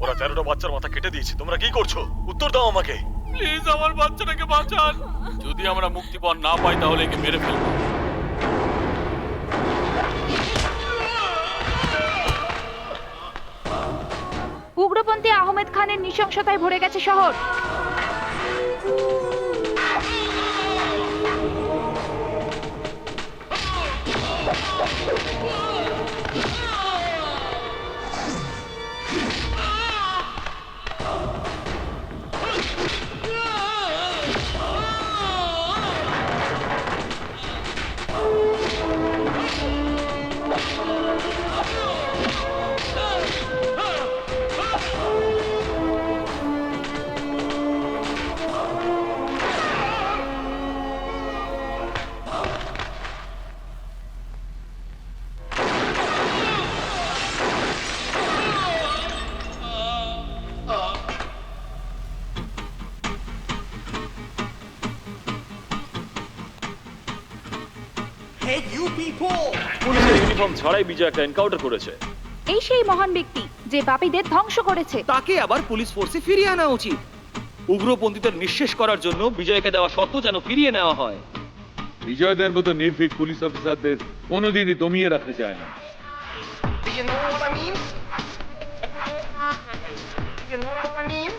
ওরা 13টা বাচ্চার মাথা কেটে দিয়েছে। তোমরা কি করছো? উত্তর দাও আমাকে। প্লিজ আমার বাচ্চাটাকে বাঁচান। যদি আমরা মুক্তিপণ না পাই তাহলে একে মেরে ফেলবো। উগ্রপন্থী আহমেদ খানের নৃশংসতায় ভরে গেছে শহর। পুলিশের ইউনিফর্ম ছাড়াই বিজয় একটা এনকাউন্টার করেছে। এই সেই মহান ব্যক্তি যে পাপীদের ধ্বংস করেছে। তাকে আবার পুলিশ ফোর্সে ফিরিয়ে আনা উচিত। উগ্রপন্থীদের নিঃশেষ করার জন্য বিজয়কে দেওয়া শর্ত যেন ফিরিয়ে নেওয়া হয়। বিজয়দের মতো নির্ভীক পুলিশ অফিসারদের কোনোদিনই দমিয়ে রাখতে চায় না। Do you know what I mean? Do you know what I mean?